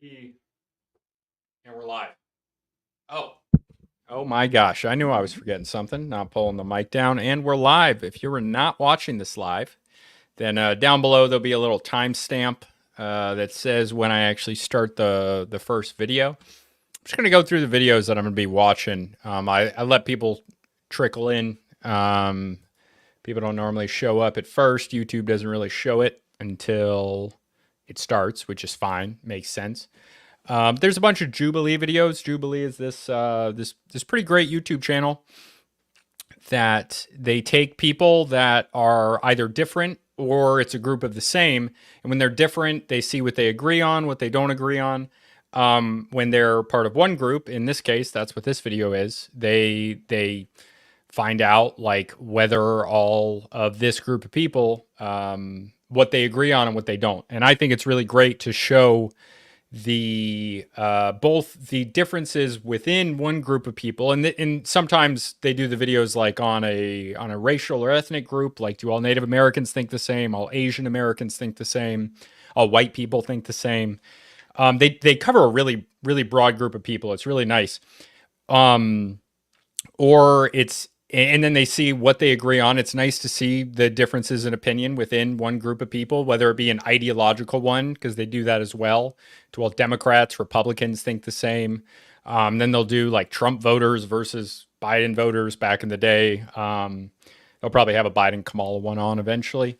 And we're live. Oh my gosh. I knew I was forgetting something. Not pulling the mic down. And we're live. If you're not watching this live, then down below there'll be a little timestamp that says when I actually start the first video. I'm just going to go through the videos that I'm going to be watching. I let people trickle in. People don't normally show up at first. YouTube doesn't really show it until it starts, which is fine. Makes sense. There's a bunch of Jubilee videos. Jubilee is this pretty great YouTube channel that they take people that are either different or it's a group of the same. And when they're different, they see what they agree on, what they don't agree on. When they're part of one group, in this case, that's what this video is. They find out like whether all of this group of people, what they agree on and what they don't. And I think it's really great to show the both the differences within one group of people, and sometimes they do the videos like on a racial or ethnic group, like do all Native Americans think the same, all Asian Americans think the same, all white people think the same. They cover a really broad group of people. It's really nice. Or it's and then they see what they agree on. It's nice to see the differences in opinion within one group of people, whether it be an ideological one, because they do that as well. Well, Democrats, Republicans think the same. Then they'll do like Trump voters versus Biden voters back in the day. They'll probably have a Biden Kamala one on eventually.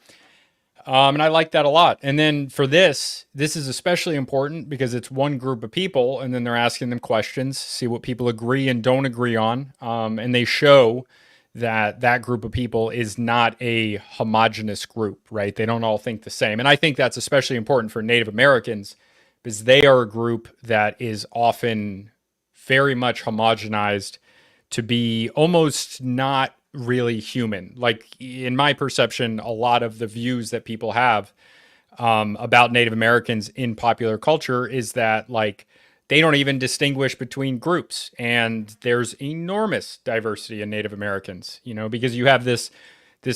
And I like that a lot. And then for this is especially important because it's one group of people, and then they're asking them questions, see what people agree and don't agree on. And they show that group of people is not a homogenous group, right? They don't all think the same. And I think that's especially important for Native Americans because they are a group that is often very much homogenized to be almost not really human. Like in my perception, a lot of the views that people have about Native Americans in popular culture is that like they don't even distinguish between groups, and there's enormous diversity in Native Americans, because you have this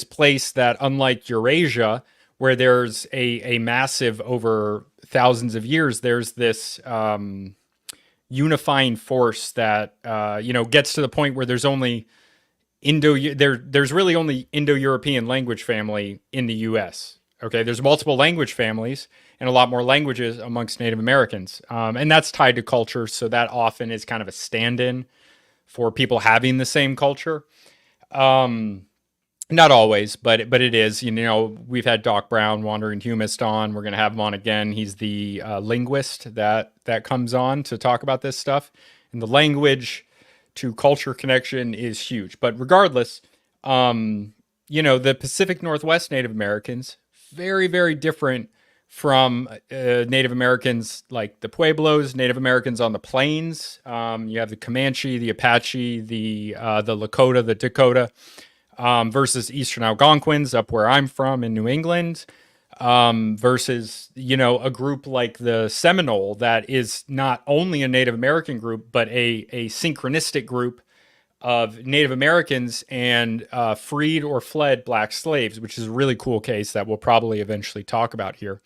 place that, unlike Eurasia, where there's a massive, over thousands of years, there's this unifying force that gets to the point where there's only there's really only Indo-European language family in the US. Okay, there's multiple language families and a lot more languages amongst Native Americans. And that's tied to culture, so that often is kind of a stand-in for people having the same culture. Not always, but it is. We've had Doc Brown, Wandering Humist, on. We're going to have him on again. He's the linguist that comes on to talk about this stuff. And the language to culture connection is huge. But regardless, the Pacific Northwest Native Americans, very, very different from Native Americans like the Pueblos, Native Americans on the plains. You have the Comanche, the Apache, the Lakota, the Dakota, versus Eastern Algonquins up where I'm from in New England, versus, a group like the Seminole that is not only a Native American group, but a synchronistic group of Native Americans and freed or fled black slaves, which is a really cool case that we'll probably eventually talk about here.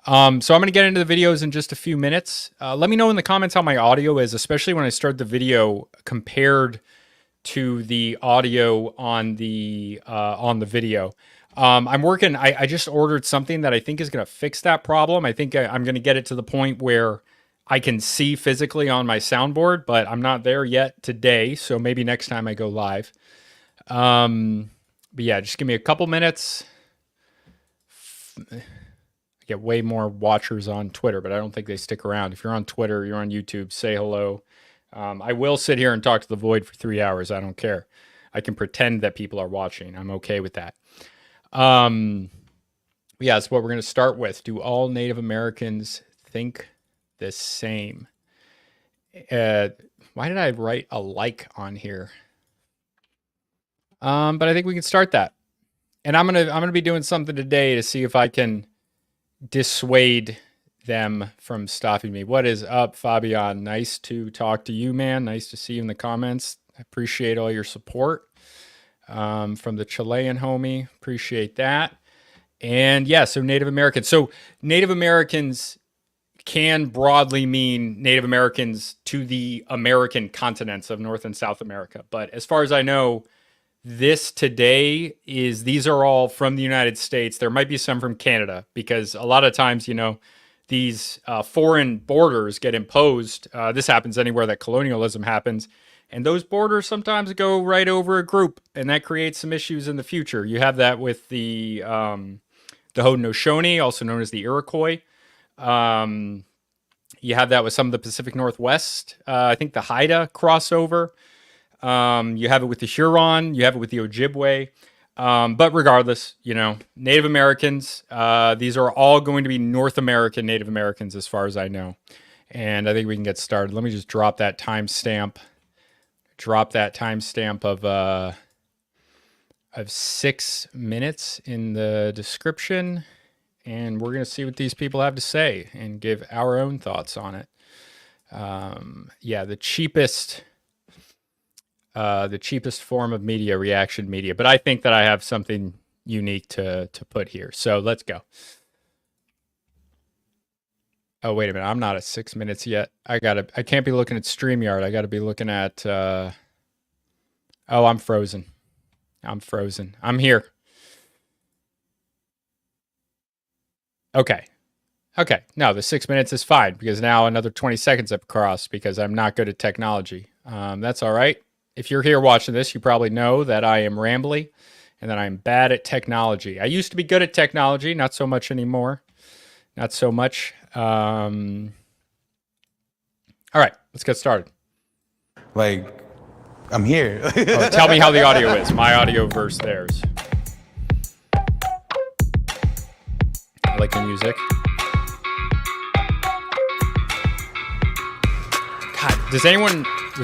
So I'm going to get into the videos in just a few minutes. Let me know in the comments how my audio is, especially when I start the video compared to the audio on the video. I'm working. I just ordered something that I think is going to fix that problem. I think I'm going to get it to the point where I can see physically on my soundboard, but I'm not there yet today. So maybe next time I go live. But yeah, just give me a couple minutes. I get way more watchers on Twitter, but I don't think they stick around. If you're on Twitter, you're on YouTube, say hello. I will sit here and talk to the void for 3 hours. I don't care. I can pretend that people are watching. I'm okay with that. Yeah, that's what we're going to start with. Do all Native Americans think the same? Why did I write a like on here? But I think we can start that. And I'm gonna be doing something today to see if I can dissuade them from stopping me. What is up, Fabian? Nice to talk to you, man. Nice to see you in the comments. I appreciate all your support. From the Chilean homie. Appreciate that. And yeah, so Native Americans. So Native Americans can broadly mean Native Americans to the American continents of North and South America. But as far as I know, this today is these are all from the United States. There might be some from Canada because a lot of times, these foreign borders get imposed. This happens anywhere that colonialism happens. And those borders sometimes go right over a group, and that creates some issues in the future. You have that with the Haudenosaunee, also known as the Iroquois. You have that with some of the Pacific Northwest. I think the Haida crossover. You have it with the Huron. You have it with the Ojibwe. But regardless, Native Americans, these are all going to be North American Native Americans as far as I know. And I think we can get started. Let me just drop that timestamp. Of 6 minutes in the description. And we're going to see what these people have to say and give our own thoughts on it. The cheapest form of media, reaction media. But I think that I have something unique to put here. So let's go. Oh, wait a minute. I'm not at 6 minutes yet. I can't be looking at StreamYard. I got to be looking at, oh, I'm frozen. I'm here. Okay. No, the 6 minutes is fine because now another 20 seconds have crossed because I'm not good at technology. That's all right. If you're here watching this, you probably know that I am rambly and that I'm bad at technology. I used to be good at technology, not so much anymore. Not so much. All right, let's get started. Like, I'm here. Tell me how the audio is. My audio versus theirs. I like the music. God, was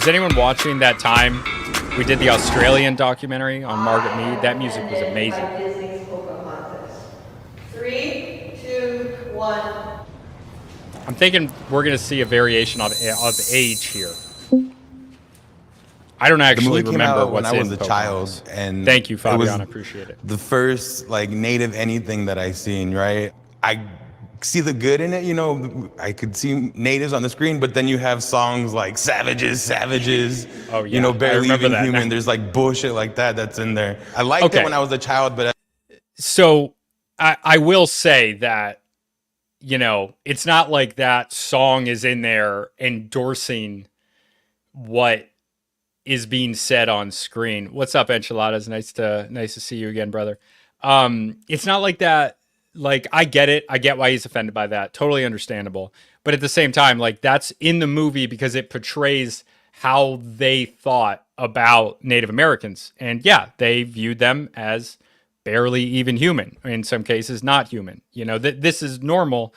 anyone watching that time we did the Australian documentary on Margaret Mead? That music was amazing. Disney's Pocahontas. 3, 2, 1. I'm thinking we're going to see a variation of age here. I don't actually remember what's in when I was a child, and thank you, Fabian. I appreciate it. The first Native anything that I seen, right? I see the good in it, I could see natives on the screen, but then you have songs like Savages. Oh yeah, Barely Even Human. There's bullshit like that's in there. I liked it when I was a child, but so I will say that it's not like that song is in there endorsing what is being said on screen. What's up, Enchiladas? Nice to see you again, brother. It's not like that. I get it. I get why he's offended by that. Totally understandable. But at the same time, that's in the movie because it portrays how they thought about Native Americans. And yeah, they viewed them as barely even human. In some cases, not human. This is normal,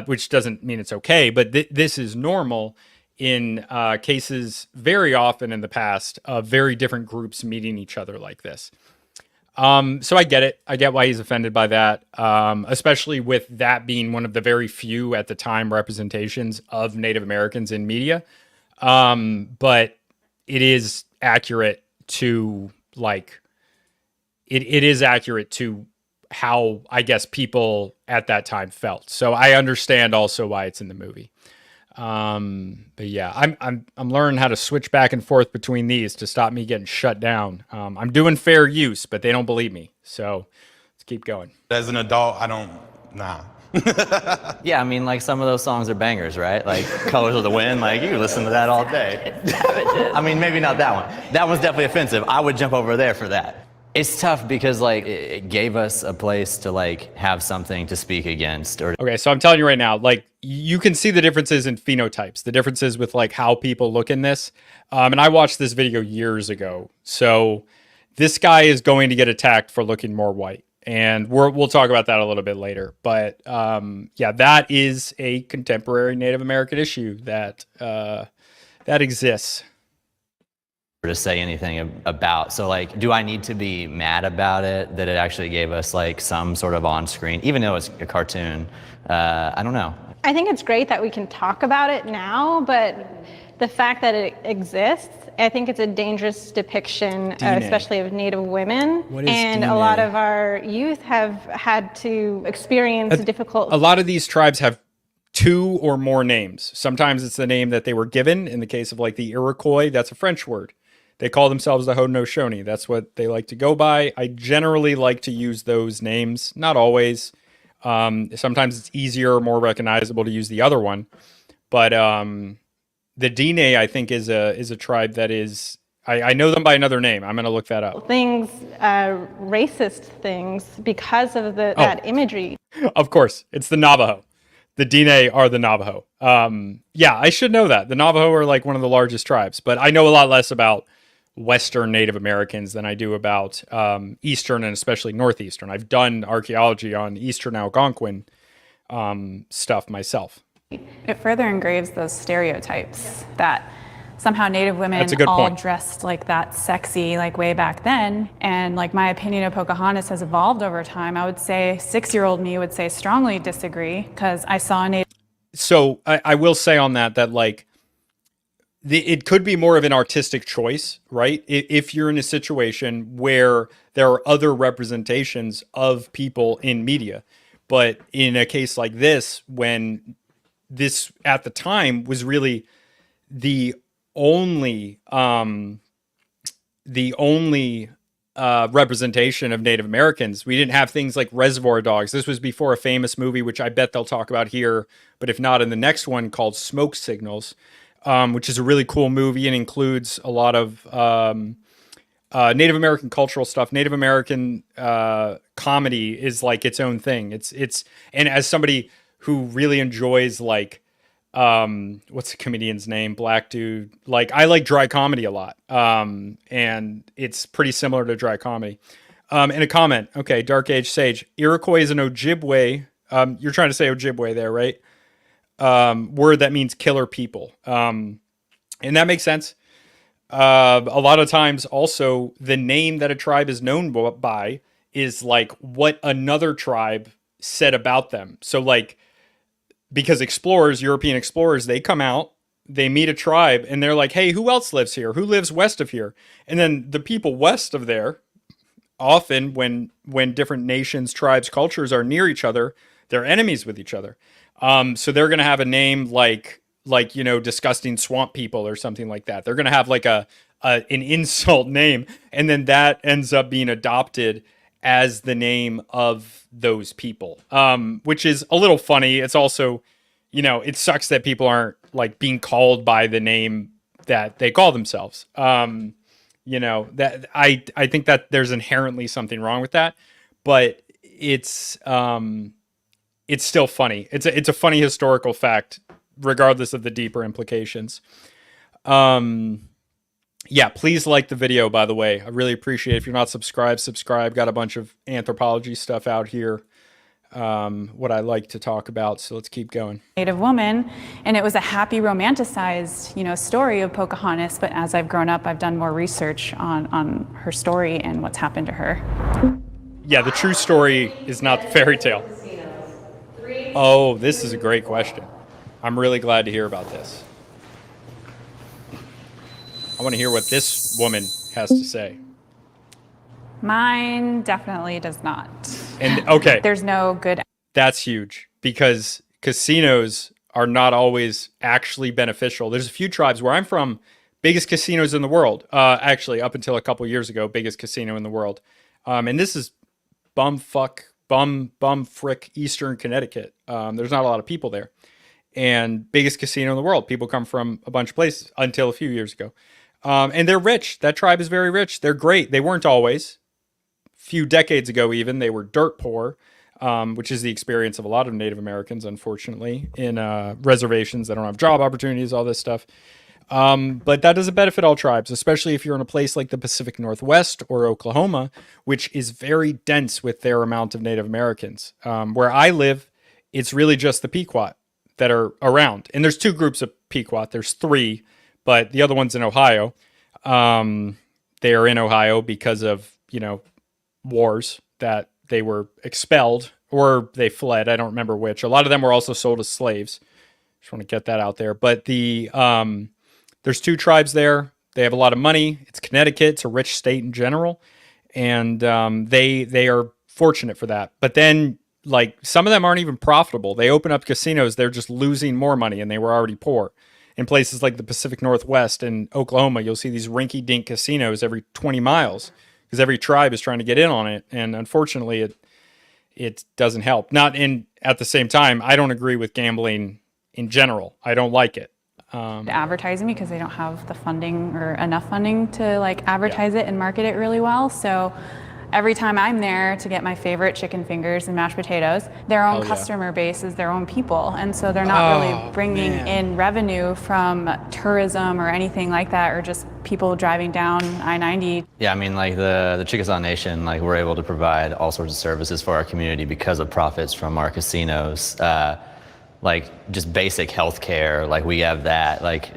which doesn't mean it's okay, but this is normal in cases very often in the past of very different groups meeting each other like this. So I get it. I get why he's offended by that, especially with that being one of the very few at the time representations of Native Americans in media. But it is accurate to it is accurate to how I guess people at that time felt. So I understand also why it's in the movie. But yeah, I'm learning how to switch back and forth between these to stop me getting shut down. I'm doing fair use, but they don't believe me. So let's keep going. As an adult, nah. Yeah, I mean, some of those songs are bangers, right? Colors of the Wind, you can listen to that all day. I mean, maybe not that one. That one's definitely offensive. I would jump over there for that. It's tough because it gave us a place to have something to speak against. Okay, so I'm telling you right now, you can see the differences in phenotypes, the differences with how people look in this. And I watched this video years ago. So this guy is going to get attacked for looking more white. And we'll talk about that a little bit later. But yeah, that is a contemporary Native American issue that exists. To say anything about. So do I need to be mad about it that it actually gave us some sort of on-screen, even though it's a cartoon? I don't know. I think it's great that we can talk about it now, but the fact that it exists, I think it's a dangerous depiction, especially of Native women. And a lot of our youth have had to experience difficult. A lot of these tribes have 2 or more names. Sometimes it's the name that they were given. In the case of like the Iroquois, that's a French word. They call themselves the Haudenosaunee. That's what they like to go by. I generally like to use those names. Not always. Sometimes it's easier or more recognizable to use the other one. But the Dine, I think, is a tribe that is. I know them by another name. I'm going to look that up. Things, racist things, because of that imagery. Of course, it's the Navajo. The Dine are the Navajo. Yeah, I should know that. The Navajo are like one of the largest tribes, but I know a lot less about Western Native Americans than I do about Eastern and especially Northeastern. I've done archaeology on Eastern Algonquin stuff myself. It further engraves those stereotypes that somehow Native women That's a good all point. dressed like that, sexy, like way back then. And like my opinion of Pocahontas has evolved over time. I would say 6-year-old me would say strongly disagree, because I saw a Native. So I will say on that like it could be more of an artistic choice, right? If you're in a situation where there are other representations of people in media, but in a case like this, when this at the time was really the only representation of Native Americans. We didn't have things like Reservoir Dogs. This was before a famous movie, which I bet they'll talk about here, but if not in the next one, called Smoke Signals, which is a really cool movie and includes a lot of Native American cultural stuff. Native American comedy is like its own thing. It's and as somebody who really enjoys like what's the comedian's name? Black dude. Like I like dry comedy a lot. And it's pretty similar to dry comedy. And a comment. Okay. Dark Age Sage. Iroquois is an Ojibwe. You're trying to say Ojibwe there, right? Word that means killer people. And that makes sense. A lot of times also the name that a tribe is known by is like what another tribe said about them. So like, because explorers, European explorers, they come out, they meet a tribe, and they're like, hey, who else lives here? Who lives west of here? And then the people west of there, often when different nations, tribes, cultures are near each other, they're enemies with each other. So they're going to have a name like, you know, disgusting swamp people or something like that. They're going to have like an insult name. And then that ends up being adopted as the name of those people, which is a little funny. It's also, you know, it sucks that people aren't like being called by the name that they call themselves. You know, that I think that there's inherently something wrong with that, but it's still funny. It's a funny historical fact, regardless of the deeper implications. Yeah, please like the video, by the way. I really appreciate it. If you're not subscribed, subscribe. Got a bunch of anthropology stuff out here, what I like to talk about. So let's keep going. Native woman, and it was a happy, romanticized, you know, story of Pocahontas. But as I've grown up, I've done more research on her story and what's happened to her. Yeah, the true story is not the fairy tale. Oh, this is a great question. I'm really glad to hear about this. I want to hear what this woman has to say. Mine definitely does not. And okay, There's no good. that's huge because casinos are not always actually beneficial. There's a few tribes where I'm from, biggest casinos in the world. Actually, up until a couple years ago, biggest casino in the world. And this is bumfrick Eastern Connecticut. There's not a lot of people there. And biggest casino in the world. People come from a bunch of places until a few years ago. And they're rich. That tribe is very rich. They're great. They weren't always. A few decades ago even, they were dirt poor, which is the experience of a lot of Native Americans, unfortunately, in reservations that don't have job opportunities, all this stuff. But that doesn't benefit all tribes, especially if you're in a place like the Pacific Northwest or Oklahoma, which is very dense with their amount of Native Americans. Where I live, it's really just the Pequot that are around. And there's two groups of Pequot. There's three, but the other one's in Ohio. They are in Ohio because of, you know, wars that they were expelled or they fled. I don't remember which. A lot of them were also sold as slaves. Just want to get that out there. But the there's two tribes there. They have a lot of money. It's Connecticut. It's a rich state in general. And they are fortunate for that. But then like some of them aren't even profitable. They open up casinos, they're just losing more money, and they were already poor. In places like the Pacific Northwest and Oklahoma, you'll see these rinky-dink casinos every 20 miles because every tribe is trying to get in on it, and unfortunately, it doesn't help. Not in at the same time, I don't agree with gambling in general. I don't like it. Advertising because they don't have the funding or enough funding to like advertise it and market it really well. So every time I'm there to get my favorite chicken fingers and mashed potatoes, their own customer base is their own people. And so they're not really bringing in revenue from tourism or anything like that, or just people driving down I-90. Yeah, I mean, like the Chickasaw Nation, like we're able to provide all sorts of services for our community because of profits from our casinos. Like just basic health care, like we have that, like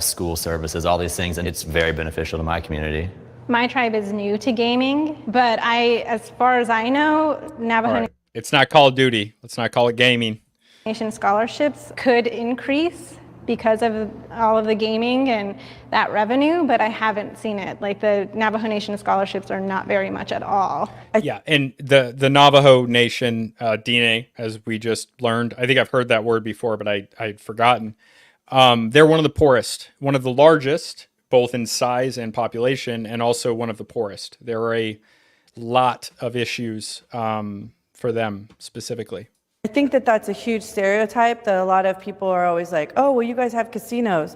school services, all these things, and it's very beneficial to my community. My tribe is new to gaming, but as far as I know, Navajo Right. It's not Call of Duty. Let's not call it gaming. Nation scholarships could increase because of all of the gaming and that revenue, but I haven't seen it. Like the Navajo Nation scholarships are not very much at all. Yeah, and the Navajo Nation, Dine, as we just learned, I think I've heard that word before, but I'd forgotten. They're one of the poorest, one of the largest, both in size and population, and also one of the poorest. There are a lot of issues for them specifically. I think that that's a huge stereotype that a lot of people are always like, oh, well, you guys have casinos.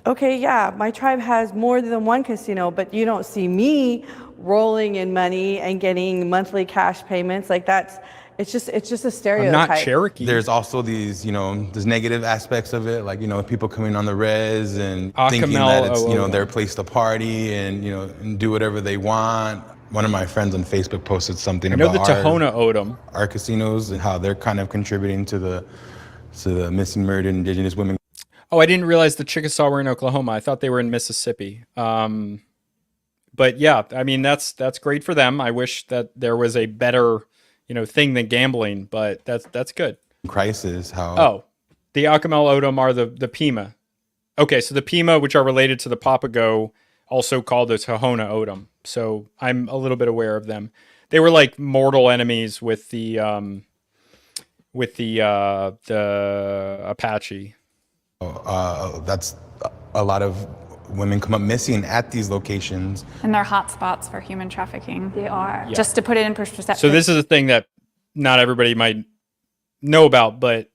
Okay, yeah, my tribe has more than one casino, but you don't see me rolling in money and getting monthly cash payments. Like it's just a stereotype. I'm not Cherokee. There's also these, there's negative aspects of it, like, people coming on the res and thinking that it's, their place to party and, and do whatever they want. One of my friends on Facebook posted something about the Tohono O'odham, our casinos and how they're kind of contributing to the missing, murdered Indigenous women. Oh, I didn't realize the Chickasaw were in Oklahoma. I thought they were in Mississippi. But yeah, I mean, that's great for them. I wish that there was a better, thing than gambling, but that's good. Crisis, how... Oh, the Acapulco O'odham are the Pima. Okay, so the Pima, which are related to the Papago, also called the Tohono O'odham. So I'm a little bit aware of them. They were like mortal enemies with the Apache. That's a lot of women come up missing at these locations. And they're hot spots for human trafficking. They are. Yeah. Just to put it in perspective. So this is a thing that not everybody might know about, but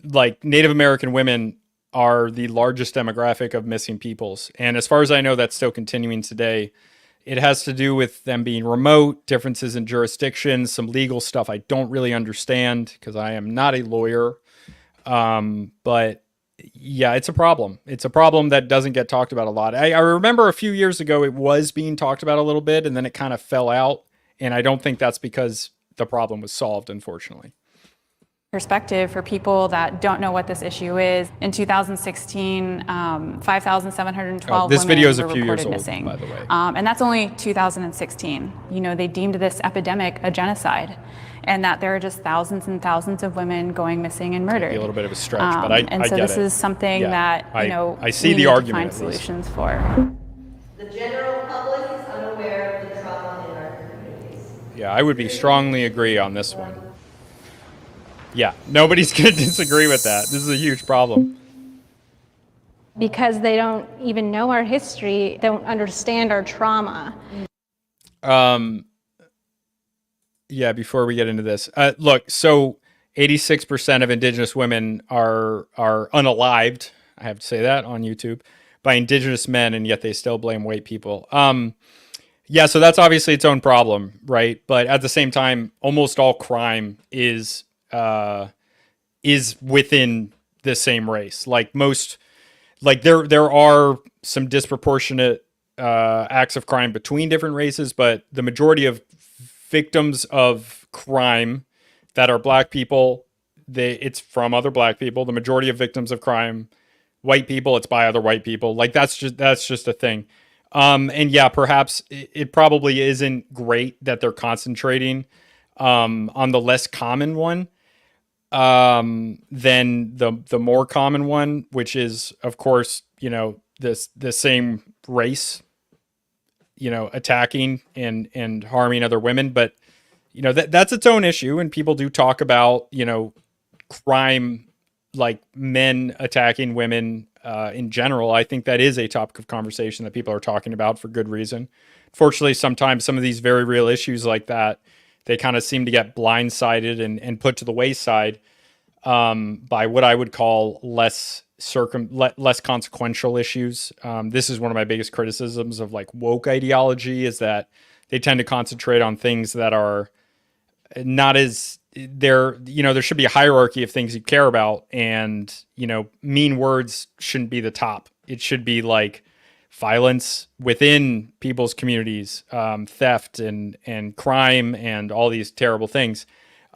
like Native American women are the largest demographic of missing peoples. And as far as I know, that's still continuing today. It has to do with them being remote, differences in jurisdictions, some legal stuff I don't really understand because I am not a lawyer. But yeah, it's a problem. It's a problem that doesn't get talked about a lot. I remember a few years ago it was being talked about a little bit, and then it kind of fell out. And I don't think that's because the problem was solved, unfortunately. Perspective for people that don't know what this issue is. In 2016, 5,712 this women video is were a few years reported old, missing. by the way. And that's only 2016. They deemed this epidemic a genocide, and that there are just thousands and thousands of women going missing and murdered. Be a little bit of a stretch, but I and so get this it. is something that I see we the need argument, to at find least. solutions for. The general public is unaware of the trauma in our communities. Yeah, I would be strongly agree on this one. Yeah, nobody's going to disagree with that. This is a huge problem. Because they don't even know our history, don't understand our trauma. Yeah, before we get into this, look, so 86% of Indigenous women are unalived. I have to say that on YouTube by Indigenous men, and yet they still blame white people. Yeah, so that's obviously its own problem, right? But at the same time, almost all crime is within the same race. Like there are some disproportionate acts of crime between different races, but the majority of victims of crime that are black people, it's from other black people. The majority of victims of crime, white people, it's by other white people. Like that's just a thing. And yeah, perhaps it probably isn't great that they're concentrating on the less common one than the more common one, which is, of course, the same race, attacking and harming other women. But that's its own issue. And people do talk about, crime, like men attacking women in general. I think that is a topic of conversation that people are talking about for good reason. Fortunately, sometimes some of these very real issues like that, they kind of seem to get blindsided and put to the wayside by what I would call less consequential issues. This is one of my biggest criticisms of like woke ideology, is that they tend to concentrate on things that are not as there should be a hierarchy of things you care about, and mean words shouldn't be the top. It should be like violence within people's communities, theft and crime and all these terrible things.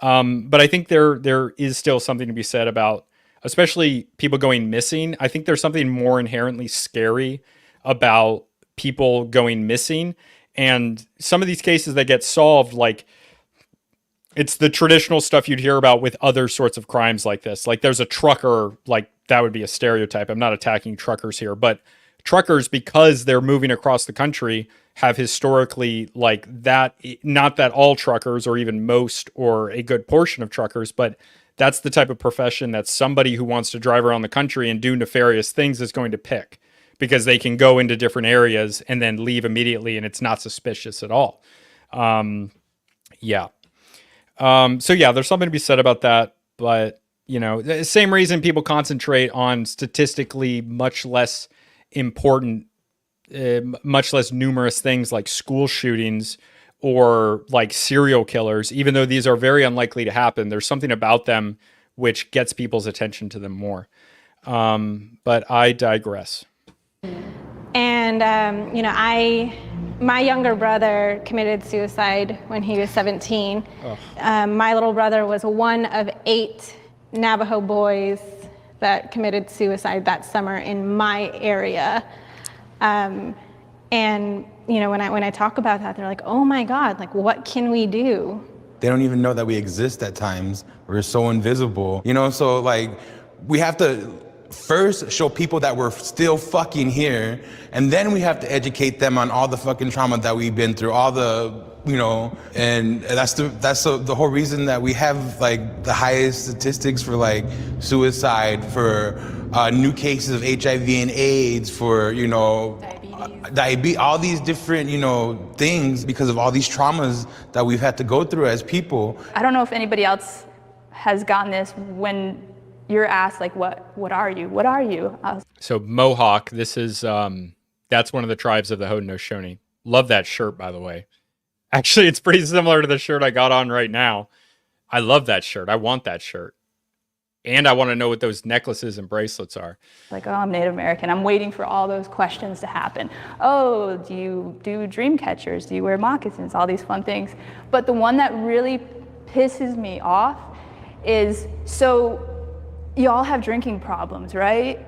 But I think there is still something to be said about, especially people going missing. I think there's something more inherently scary about people going missing, and some of these cases that get solved, like, it's the traditional stuff you'd hear about with other sorts of crimes like this. Like, there's a trucker, like, that would be a stereotype. I'm not attacking truckers here, but truckers, because they're moving across the country, have historically, like, that, not that all truckers or even most or a good portion of truckers, but that's the type of profession that somebody who wants to drive around the country and do nefarious things is going to pick, because they can go into different areas and then leave immediately and it's not suspicious at all. Yeah. So yeah, there's something to be said about that, but the same reason people concentrate on statistically much less important, much less numerous things like school shootings or like serial killers, even though these are very unlikely to happen. There's something about them which gets people's attention to them more. But I digress. And, my younger brother committed suicide when he was 17. My little brother was one of 8 Navajo boys that committed suicide that summer in my area. And, when I talk about that, they're like, oh my God, like, what can we do? They don't even know that we exist at times. We're so invisible, so like, we have to first show people that we're still fucking here, and then we have to educate them on all the fucking trauma that we've been through, all the, and that's the whole reason that we have like the highest statistics for like suicide, for new cases of HIV and AIDS, for diabetes, all these different things, because of all these traumas that we've had to go through as people. I don't know if anybody else has gotten this when you're asked, like, what are you? What are you? So Mohawk, this is, that's one of the tribes of the Haudenosaunee. Love that shirt, by the way. Actually, it's pretty similar to the shirt I got on right now. I love that shirt. I want that shirt. And I want to know what those necklaces and bracelets are. Like, oh, I'm Native American. I'm waiting for all those questions to happen. Oh, do you do dream catchers? Do you wear moccasins? All these fun things. But the one that really pisses me off is, so you all have drinking problems, right?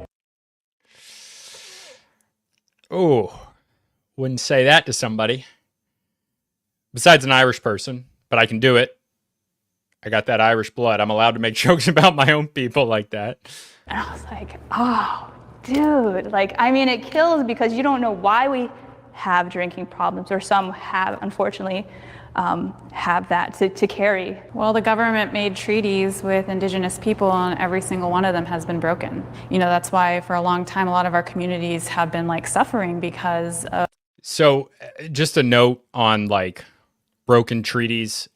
Oh, wouldn't say that to somebody. Besides an Irish person, but I can do it. I got that Irish blood. I'm allowed to make jokes about my own people like that. And I was like, oh, dude. Like, I mean, it kills, because you don't know why we have drinking problems, or some have, unfortunately, have that to carry. Well, the government made treaties with Indigenous people, and every single one of them has been broken. That's why for a long time, a lot of our communities have been like suffering because of. So just a note on like broken treaties.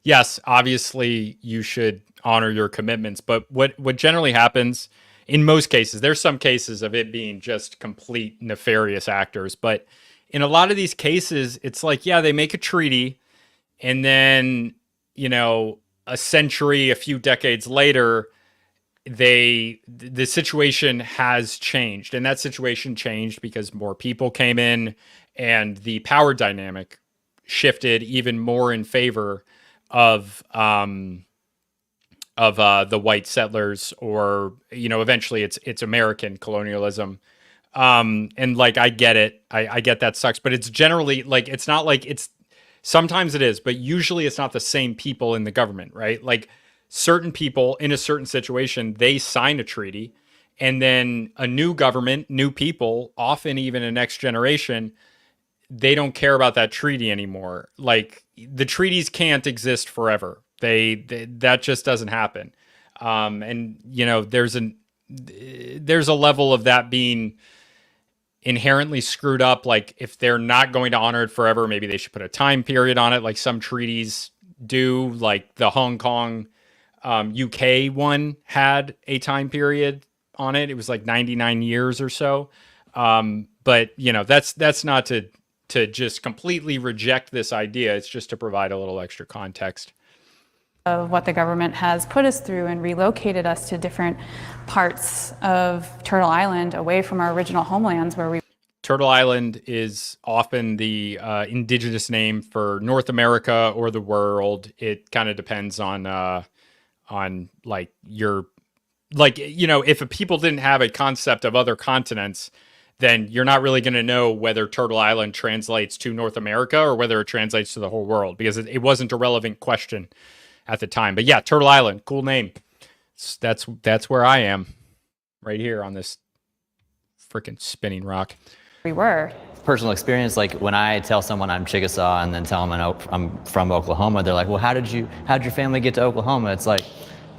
Yes, obviously you should honor your commitments, but what generally happens in most cases, there's some cases of it being just complete nefarious actors, but in a lot of these cases, it's like, yeah, they make a treaty, and then, a century, a few decades later, the situation has changed. And that situation changed because more people came in and the power dynamic shifted even more in favor of the white settlers, or, eventually it's American colonialism. And like, I get it. I get that sucks, but it's generally like, it's not like sometimes it is, but usually it's not the same people in the government, right? Like, certain people in a certain situation, they sign a treaty, and then a new government, new people, often even a next generation, they don't care about that treaty anymore. Like, the treaties can't exist forever. They that just doesn't happen. And you know, there's a level of that being inherently screwed up. Like, if they're not going to honor it forever, maybe they should put a time period on it, like some treaties do. Like the Hong Kong UK one had a time period on it. It was like 99 years or so. But you know, that's not to just completely reject this idea. It's just to provide a little extra context of what the government has put us through and relocated us to different parts of Turtle Island away from our original homelands where we. Turtle Island is often the indigenous name for North America or the world. It kind of depends on like your, like, you know, if people didn't have a concept of other continents, then you're not really going to know whether Turtle Island translates to North America or whether it translates to the whole world, because it wasn't a relevant question at the time. But yeah, Turtle Island, cool name. That's where I am, right here on this freaking spinning rock. We were. Personal experience, like when I tell someone I'm Chickasaw and then tell them I'm from Oklahoma, they're like, well, how'd your family get to Oklahoma? It's like,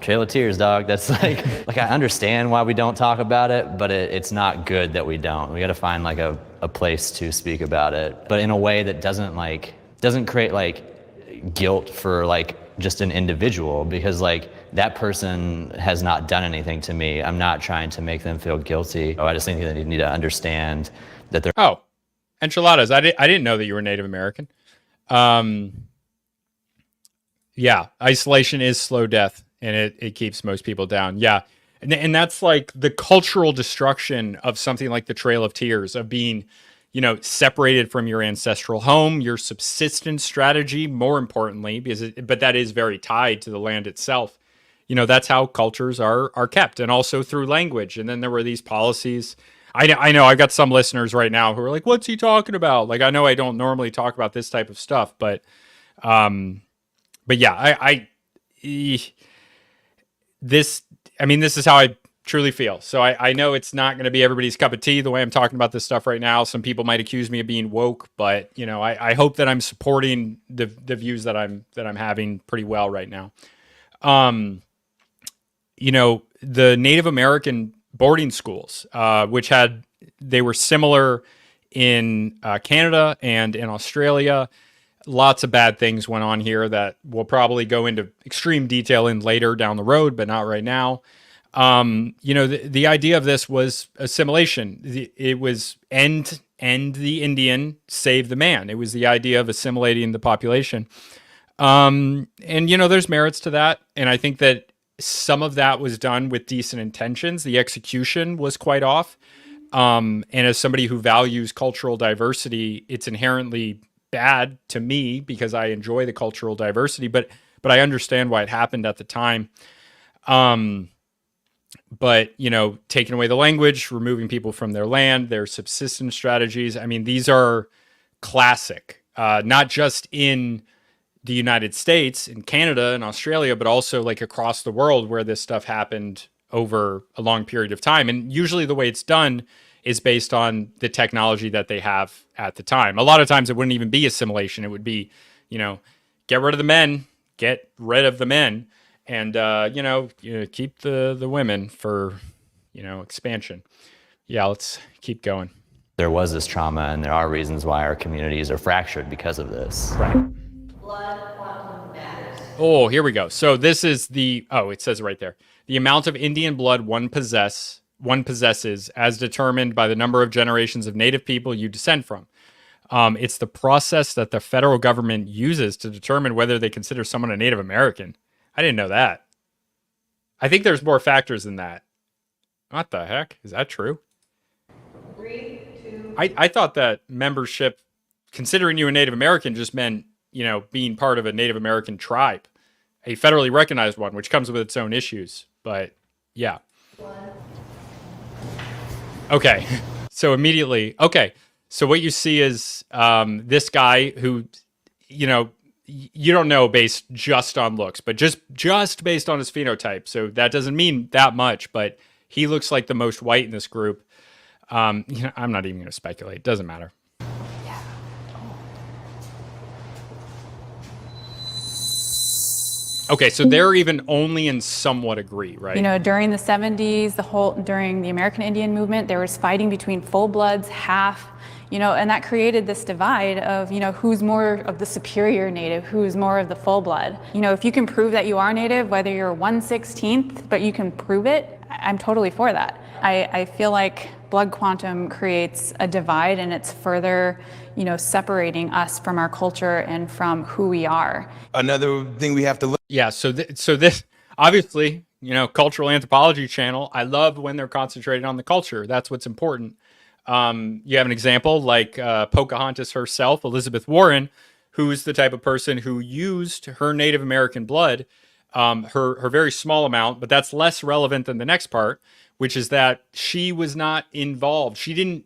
Trail of Tears, dog. That's like I understand why we don't talk about it, but it's not good that we don't. We got to find like a place to speak about it, but in a way that doesn't create like guilt for like just an individual, because like that person has not done anything to me. I'm not trying to make them feel guilty. I just think that they need to understand that they're. Oh, enchiladas. I didn't know that you were Native American. Yeah, isolation is slow death. And it keeps most people down. Yeah. And that's like the cultural destruction of something like the Trail of Tears, of being, you know, separated from your ancestral home, your subsistence strategy, more importantly, but that is very tied to the land itself. You know, that's how cultures are kept, and also through language. And then there were these policies. I know I've got some listeners right now who are like, what's he talking about? Like, I know I don't normally talk about this type of stuff, but yeah, this is how I truly feel. So I know it's not going to be everybody's cup of tea the way I'm talking about this stuff right now. Some people might accuse me of being woke, but you know, I hope that I'm supporting the views that I'm having pretty well right now. You know, the Native American boarding schools, they were similar in Canada and in Australia. Lots of bad things went on here that we'll probably go into extreme detail in later down the road, but not right now. You know, the idea of this was assimilation. It was end the Indian, save the man. It was the idea of assimilating the population. And, you know, there's merits to that. And I think that some of that was done with decent intentions. The execution was quite off. And as somebody who values cultural diversity, it's inherently bad to me because I enjoy the cultural diversity, but I understand why it happened at the time. But, you know, taking away the language, removing people from their land, their subsistence strategies. I mean, these are classic, not just in the United States, in Canada and Australia, but also like across the world where this stuff happened over a long period of time. And usually the way it's done is based on the technology that they have at the time. A lot of times it wouldn't even be assimilation. It would be, you know, get rid of the men, and, you know, keep the women for, you know, expansion. Yeah, let's keep going. There was this trauma, and there are reasons why our communities are fractured because of this. Right. Blood quantum matters. Oh, here we go. So this is it says it right there. The amount of Indian blood one possesses as determined by the number of generations of Native people you descend from. It's the process that the federal government uses to determine whether they consider someone a Native American. I didn't know that. I think there's more factors than that. What the heck? Is that true? 3, 2. I thought that membership, considering you a Native American, just meant, you know, being part of a Native American tribe, a federally recognized one, which comes with its own issues. But yeah. Okay. So immediately, okay. So what you see is this guy who, you know, you don't know based just on looks, but just based on his phenotype. So that doesn't mean that much, but he looks like the most white in this group. You know, I'm not even going to speculate. It doesn't matter. Yeah. Okay, so they're even only in somewhat agree, right? You know, during the 70s, during the American Indian movement, there was fighting between full-bloods, half, you know, and that created this divide of, you know, who's more of the superior Native, who's more of the full-blood. You know, if you can prove that you are Native, whether you're 1/16th, but you can prove it, I'm totally for that. I feel like blood quantum creates a divide, and it's further, you know, separating us from our culture and from who we are. Another thing we have to look. Yeah. So this obviously, you know, cultural anthropology channel. I love when they're concentrated on the culture. That's what's important. You have an example like Pocahontas herself, Elizabeth Warren, who's the type of person who used her Native American blood, her very small amount, but that's less relevant than the next part, which is that she was not involved. She didn't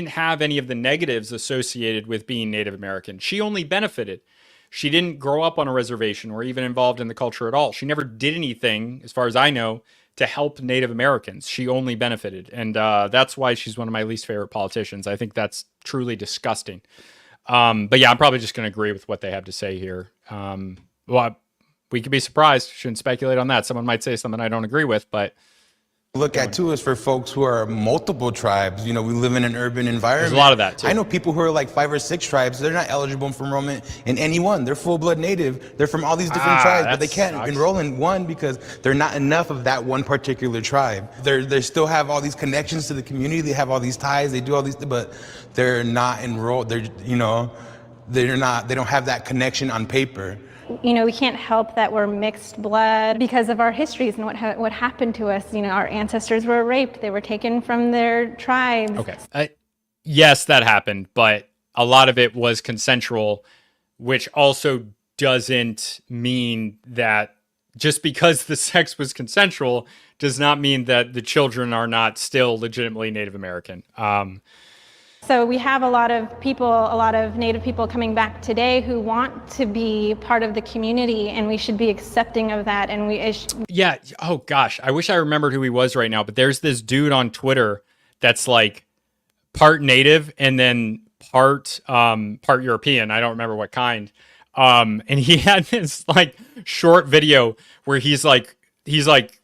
have any of the negatives associated with being Native American. She only benefited. She didn't grow up on a reservation or even involved in the culture at all. She never did anything, as far as I know, to help Native Americans. She only benefited. And that's why she's one of my least favorite politicians. I think that's truly disgusting. But yeah, I'm probably just going to agree with what they have to say here. Well, we could be surprised. Shouldn't speculate on that. Someone might say something I don't agree with, but Look at too is for folks who are multiple tribes. You know, we live in an urban environment. there's a lot of that too. I know people who are like 5 or 6 tribes. They're not eligible for enrollment in any one. They're full-blood Native. They're from all these different tribes, but they can't enroll in one because they're not enough of that one particular tribe. They still have all these connections to the community. They have all these ties. They do all these, but they're not enrolled. They don't have that connection on paper. You know, we can't help that we're mixed blood because of our histories and what happened to us. You know, our ancestors were raped. They were taken from their tribes. Okay. Yes, that happened, but a lot of it was consensual, which also doesn't mean that just because the sex was consensual does not mean that the children are not still legitimately Native American. So we have a lot of Native people coming back today who want to be part of the community, and we should be accepting of that. And yeah. Oh gosh, I wish I remembered who he was right now. But there's this dude on Twitter that's like part Native and then part European. I don't remember what kind. And he had this like short video where he's like,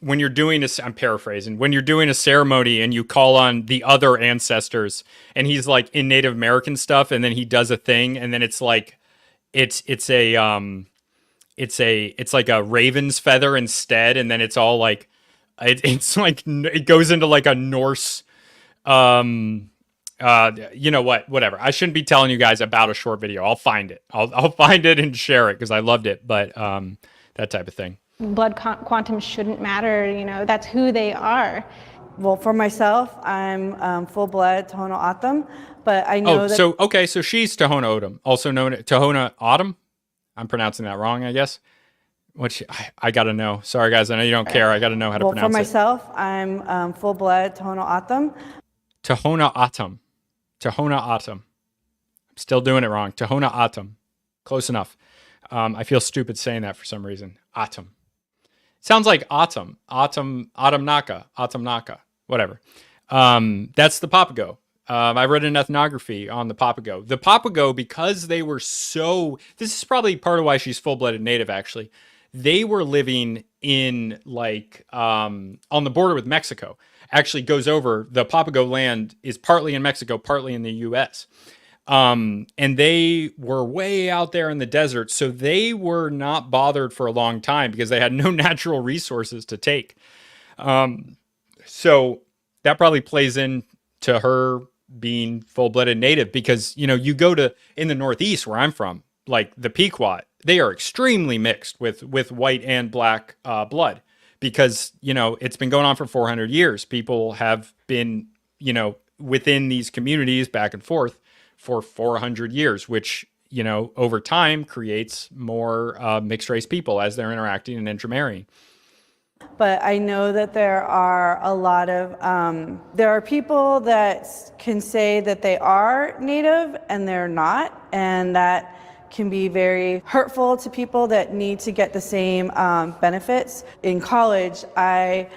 when you're doing I'm paraphrasing, when you're doing a ceremony and you call on the other ancestors, and he's like in Native American stuff, and then he does a thing, and then it's like, it's like a raven's feather instead, and then it's all like, it's like, it goes into like a Norse, you know what, whatever. I shouldn't be telling you guys about a short video. I'll find it. I'll find it and share it because I loved it, but that type of thing. Blood quantum shouldn't matter, you know, that's who they are. Well, for myself, I'm full-blood Tohono O'odham, but I know so she's Tohono O'odham, also known as Tohono O'odham. I'm pronouncing that wrong, I guess. I gotta know. Sorry, guys, I know you don't care. I gotta know how to pronounce it. For myself, I'm full-blood Tohono O'odham. Tohono O'odham. Tohono O'odham. I'm still doing it wrong. Tohono O'odham. Close enough. I feel stupid saying that for some reason. Autumn. Sounds like autumn, naka, whatever. That's the Papago. I read an ethnography on the Papago. The Papago, because they were this is probably part of why she's full-blooded Native, actually. They were living in like, on the border with Mexico. Actually goes over, the Papago land is partly in Mexico, partly in the US. And they were way out there in the desert, so they were not bothered for a long time because they had no natural resources to take. So that probably plays into her being full-blooded Native because, you know, you go to, in the Northeast where I'm from, like the Pequot, they are extremely mixed with white and black blood because, you know, it's been going on for 400 years. People have been, you know, within these communities back and forth for 400 years, which, you know, over time creates more mixed race people as they're interacting and intermarrying. But I know that there are a lot of, there are people that can say that they are Native and they're not, and that can be very hurtful to people that need to get the same benefits. In college, I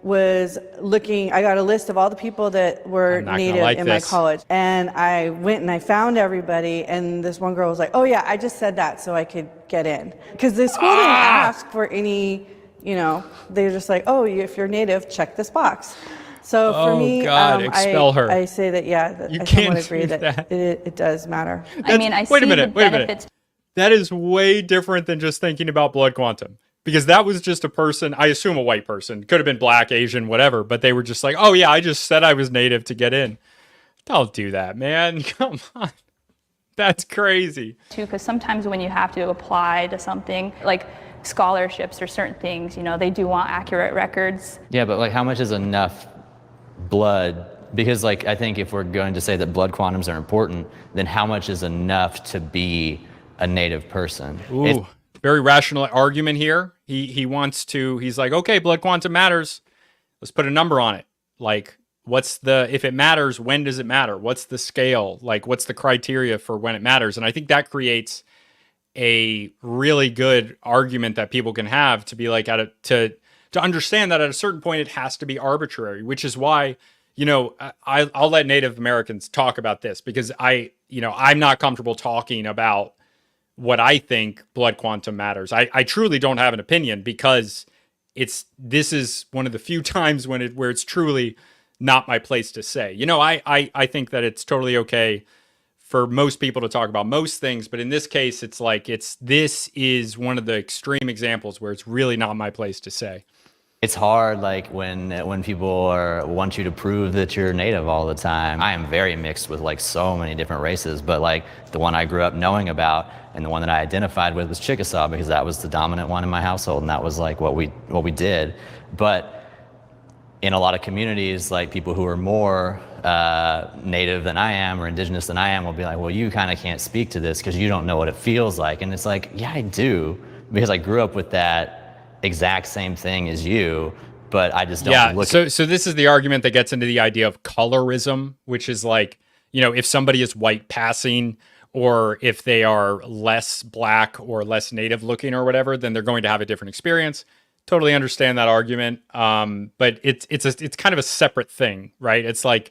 was looking, I got a list of all the people that were Native in my college. And I went and I found everybody. And this one girl was like, oh yeah, I just said that so I could get in. Because the school didn't ask for any, you know, they're just like, oh, if you're Native, check this box. So for me, expel her. I say that, yeah, I somewhat agree that it does matter. I mean, I see the benefits. That is way different than just thinking about blood quantum. Because that was just a person, I assume a white person, could have been black, Asian, whatever, but they were just like, oh yeah, I just said I was Native to get in. Don't do that, man. Come on. That's crazy. Too, because sometimes when you have to apply to something, like scholarships or certain things, you know, they do want accurate records. Yeah, but like how much is enough blood? Because like I think if we're going to say that blood quantums are important, then how much is enough to be a Native person? Ooh. Very rational argument here. He's like, okay, blood quantum matters. Let's put a number on it. Like, if it matters, when does it matter? What's the scale? Like, what's the criteria for when it matters? And I think that creates a really good argument that people can have to be like, to understand that at a certain point, it has to be arbitrary, which is why, you know, I'll let Native Americans talk about this because I'm not comfortable talking about what I think blood quantum matters. I truly don't have an opinion because this is one of the few times where it's truly not my place to say. You know, I think that it's totally okay for most people to talk about most things, but in this case, it's like this is one of the extreme examples where it's really not my place to say. It's hard, like when people want you to prove that you're Native all the time. I am very mixed with like so many different races, but like the one I grew up knowing about and the one that I identified with was Chickasaw because that was the dominant one in my household, and that was like what we did. But in a lot of communities, like people who are more Native than I am or Indigenous than I am will be like, well, you kind of can't speak to this because you don't know what it feels like. And it's like, yeah, I do, because I grew up with that exact same thing as you, but I just don't look at. So this is the argument that gets into the idea of colorism, which is like, you know, if somebody is white passing or if they are less black or less Native looking or whatever, then they're going to have a different experience. Totally understand that argument. But it's kind of a separate thing, right? It's like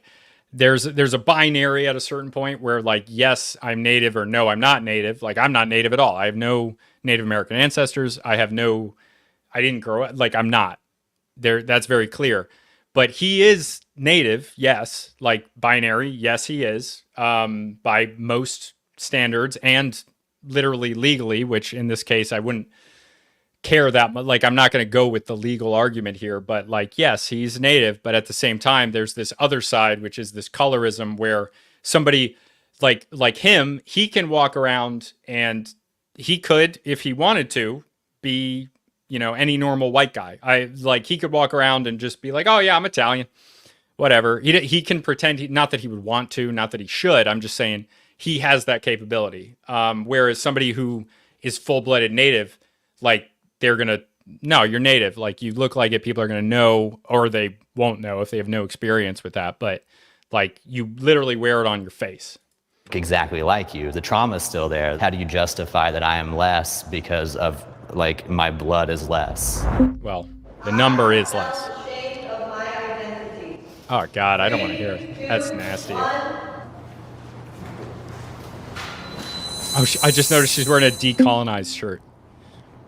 there's a binary at a certain point where like, yes, I'm Native or no, I'm not Native. Like I'm not Native at all. I have no Native American ancestors. I didn't grow up, like I'm not there. That's very clear, but he is Native. Yes. Like binary. Yes, he is, by most standards and literally legally, which in this case, I wouldn't care that much. Like, I'm not going to go with the legal argument here, but like, yes, he's Native, but at the same time, there's this other side, which is this colorism where somebody like him, he can walk around and he could, if he wanted to, be, you know, any normal white guy. He could walk around and just be like, oh yeah, I'm Italian, whatever. He can pretend, not that he would want to, not that he should. I'm just saying he has that capability. Whereas somebody who is full-blooded Native, like they're going to, no, you're Native. Like you look like it. People are going to know, or they won't know if they have no experience with that. But like you literally wear it on your face. Exactly like you. The trauma is still there. How do you justify that I am less because of like my blood is less? Well, the number is less. Oh God, I don't want to hear it. That's nasty. Oh, I just noticed she's wearing a decolonized shirt.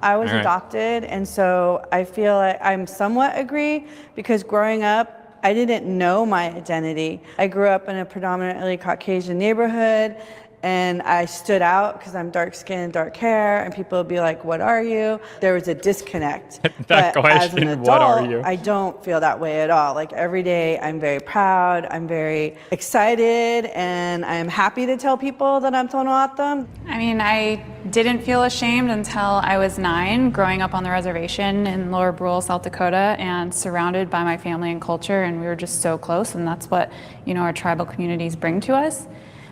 I was adopted, and so I feel like I'm somewhat agree because growing up, I didn't know my identity. I grew up in a predominantly Caucasian neighborhood, and I stood out because I'm dark skinned, dark hair, and people would be like, what are you? There was a disconnect. That question, as an adult, what are you? I don't feel that way at all. Like every day, I'm very proud, I'm very excited, and I'm happy to tell people that I'm Tono'atam. I mean, I didn't feel ashamed until I was 9, growing up on the reservation in lower rural South Dakota and surrounded by my family and culture, and we were just so close, and that's what, you know, our tribal communities bring to us.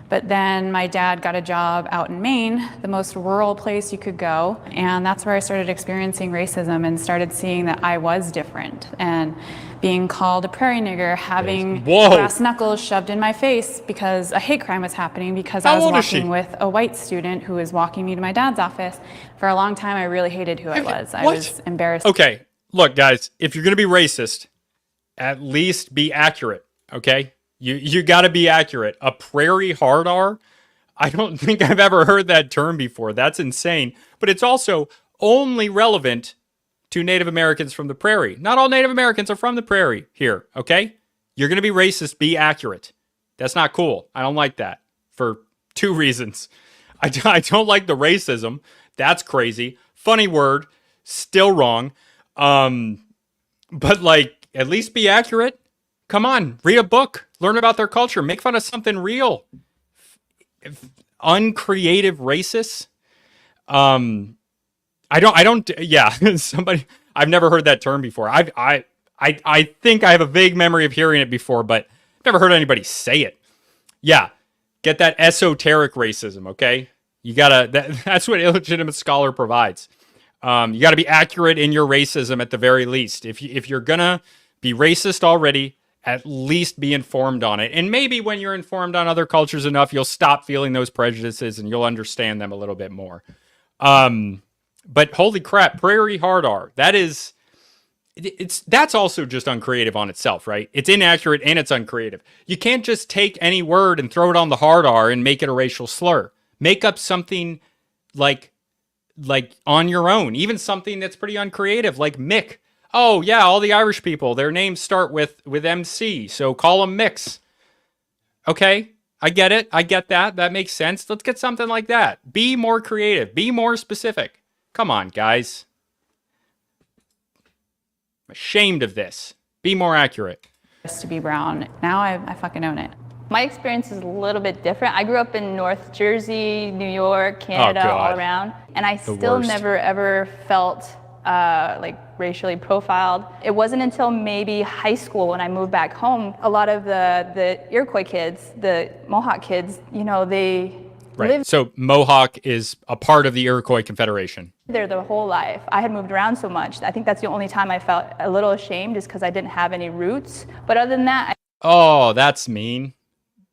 But then my dad got a job out in Maine, the most rural place you could go, and that's where I started experiencing racism and started seeing that I was different, and being called a prairie nigger, having brass knuckles shoved in my face because a hate crime was happening because I was walking with a white student who was walking me to my dad's office. For a long time, I really hated who I was. I was embarrassed. Okay, look, guys, if you're going to be racist, at least be accurate. Okay, you got to be accurate. A prairie hard R. I don't think I've ever heard that term before. That's insane. But it's also only relevant to Native Americans from the prairie. Not all Native Americans are from the prairie here, okay? You're going to be racist, be accurate. That's not cool. I don't like that for 2 reasons. I don't like the racism. That's crazy. Funny word, still wrong. But like, at least be accurate. Come on, read a book, learn about their culture, make fun of something real. Uncreative racists. Somebody, I've never heard that term before. I think I have a vague memory of hearing it before, but never heard anybody say it. Yeah. Get that esoteric racism. Okay. You gotta, that's what Illegitimate Scholar provides. You gotta be accurate in your racism at the very least. If you're gonna be racist already, at least be informed on it. And maybe when you're informed on other cultures enough, you'll stop feeling those prejudices and you'll understand them a little bit more. But holy crap, Prairie Hard R. That's also just uncreative on itself, right? It's inaccurate and it's uncreative. You can't just take any word and throw it on the hard R and make it a racial slur. Make up something like on your own, even something that's pretty uncreative, like Mick. Oh yeah, all the Irish people, their names start with MC, so call them Micks. Okay, I get it. I get that. That makes sense. Let's get something like that. Be more creative. Be more specific. Come on, guys. I'm ashamed of this. Be more accurate. To be brown. Now I fucking own it. My experience is a little bit different. I grew up in North Jersey, New York, Canada, all around, and I still never ever felt like racially profiled. It wasn't until maybe high school when I moved back home. A lot of the Iroquois kids, the Mohawk kids, you know, they live. So Mohawk is a part of the Iroquois Confederation. There their whole life. I had moved around so much. I think that's the only time I felt a little ashamed, is because I didn't have any roots. But other than that, oh, that's mean.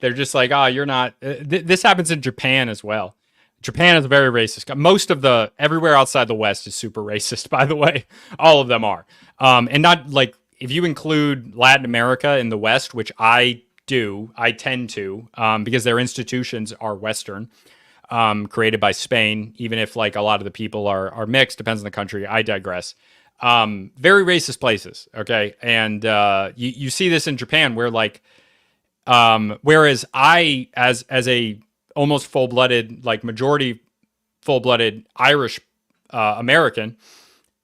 They're just like, oh, you're not. This happens in Japan as well. Japan is very racist. Most of everywhere outside the West is super racist, by the way. All of them are. And not like, if you include Latin America in the West, which I tend to, because their institutions are Western, created by Spain, even if like a lot of the people are mixed, depends on the country. I digress. Very racist places. Okay. And you see this in Japan where like, whereas I, as a almost full-blooded, like majority full-blooded Irish American,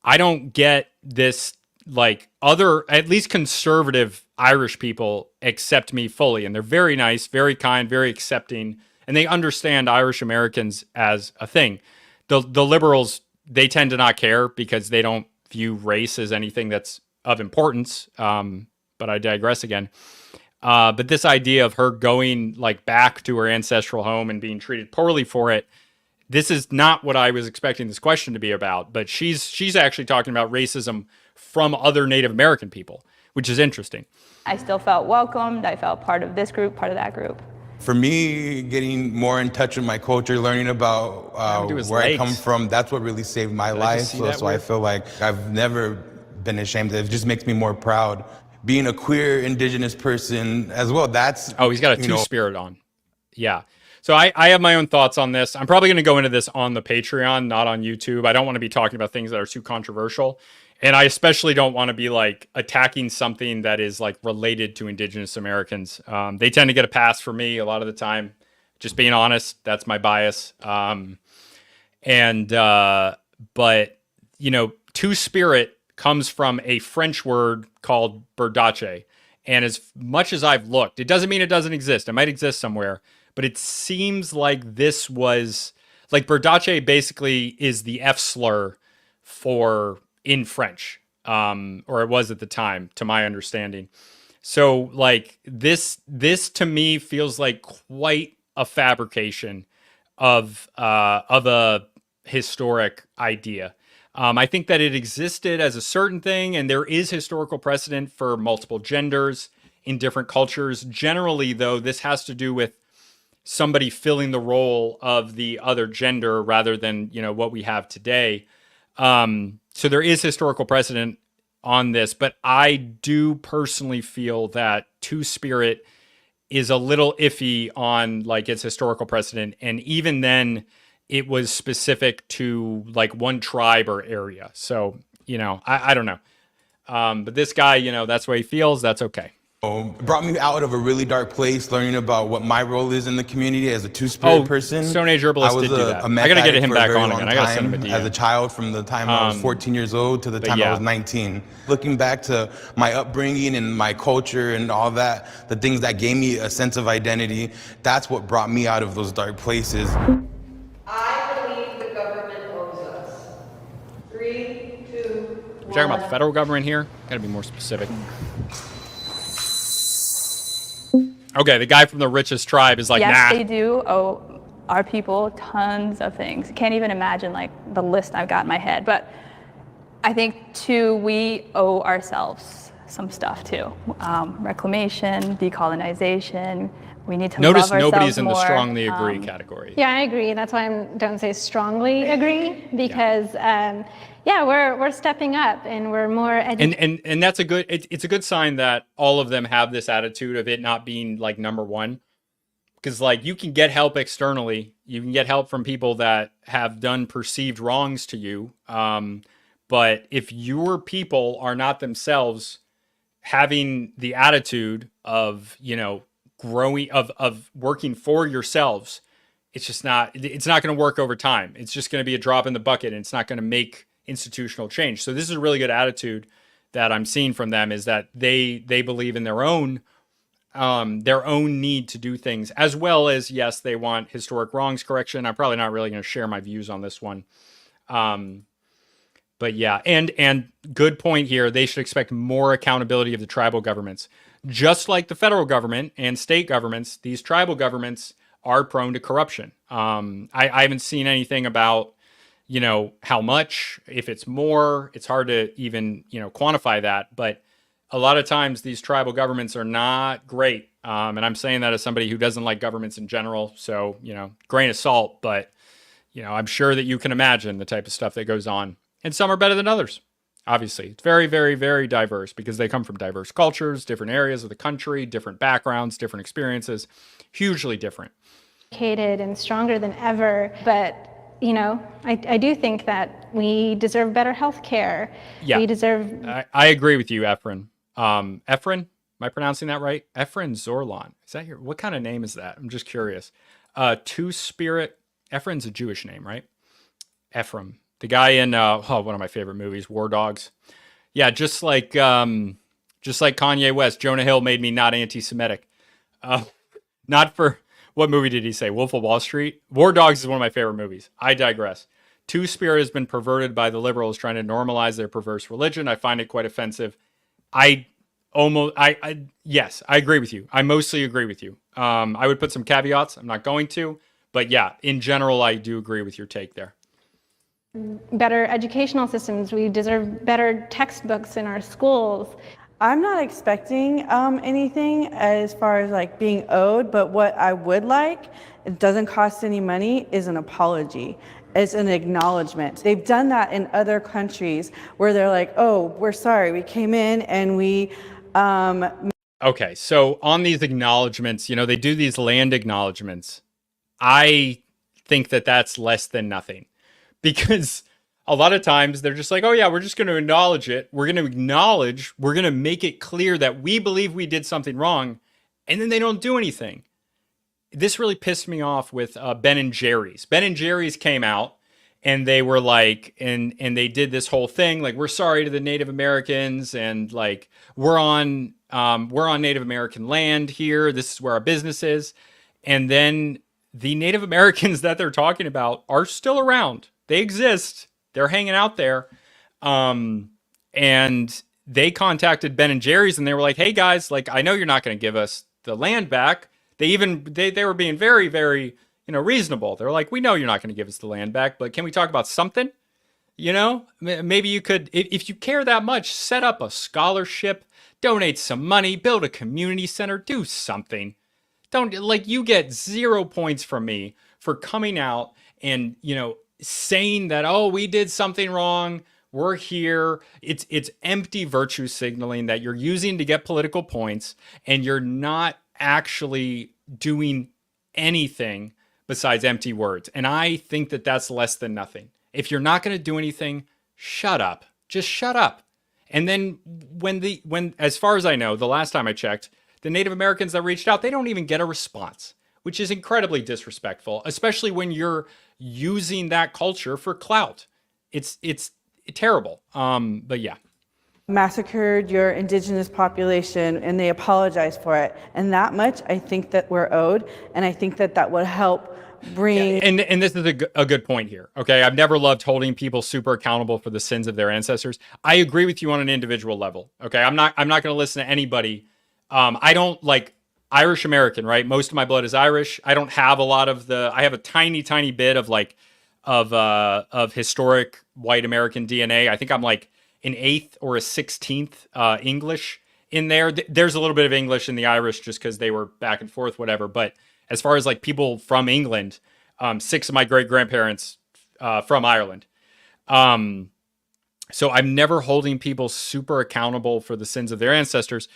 I don't get this, like other, at least conservative Irish people accept me fully. And they're very nice, very kind, very accepting. And they understand Irish Americans as a thing. The liberals, they tend to not care because they don't view race as anything that's of importance. But I digress again. But this idea of her going like back to her ancestral home and being treated poorly for it, this is not what I was expecting this question to be about. But she's actually talking about racism from other Native American people, which is interesting. I still felt welcomed. I felt part of this group, part of that group. For me, getting more in touch with my culture, learning about where I come from, that's what really saved my life. So I feel like I've never been ashamed. It just makes me more proud. Being a queer Indigenous person as well, that's... Oh, he's got a two-spirit on. Yeah. So I have my own thoughts on this. I'm probably going to go into this on the Patreon, not on YouTube. I don't want to be talking about things that are too controversial. And I especially don't want to be like attacking something that is like related to Indigenous Americans. They tend to get a pass for me a lot of the time. Just being honest, that's my bias. But, you know, two-spirit comes from a French word called berdache. And as much as I've looked, it doesn't mean it doesn't exist. It might exist somewhere, but it seems like this was like berdache basically is the F slur for in French, or it was at the time, to my understanding. So like this to me feels like quite a fabrication of a historic idea. I think that it existed as a certain thing, and there is historical precedent for multiple genders in different cultures. Generally, though, this has to do with somebody filling the role of the other gender rather than, you know, what we have today. So there is historical precedent on this, but I do personally feel that Two-Spirit is a little iffy on like its historical precedent. And even then it was specific to like one tribe or area. So, you know, I don't know. But this guy, you know, that's what he feels. That's okay. It brought me out of a really dark place, learning about what my role is in the community as a Two-Spirit person. Stone Age Herbalist did do that. I gotta get him back on again. I gotta send him a DM. As a child, from the time I was 14 years old to the time I was 19. Looking back to my upbringing and my culture and all that, the things that gave me a sense of identity, that's what brought me out of those dark places. I believe the government owes us. 3, 2, 1. We're talking about the federal government here. Gotta be more specific. Okay, the guy from the richest tribe is like, yes, nah. They do owe our people tons of things. Can't even imagine like the list I've got in my head. But I think too, we owe ourselves some stuff too. Reclamation, decolonization. We need to notice love nobody's ourselves in more. the strongly agree category. Yeah, I agree. That's why I don't say strongly agree, because we're stepping up and we're more educated. And that's a good, it's a good sign that all of them have this attitude of it not being like number one. Because like you can get help externally, you can get help from people that have done perceived wrongs to you. But if your people are not themselves having the attitude of, you know, growing, of working for yourselves, it's not going to work over time. It's just going to be a drop in the bucket, and it's not going to make institutional change. So this is a really good attitude that I'm seeing from them, is that they believe in their own need to do things, as well as, yes, they want historic wrongs correction. I'm probably not really going to share my views on this one. But yeah, and good point here. They should expect more accountability of the tribal governments. Just like the federal government and state governments, these tribal governments are prone to corruption. I haven't seen anything about, you know, how much, if it's more. It's hard to even, you know, quantify that. But a lot of times these tribal governments are not great. And I'm saying that as somebody who doesn't like governments in general. So, you know, grain of salt. But, you know, I'm sure that you can imagine the type of stuff that goes on. And some are better than others. Obviously, it's very, very, very diverse because they come from diverse cultures, different areas of the country, different backgrounds, different experiences, hugely different. Educated and stronger than ever, but you know, I do think that we deserve better health care. Yeah, we deserve. I agree with you, Efren. Efren, am I pronouncing that right? Efren Zorlan. Is that your? What kind of name is that? I'm just curious. Two-Spirit. Efren's a Jewish name, right? Ephraim. The guy in one of my favorite movies, War Dogs. Yeah, just like Kanye West, Jonah Hill made me not anti-Semitic. Not for, what movie did he say? Wolf of Wall Street? War Dogs is one of my favorite movies. I digress. Two-Spirit has been perverted by the liberals trying to normalize their perverse religion. I find it quite offensive. Yes, I agree with you. I mostly agree with you. I would put some caveats. I'm not going to, but yeah, in general, I do agree with your take there. Better educational systems. We deserve better textbooks in our schools. I'm not expecting anything as far as like being owed, but what I would like, it doesn't cost any money, is an apology. It's an acknowledgement. They've done that in other countries where they're like, oh, we're sorry, we came in and we... Okay, so on these acknowledgements, you know, they do these land acknowledgements. I think that that's less than nothing. Because a lot of times they're just like, oh yeah, we're just going to acknowledge it. We're going to make it clear that we believe we did something wrong. And then they don't do anything. This really pissed me off with Ben and Jerry's. Ben and Jerry's came out and they were like, and they did this whole thing. Like, we're sorry to the Native Americans. And like, we're on Native American land here. This is where our business is. And then the Native Americans that they're talking about are still around. They exist. They're hanging out there. And they contacted Ben and Jerry's and they were like, hey guys, like, I know you're not going to give us the land back. They were being very, very, you know, reasonable. They're like, we know you're not going to give us the land back, but can we talk about something? You know, maybe you could, if you care that much, set up a scholarship, donate some money, build a community center, do something. Don't, like, you get 0 points from me for coming out and, you know, saying that, oh, we did something wrong. We're here. It's empty virtue signaling that you're using to get political points, and you're not actually doing anything besides empty words. And I think that that's less than nothing. If you're not going to do anything, shut up. Just shut up. And then when as far as I know, the last time I checked, the Native Americans that reached out, they don't even get a response, which is incredibly disrespectful, especially when you're using that culture for clout. It's terrible. But yeah. Massacred your indigenous population, and they apologize for it. And that much I think that we're owed, and I think that that would help bring... And this is a good point here, okay? I've never loved holding people super accountable for the sins of their ancestors. I agree with you on an individual level, okay? I'm not going to listen to anybody. I don't like Irish American, right? Most of my blood is Irish. I don't have a lot of I have a tiny bit of like of historic white American DNA. I think I'm like an 8th or a 16th English in there. There's a little bit of English in the Irish just because they were back and forth, whatever. But as far as like people from England, 6 of my great grandparents from Ireland. So I'm never holding people super accountable for the sins of their ancestors.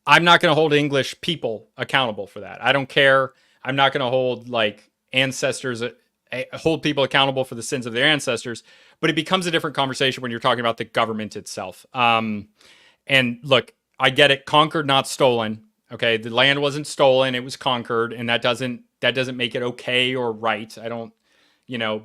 I'm not going to hold English people accountable for that. I don't care. I'm not going to hold like hold people accountable for the sins of their ancestors, but it becomes a different conversation when you're talking about the government itself. And look, I get it. Conquered, not stolen. Okay. The land wasn't stolen. It was conquered. And that doesn't make it okay or right. I don't,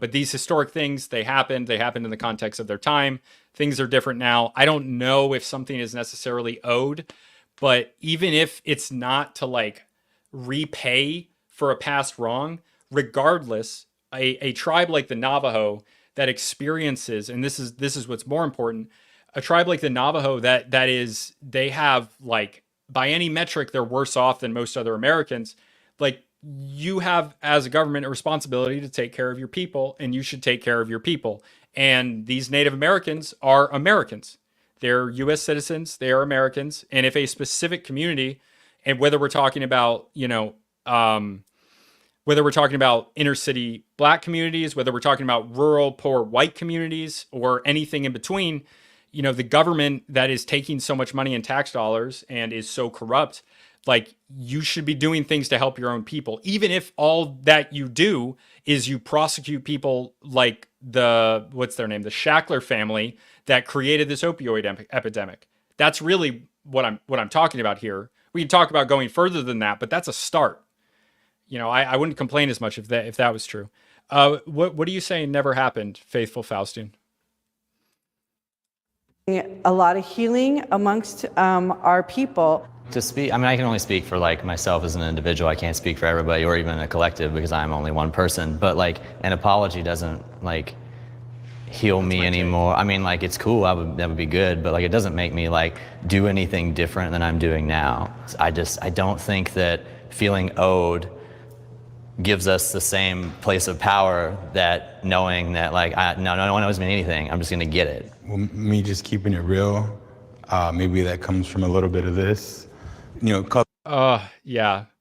but these historic things, they happened in the context of their time. Things are different now. I don't know if something is necessarily owed, but even if it's not to like repay for a past wrong, regardless, a tribe like the Navajo that experiences, and this is what's more important, a tribe like the Navajo they have like, by any metric, they're worse off than most other Americans. Like, you have as a government a responsibility to take care of your people, and you should take care of your people. And these Native Americans are Americans. They're U.S. citizens. They are Americans. And if a specific community, and whether we're talking about, whether we're talking about inner city Black communities, whether we're talking about rural, poor white communities, or anything in between, the government that is taking so much money in tax dollars and is so corrupt, like, you should be doing things to help your own people. Even if all that you do is you prosecute people like what's their name? The Shackler family that created this opioid epidemic. That's really what I'm talking about here. We can talk about going further than that, but that's a start. I wouldn't complain as much if that was true. What are you saying never happened, Faithful Faustine? A lot of healing amongst our people. To speak, I mean, I can only speak for like myself as an individual. I can't speak for everybody or even a collective because I'm only one person. But like an apology doesn't like heal me anymore. I mean, like, it's cool. That would be good. But like, it doesn't make me like do anything different than I'm doing now. I don't think that feeling owed gives us the same place of power that knowing that like, no one owes me anything. I'm just gonna get it. Well, me just keeping it real, maybe that comes from a little bit of this. Yeah.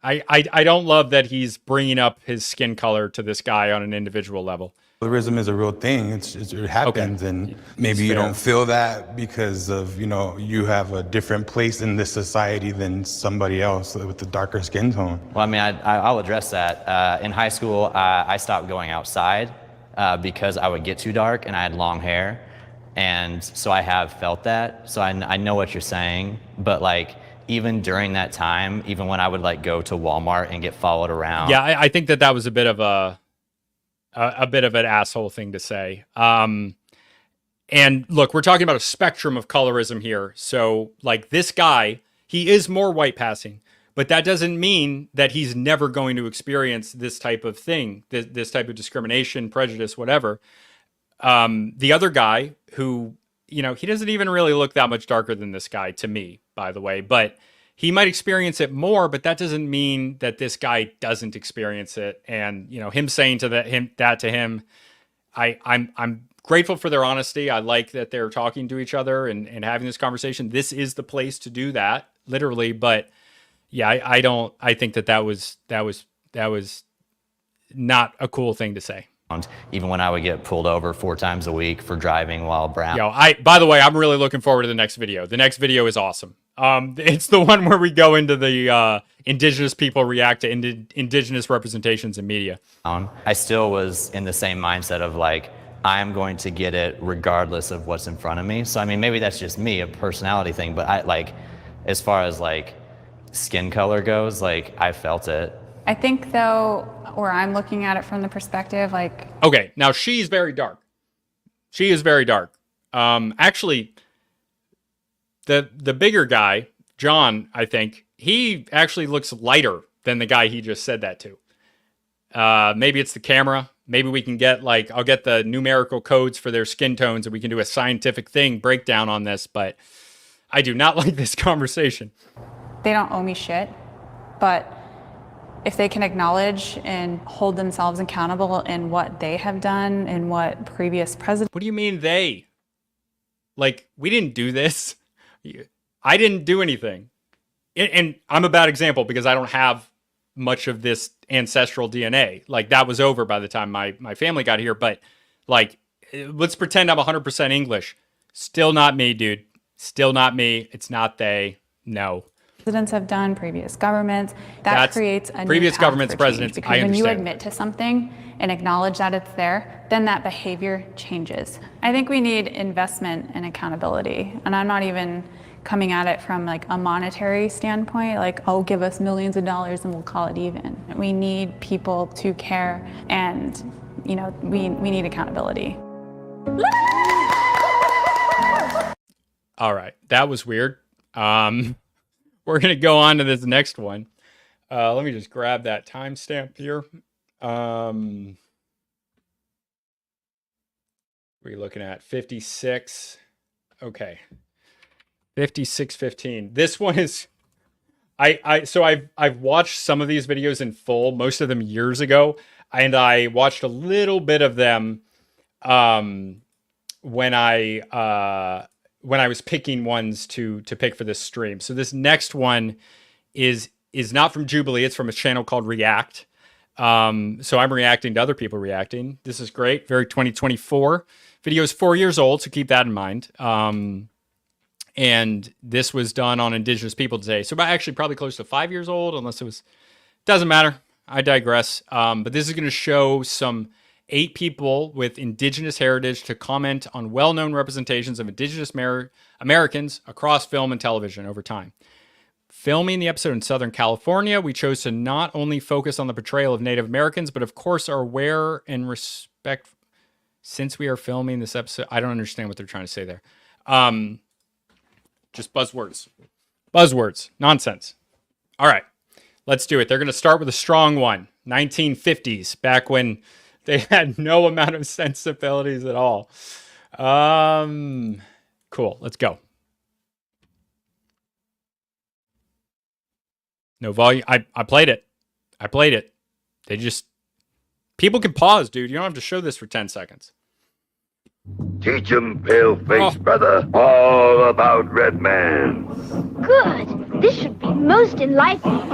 I don't love that he's bringing up his skin color to this guy on an individual level. Colorism is a real thing. It happens, okay. And maybe you don't feel that because of, you have a different place in this society than somebody else with a darker skin tone. Well, I mean, I'll address that. In high school, I stopped going outside because I would get too dark and I had long hair. And so I have felt that. So I know what you're saying, but like, even during that time, even when I would like go to Walmart and get followed around. Yeah, I think that was a bit of an asshole thing to say. And look, we're talking about a spectrum of colorism here. So like, this guy, he is more white passing, but that doesn't mean that he's never going to experience this type of thing, this type of discrimination, prejudice, whatever. The other guy who, he doesn't even really look that much darker than this guy to me, by the way, but he might experience it more, but that doesn't mean that this guy doesn't experience it. And, him saying that to him, I'm grateful for their honesty. I like that they're talking to each other and having this conversation. This is the place to do that, literally. But yeah, I think that was not a cool thing to say. even when I would get pulled over 4 times a week for driving while brown. By the way, I'm really looking forward to the next video. The next video is awesome. It's the one where we go into the Indigenous people react to Indigenous representations in media. I still was in the same mindset of like, I'm going to get it regardless of what's in front of me. So I mean, maybe that's just me, a personality thing, but I like, as far as like skin color goes, like I felt it. I think though, where I'm looking at it from the perspective, like... Okay, now she's very dark. She is very dark. Actually, the bigger guy, John, I think, he actually looks lighter than the guy he just said that to. Maybe it's the camera. Maybe we can get like, I'll get the numerical codes for their skin tones and we can do a scientific breakdown on this, but I do not like this conversation. They don't owe me shit, but if they can acknowledge and hold themselves accountable in what they have done and what previous presidents... What do you mean they? Like, we didn't do this. I didn't do anything. And I'm a bad example because I don't have much of this ancestral DNA. Like, that was over by the time my family got here. But, like, let's pretend I'm 100% English. Still not me, dude. Still not me. It's not they. No. Presidents have done, previous governments, that creates a previous new governments, path for change, presidents. because I when you understand. admit to something and acknowledge that it's there, then that behavior changes. I think we need investment and accountability, and I'm not even coming at it from like a monetary standpoint, like, oh, give us millions of dollars and we'll call it even. We need people to care, and you know, we need accountability. All right, that was weird. We're going to go on to this next one. Let me just grab that timestamp here. What are you looking at? 56. Okay. 56:15. This one is... So I've watched some of these videos in full, most of them years ago, and I watched a little bit of them when I was picking ones to pick for this stream. So this next one is not from Jubilee. It's from a channel called React. So I'm reacting to other people reacting. This is great. Very 2024. Video is 4 years old, so keep that in mind. And this was done on Indigenous people today. So actually probably close to 5 years old, unless it was... Doesn't matter. I digress. But this is going to show some 8 people with Indigenous heritage to comment on well-known representations of Indigenous Americans across film and television over time. Filming the episode in Southern California, we chose to not only focus on the portrayal of Native Americans, but of course are aware and respect... Since we are filming this episode... I don't understand what they're trying to say there. Just buzzwords. Buzzwords. Nonsense. All right. Let's do it. They're going to start with a strong one. 1950s, back when they had no amount of sensibilities at all. Cool. Let's go. No volume. I played it. I played it. They just... People can pause, dude. You don't have to show this for 10 seconds. Teach 'em, pale-face brother, all about red man. Good. This should be most enlightening.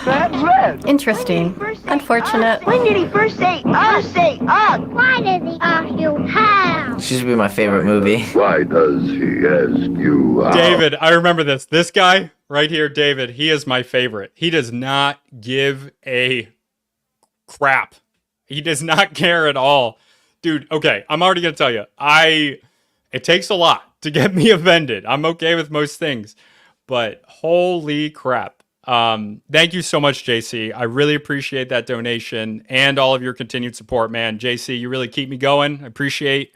Red. Interesting. Unfortunate. When did he first say ugh? Why did he ask you how? She should be my favorite movie. Why does he ask you how? David, I remember this. This guy right here, David, he is my favorite. He does not give a crap. He does not care at all. Dude, okay, I'm already going to tell you. It takes a lot to get me offended. I'm okay with most things. But holy crap. Thank you so much, JC. I really appreciate that donation and all of your continued support, man. JC, you really keep me going. I appreciate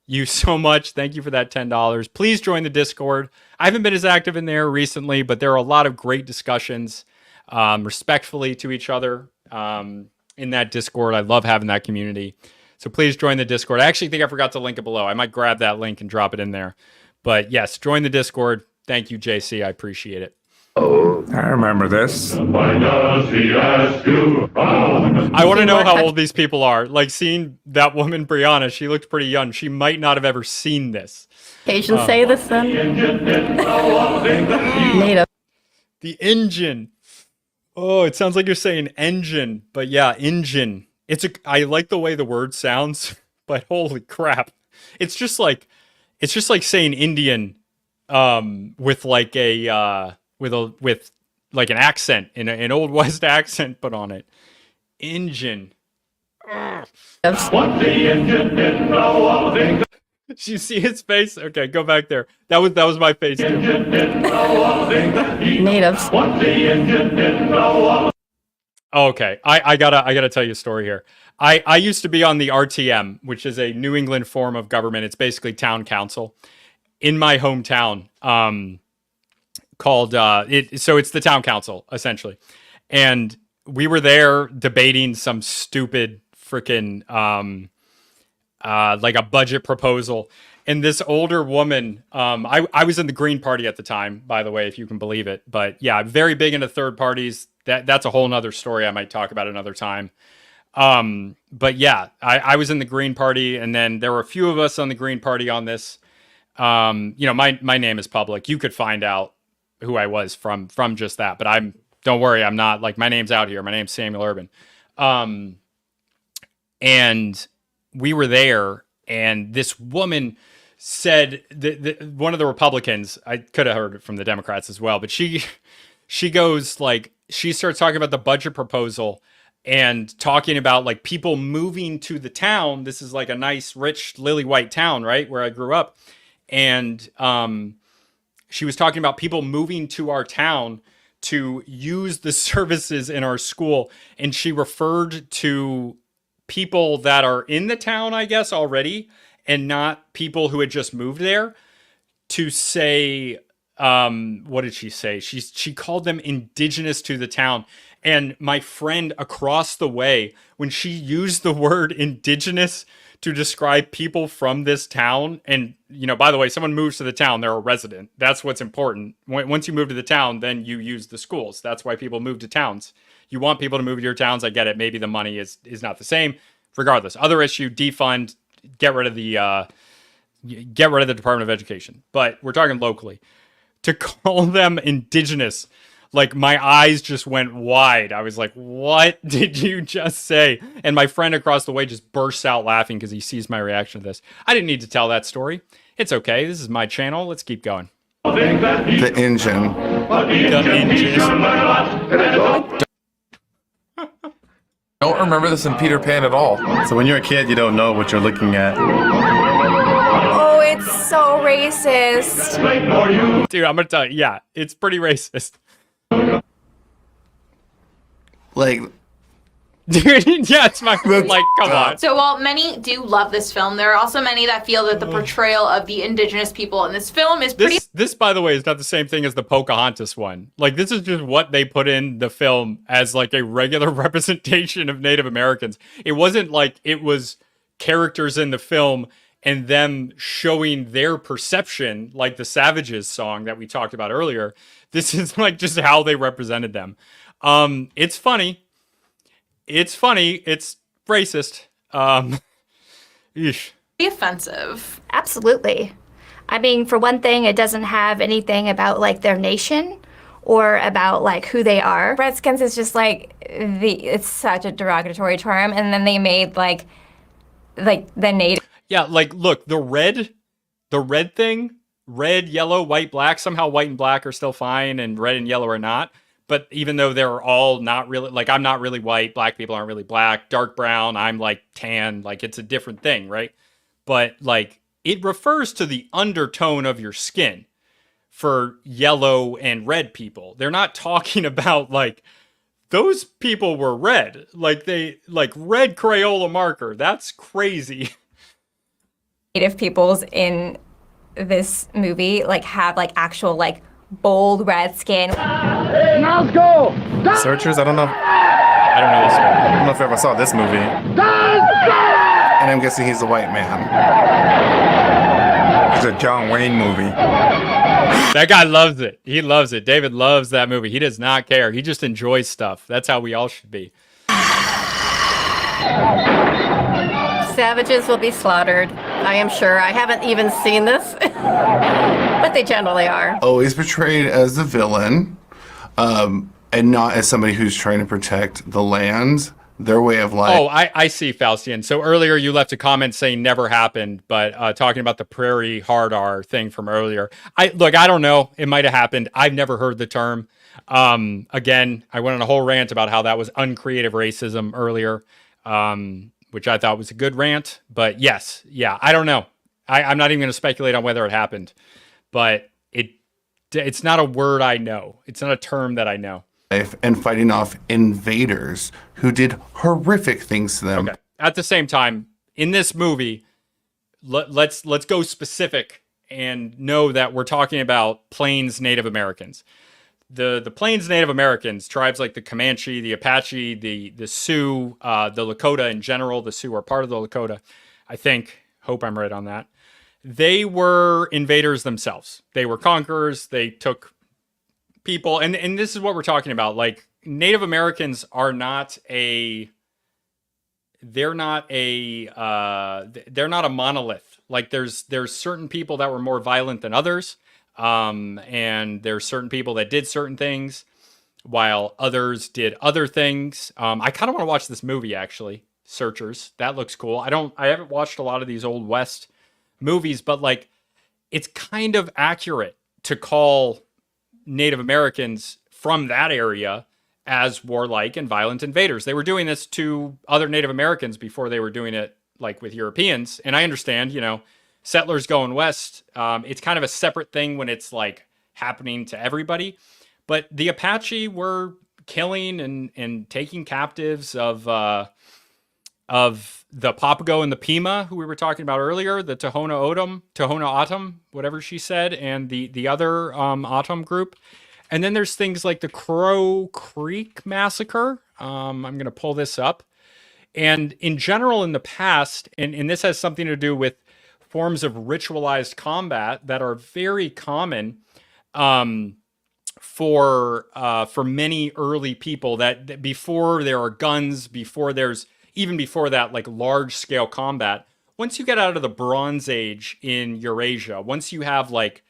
you so much. Thank you for that $10. Please join the Discord. I haven't been as active in there recently, but there are a lot of great discussions respectfully to each other in that Discord. I love having that community. So please join the Discord. I actually think I forgot to link it below. I might grab that link and drop it in there. But yes, join the Discord. Thank you, JC. I appreciate it. Oh, I remember this. why does he ask you how? I want to know how old these people are. Like, seeing that woman, Brianna, she looked pretty young. She might not have ever seen this. Asians say this then. Native. The engine. Oh, it sounds like you're saying engine. But yeah, engine. I like the way the word sounds, but holy crap. It's just like saying Indian with like with like an accent, an old West accent put on it. Engine. What the engine didn't know all the things. Did you see his face? Okay, go back there. That was my face too. Engine didn't know all the things that he Natives. What the engine didn't know all. Okay, I gotta tell you a story here. I used to be on the RTM, which is a New England form of government. It's basically town council in my hometown. Called so it's the town council essentially, and we were there debating some stupid freaking like a budget proposal. And this older woman, I was in the Green Party at the time, by the way, if you can believe it. But yeah, very big into third parties. That's a whole nother story I might talk about another time. But yeah, I was in the Green Party, and then there were a few of us on the Green Party on this. You know, my name is public. You could find out who I was from just that. But don't worry, I'm not, like, my name's out here. My name's Samuel Urban. And we were there, and this woman said one of the Republicans, I could have heard it from the Democrats as well, but she goes, like, she starts talking about the budget proposal and talking about, like, people moving to the town. This is like a nice, rich, lily white town, right, where I grew up. And she was talking about people moving to our town to use the services in our school. And she referred to people that are in the town, I guess, already, and not people who had just moved there, to say, what did she say? She called them indigenous to the town. And my friend across the way, when she used the word indigenous to describe people from this town, and, you know, by the way, someone moves to the town, they're a resident. That's what's important. Once you move to the town, then you use the schools. That's why people move to towns. You want people to move to your towns. I get it. Maybe the money is not the same. Regardless, other issue, defund, get rid of the Department of Education. But we're talking locally. To call them indigenous, like, my eyes just went wide. I was like, what did you just say? And my friend across the way just bursts out laughing because he sees my reaction to this. I didn't need to tell that story. It's okay. This is my channel. Let's keep going. The engine. I don't remember this in Peter Pan at all. So when you're a kid, you don't know what you're looking at. Oh, it's so racist. Dude, I'm gonna tell you, yeah, it's pretty racist. Like, dude, yeah, it's my, like, come on. So while many do love this film, there are also many that feel that the portrayal of the indigenous people in this film is pretty... This, by the way, is not the same thing as the Pocahontas one. Like, this is just what they put in the film as, like, a regular representation of Native Americans. It wasn't like it was characters in the film and them showing their perception, like the Savages song that we talked about earlier. This is, like, just how they represented them. It's funny. It's funny. It's racist. offensive. Absolutely. I mean, for one thing, it doesn't have anything about, like, their nation or about, like, who they are. Redskins is just, like, it's such a derogatory term. And then they made, like the native. Yeah, like, look, the red thing, red, yellow, white, black, somehow white and black are still fine and red and yellow are not. But even though they're all not really, like, I'm not really white, black people aren't really black, dark brown, I'm, like, tan, like, it's a different thing, right? But, like, it refers to the undertone of your skin for yellow and red people. They're not talking about, like, those people were red. Like, red Crayola marker. That's crazy. Native peoples in this movie, like, have, like, actual, like, bold red skin. Let's go! Searchers, I don't know. I don't know this movie. I don't know if I ever saw this movie. And I'm guessing he's a white man. it's a John Wayne movie. That guy loves it. He loves it. David loves that movie. He does not care. He just enjoys stuff. That's how we all should be. Savages will be slaughtered, I am sure. I haven't even seen this, but they generally are. Always portrayed as the villain, and not as somebody who's trying to protect the land their way of life. Oh, I see, Faustian. So earlier you left a comment saying never happened, but talking about the prairie hard R thing from earlier. I don't know. It might have happened. I've never heard the term. Again, I went on a whole rant about how that was uncreative racism earlier, which I thought was a good rant. But yes, yeah, I don't know. I'm not even going to speculate on whether it happened, but it's not a word I know. It's not a term that I know. And fighting off invaders who did horrific things to them. Okay. At the same time, in this movie, let's go specific and know that we're talking about Plains Native Americans. The Plains Native Americans, tribes like the Comanche, the Apache, the Sioux, the Lakota in general. The Sioux are part of the Lakota, I think. Hope I'm right on that. They were invaders themselves. They were conquerors. They took people, and this is what we're talking about. Like, Native Americans are not a monolith. Like, there's certain people that were more violent than others, and there's certain people that did certain things while others did other things. I kind of want to watch this movie, actually. Searchers, that looks cool. I haven't watched a lot of these Old West movies, but like, it's kind of accurate to call Native Americans from that area as warlike and violent invaders. They were doing this to other Native Americans before they were doing it like with Europeans. And I understand, settlers going west, it's kind of a separate thing when it's like happening to everybody. But the Apache were killing and taking captives of the Papago and the Pima, who we were talking about earlier, the Tohono O'odham, whatever she said, and the other O'odham group. And then there's things like the Crow Creek Massacre. I'm going to pull this up. And in general, in the past, and this has something to do with forms of ritualized combat that are very common for many early people, that before there are guns, before that, like, large scale combat. Once you get out of the Bronze Age in Eurasia, once you have like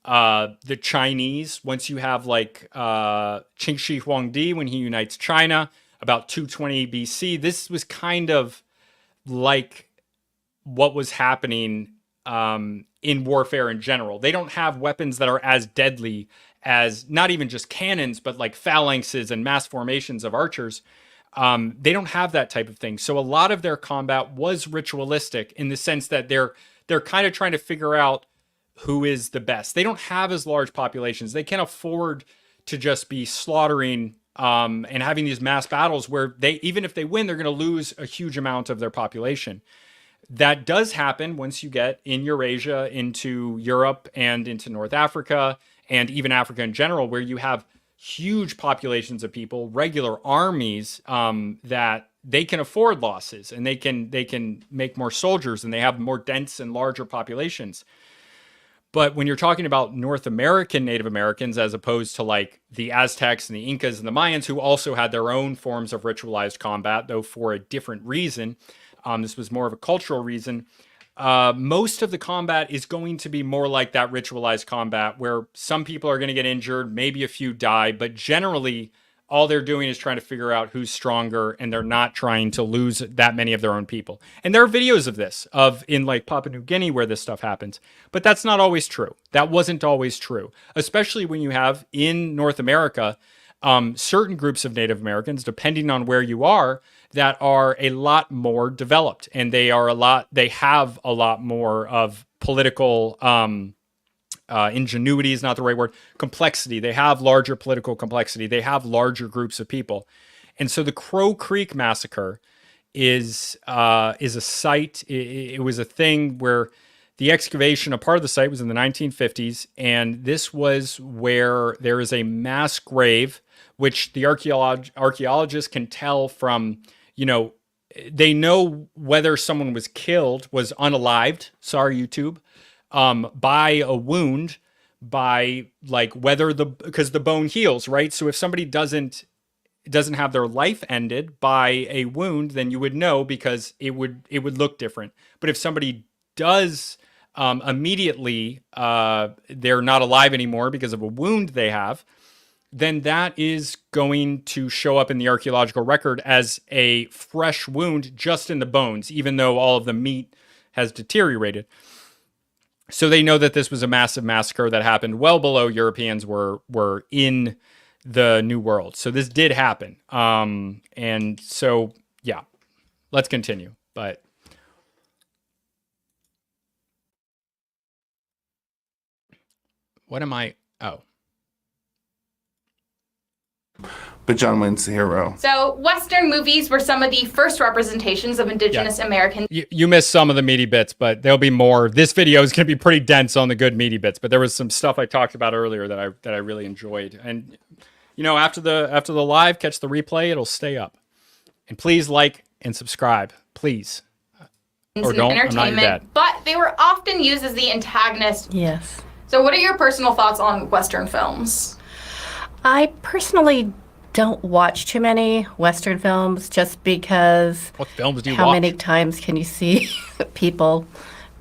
the Chinese, once you have like Qin Shi Huangdi when he unites China about 220 BC, this was kind of like what was happening in warfare in general. They don't have weapons that are as deadly as, not even just cannons, but like phalanxes and mass formations of archers. They don't have that type of thing. So a lot of their combat was ritualistic in the sense that they're kind of trying to figure out who is the best. They don't have as large populations. They can't afford to just be slaughtering and having these mass battles where even if they win, they're going to lose a huge amount of their population. That does happen once you get in Eurasia into Europe and into North Africa and even Africa in general, where you have huge populations of people, regular armies, that they can afford losses and they can make more soldiers and they have more dense and larger populations. But when you're talking about North American Native Americans, as opposed to like the Aztecs and the Incas and the Mayans, who also had their own forms of ritualized combat, though for a different reason, this was more of a cultural reason. Most of the combat is going to be more like that ritualized combat where some people are going to get injured, maybe a few die, but generally all they're doing is trying to figure out who's stronger, and they're not trying to lose that many of their own people. And there are videos of this, in like Papua New Guinea where this stuff happens, but that's not always true. That wasn't always true, especially when you have in North America, certain groups of Native Americans, depending on where you are, that are a lot more developed, and they have a lot more of political, ingenuity is not the right word, complexity. They have larger political complexity. They have larger groups of people. And so the Crow Creek Massacre is a site. It was a thing where the excavation, a part of the site was in the 1950s. And this was where there is a mass grave, which the archaeologists can tell from, they know whether someone was killed, was unalived. Sorry, YouTube. By a wound, by like because the bone heals, right? So if somebody doesn't have their life ended by a wound, then you would know because it would look different. But if somebody does immediately, they're not alive anymore because of a wound they have, then that is going to show up in the archaeological record as a fresh wound just in the bones, even though all of the meat has deteriorated. So they know that this was a massive massacre that happened well below Europeans were in the New World. So this did happen. And so, yeah, let's continue. But what am I? Oh. But John Wayne's the hero. So Western movies were some of the first representations of Indigenous Americans. You missed some of the meaty bits, but there'll be more. This video is going to be pretty dense on the good meaty bits, but there was some stuff I talked about earlier that I really enjoyed. And you know, after the live, catch the replay, it'll stay up. And please like and subscribe, please. Or don't. I'm not your dad. But they were often used as the antagonist. Yes. So what are your personal thoughts on Western films? I personally don't watch too many Western films just because. What films do you how watch? many times can you see people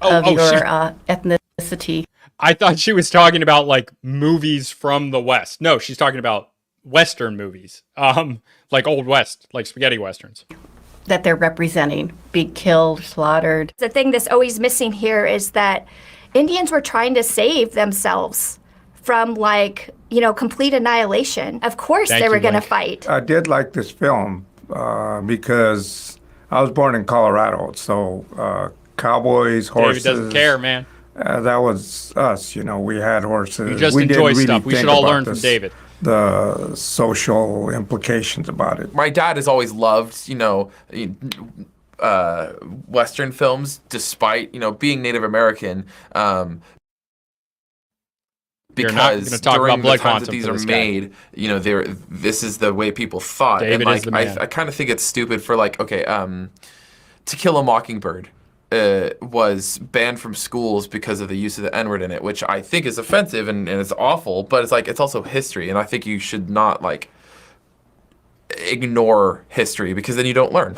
of your ethnicity? I thought she was talking about like movies from the West. No, she's talking about Western movies, like Old West, like spaghetti westerns. That they're representing, be killed, slaughtered. The thing that's always missing here is that Indians were trying to save themselves from, like, you know, complete annihilation. Of course they were going to fight. I did like this film because I was born in Colorado, so cowboys, horses. David doesn't care, man. That was us, you know, we had horses. You just we enjoy didn't stuff. really We should think all about learn from David. The social implications about it. My dad has always loved, you know, Western films, despite, you know, being Native American. Because not gonna talk during about blood the times that quantum these for are this guy. made, you know, this is the way people thought. David and like, is the man. I kind of think it's stupid for like, okay, To Kill a Mockingbird was banned from schools because of the use of the N-word in it, which I think is offensive and it's awful, but it's like, it's also history, and I think you should not like ignore history because then you don't learn.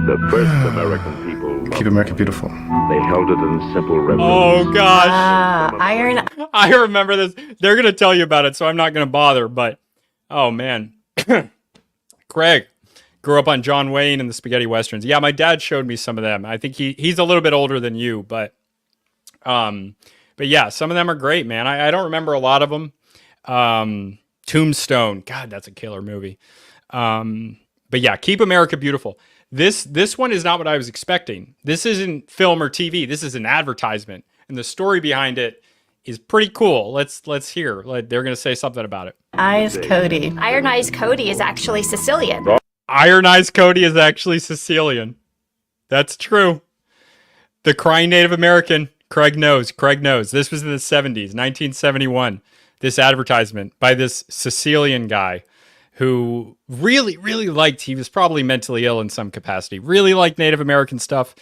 The first American people. Keep America beautiful. They held it in simple reverence. Oh gosh. Iron. I remember this. They're going to tell you about it, so I'm not going to bother, but oh man. Craig grew up on John Wayne and the spaghetti westerns. Yeah, my dad showed me some of them. I think he's a little bit older than you, but yeah, some of them are great, man. I don't remember a lot of them. Tombstone. God, that's a killer movie. But yeah, Keep America Beautiful. This one is not what I was expecting. This isn't film or TV. This is an advertisement, and the story behind it is pretty cool. Let's hear. They're going to say something about it. Eyes Cody. Iron Eyes Cody is actually Sicilian. Iron Eyes Cody is actually Sicilian. That's true. The crying Native American. Craig knows. This was in the 70s, 1971. This advertisement by this Sicilian guy who really, really liked, he was probably mentally ill in some capacity, really liked Native American stuff,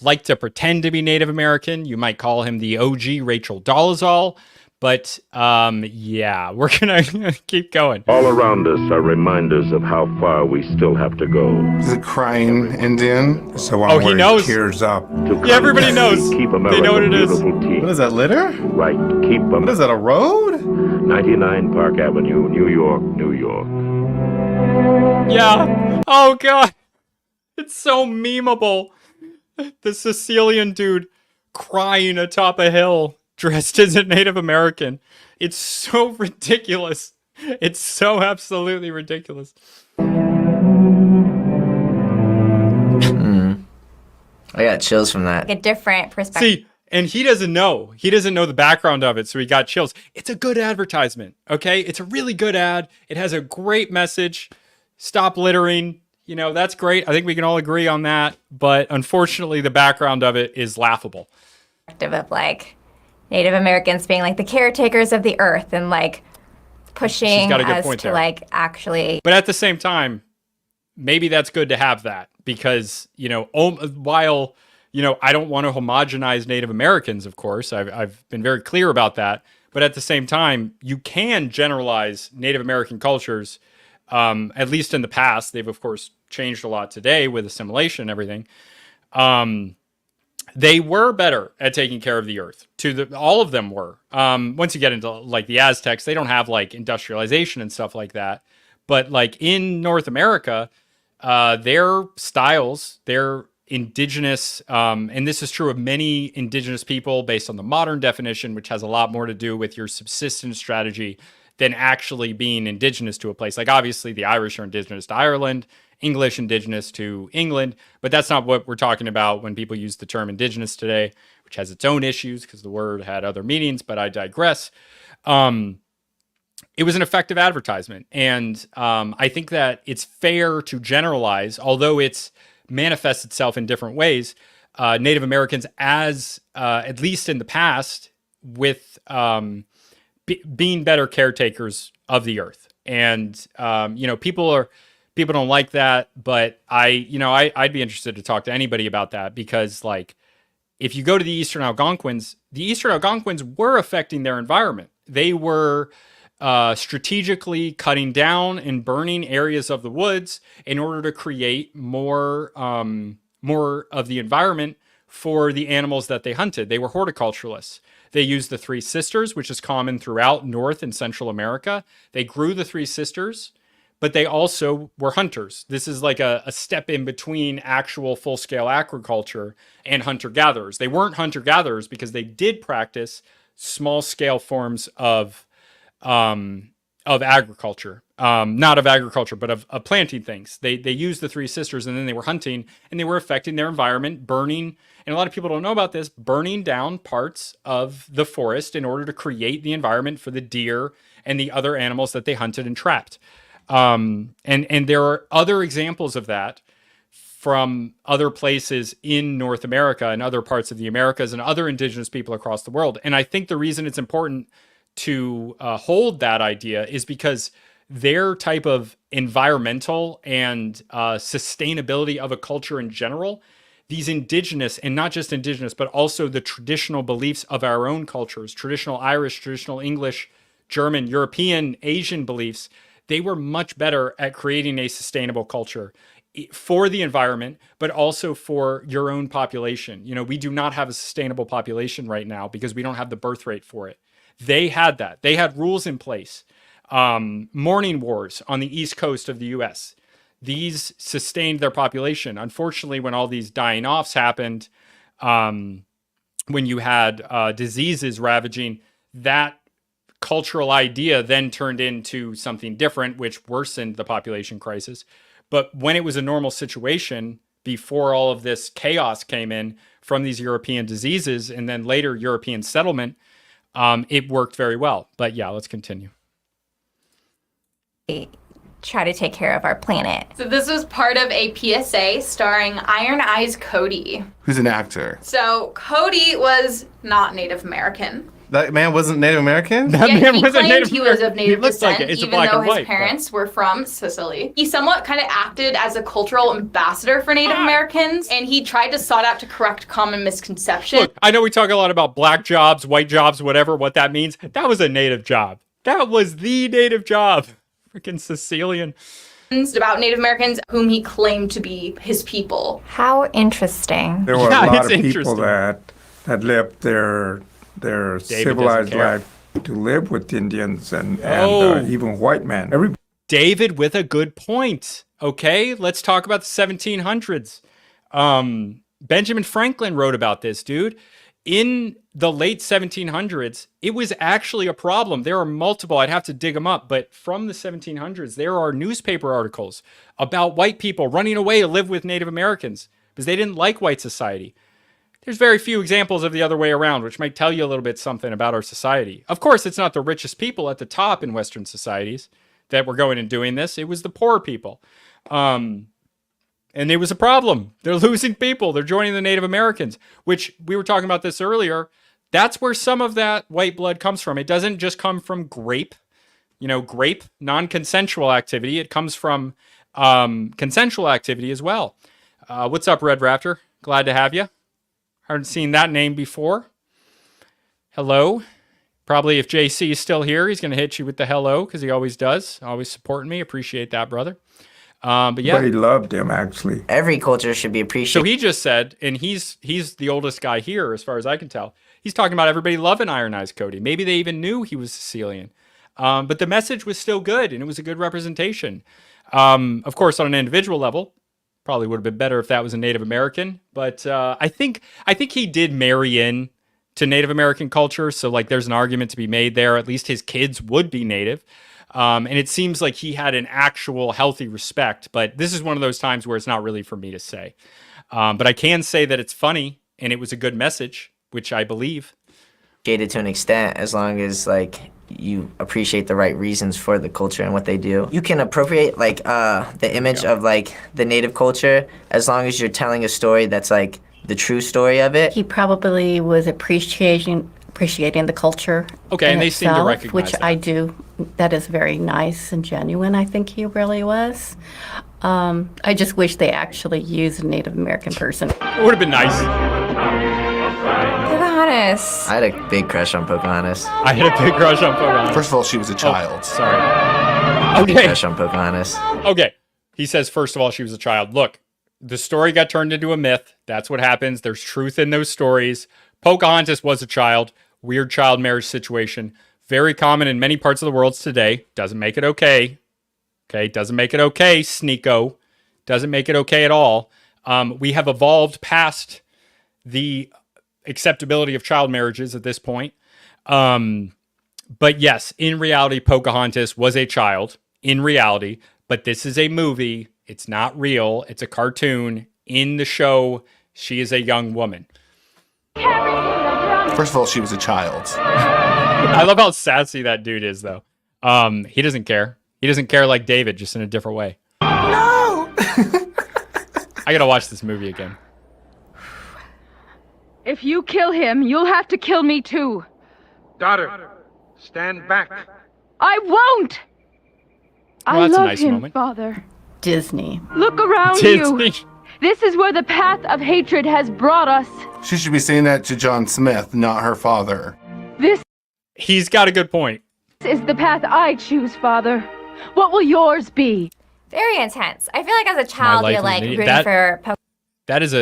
liked to pretend to be Native American. You might call him the OG Rachel Dolezal. But yeah, we're gonna keep going. All around us are reminders of how far we still have to go. Is it crying Indian? So one he where knows. Tears up. Yeah, everybody knows. Keep They know what it is. What is that, litter? Right, keep them. What is that, a road? 99 Park Avenue, New York, New York. Yeah. Oh god, it's so memeable. The Sicilian dude crying atop a hill, dressed as a Native American. It's so ridiculous. It's so absolutely ridiculous. I got chills from that. A different perspective. See, and he doesn't know. He doesn't know the background of it, so he got chills. It's a good advertisement, okay? It's a really good ad. It has a great message. Stop littering. You know, that's great. I think we can all agree on that. But unfortunately, the background of it is laughable. Of like Native Americans being like the caretakers of the earth and like pushing got a good us point to there. like actually. But at the same time, maybe that's good to have that because, you know, while, you know, I don't want to homogenize Native Americans, of course, I've been very clear about that. But at the same time, you can generalize Native American cultures, at least in the past. They've, of course, changed a lot today with assimilation and everything. they were better at taking care of the earth. All of them were. Once you get into like the Aztecs, they don't have like industrialization and stuff like that. But like in North America, their styles, their indigenous, and this is true of many indigenous people based on the modern definition, which has a lot more to do with your subsistence strategy than actually being indigenous to a place. Like obviously the Irish are indigenous to Ireland, English indigenous to England, but that's not what we're talking about when people use the term indigenous today, which has its own issues because the word had other meanings, but I digress. It was an effective advertisement. And I think that it's fair to generalize, although it's manifests itself in different ways, Native Americans as, at least in the past, with being better caretakers of the earth. And, people don't like that, but I'd be interested to talk to anybody about that because like, if you go to the Eastern Algonquins were affecting their environment. They were strategically cutting down and burning areas of the woods in order to create more of the environment for the animals that they hunted. They were horticulturalists. They used the Three Sisters, which is common throughout North and Central America. They grew the Three Sisters, but they also were hunters. This is like a step in between actual full-scale agriculture and hunter-gatherers. They weren't hunter-gatherers because they did practice small-scale forms of agriculture, not of agriculture, but of planting things. They used the Three Sisters, and then they were hunting, and they were affecting their environment, burning, and a lot of people don't know about this, burning down parts of the forest in order to create the environment for the deer and the other animals that they hunted and trapped. And there are other examples of that from other places in North America and other parts of the Americas and other indigenous people across the world. And I think the reason it's important to hold that idea is because their type of environmental and sustainability of a culture in general, these indigenous, and not just indigenous, but also the traditional beliefs of our own cultures, traditional Irish, traditional English, German, European, Asian beliefs, they were much better at creating a sustainable culture for the environment, but also for your own population. We do not have a sustainable population right now because we don't have the birth rate for it. They had that. They had rules in place. Mourning wars on the East Coast of the US. These sustained their population. Unfortunately, when all these dying offs happened, when you had diseases ravaging, that cultural idea then turned into something different, which worsened the population crisis. But when it was a normal situation, before all of this chaos came in from these European diseases and then later European settlement, it worked very well. But yeah, let's continue. Try to take care of our planet. So this was part of a PSA starring Iron Eyes Cody. Who's an actor? So Cody was not Native American. That man wasn't Native American? That man wasn't Native American. He was of Native descent, like even though his parents were from Sicily. He somewhat kind of acted as a cultural ambassador for Native Americans, and he tried to sought out to correct common misconceptions. Look, I know we talk a lot about black jobs, white jobs, whatever, what that means. That was a Native job. That was the Native job. Freaking Sicilian. About Native Americans whom he claimed to be his people. How interesting. There were a lot of people that lived their civilized life to live with Indians and even white men. David with a good point. Okay, let's talk about the 1700s. Benjamin Franklin wrote about this, dude. In the late 1700s, it was actually a problem. There are multiple, I'd have to dig them up, but from the 1700s, there are newspaper articles about white people running away to live with Native Americans because they didn't like white society. There's very few examples of the other way around, which might tell you a little bit something about our society. Of course, it's not the richest people at the top in Western societies that were going and doing this. It was the poor people. And it was a problem. They're losing people. They're joining the Native Americans, which we were talking about this earlier. That's where some of that white blood comes from. It doesn't just come from grape, non-consensual activity. It comes from consensual activity as well. What's up, Red Raptor? Glad to have you. Haven't seen that name before. Hello. Probably if JC is still here, he's going to hit you with the hello because he always does. Always supporting me. Appreciate that, brother. But yeah. But he loved him, actually. Every culture should be appreciated. So he just said, and he's the oldest guy here, as far as I can tell. He's talking about everybody loving Iron Eyes Cody. Maybe they even knew he was Sicilian. But the message was still good, and it was a good representation. Of course, on an individual level, probably would have been better if that was a Native American. But I think he did marry in to Native American culture. So like, there's an argument to be made there. At least his kids would be Native. And it seems like he had an actual healthy respect. But this is one of those times where it's not really for me to say. But I can say that it's funny, and it was a good message, which I believe. To an extent, as long as like you appreciate the right reasons for the culture and what they do. You can appropriate like the image of like the native culture as long as you're telling a story that's like the true story of it. He probably was appreciating the culture. Okay, and they seem to recognize which that. I do. That is very nice and genuine. I think he really was. I just wish they actually used a Native American person. It would have been nice. Pocahontas. I had a big crush on Pocahontas. I had a big crush on Pocahontas. First of all, she was a child. Oh, sorry. Big crush on Pocahontas. Okay. He says, first of all, she was a child. Look, the story got turned into a myth. That's what happens. There's truth in those stories. Pocahontas was a child. Weird child marriage situation. Very common in many parts of the world today. Doesn't make it okay. Okay, doesn't make it okay, Sneeko. Doesn't make it okay at all. We have evolved past the acceptability of child marriages at this point. But yes, in reality, Pocahontas was a child. In reality. But this is a movie. It's not real. It's a cartoon. In the show, she is a young woman. First of all, she was a child. I love how sassy that dude is, though. He doesn't care. He doesn't care like David, just in a different way. No! I gotta watch this movie again. If you kill him, you'll have to kill me too. Daughter, stand back. I won't! Well, I that's a love nice him, moment. Father. Disney. Look around Disney. you. This is where the path of hatred has brought us. She should be saying that to John Smith, not her father. This He's got a good point. is the path I choose, Father. What will yours be? Very intense. I feel like as a child, Life you're is like an rooting Idiot. for That is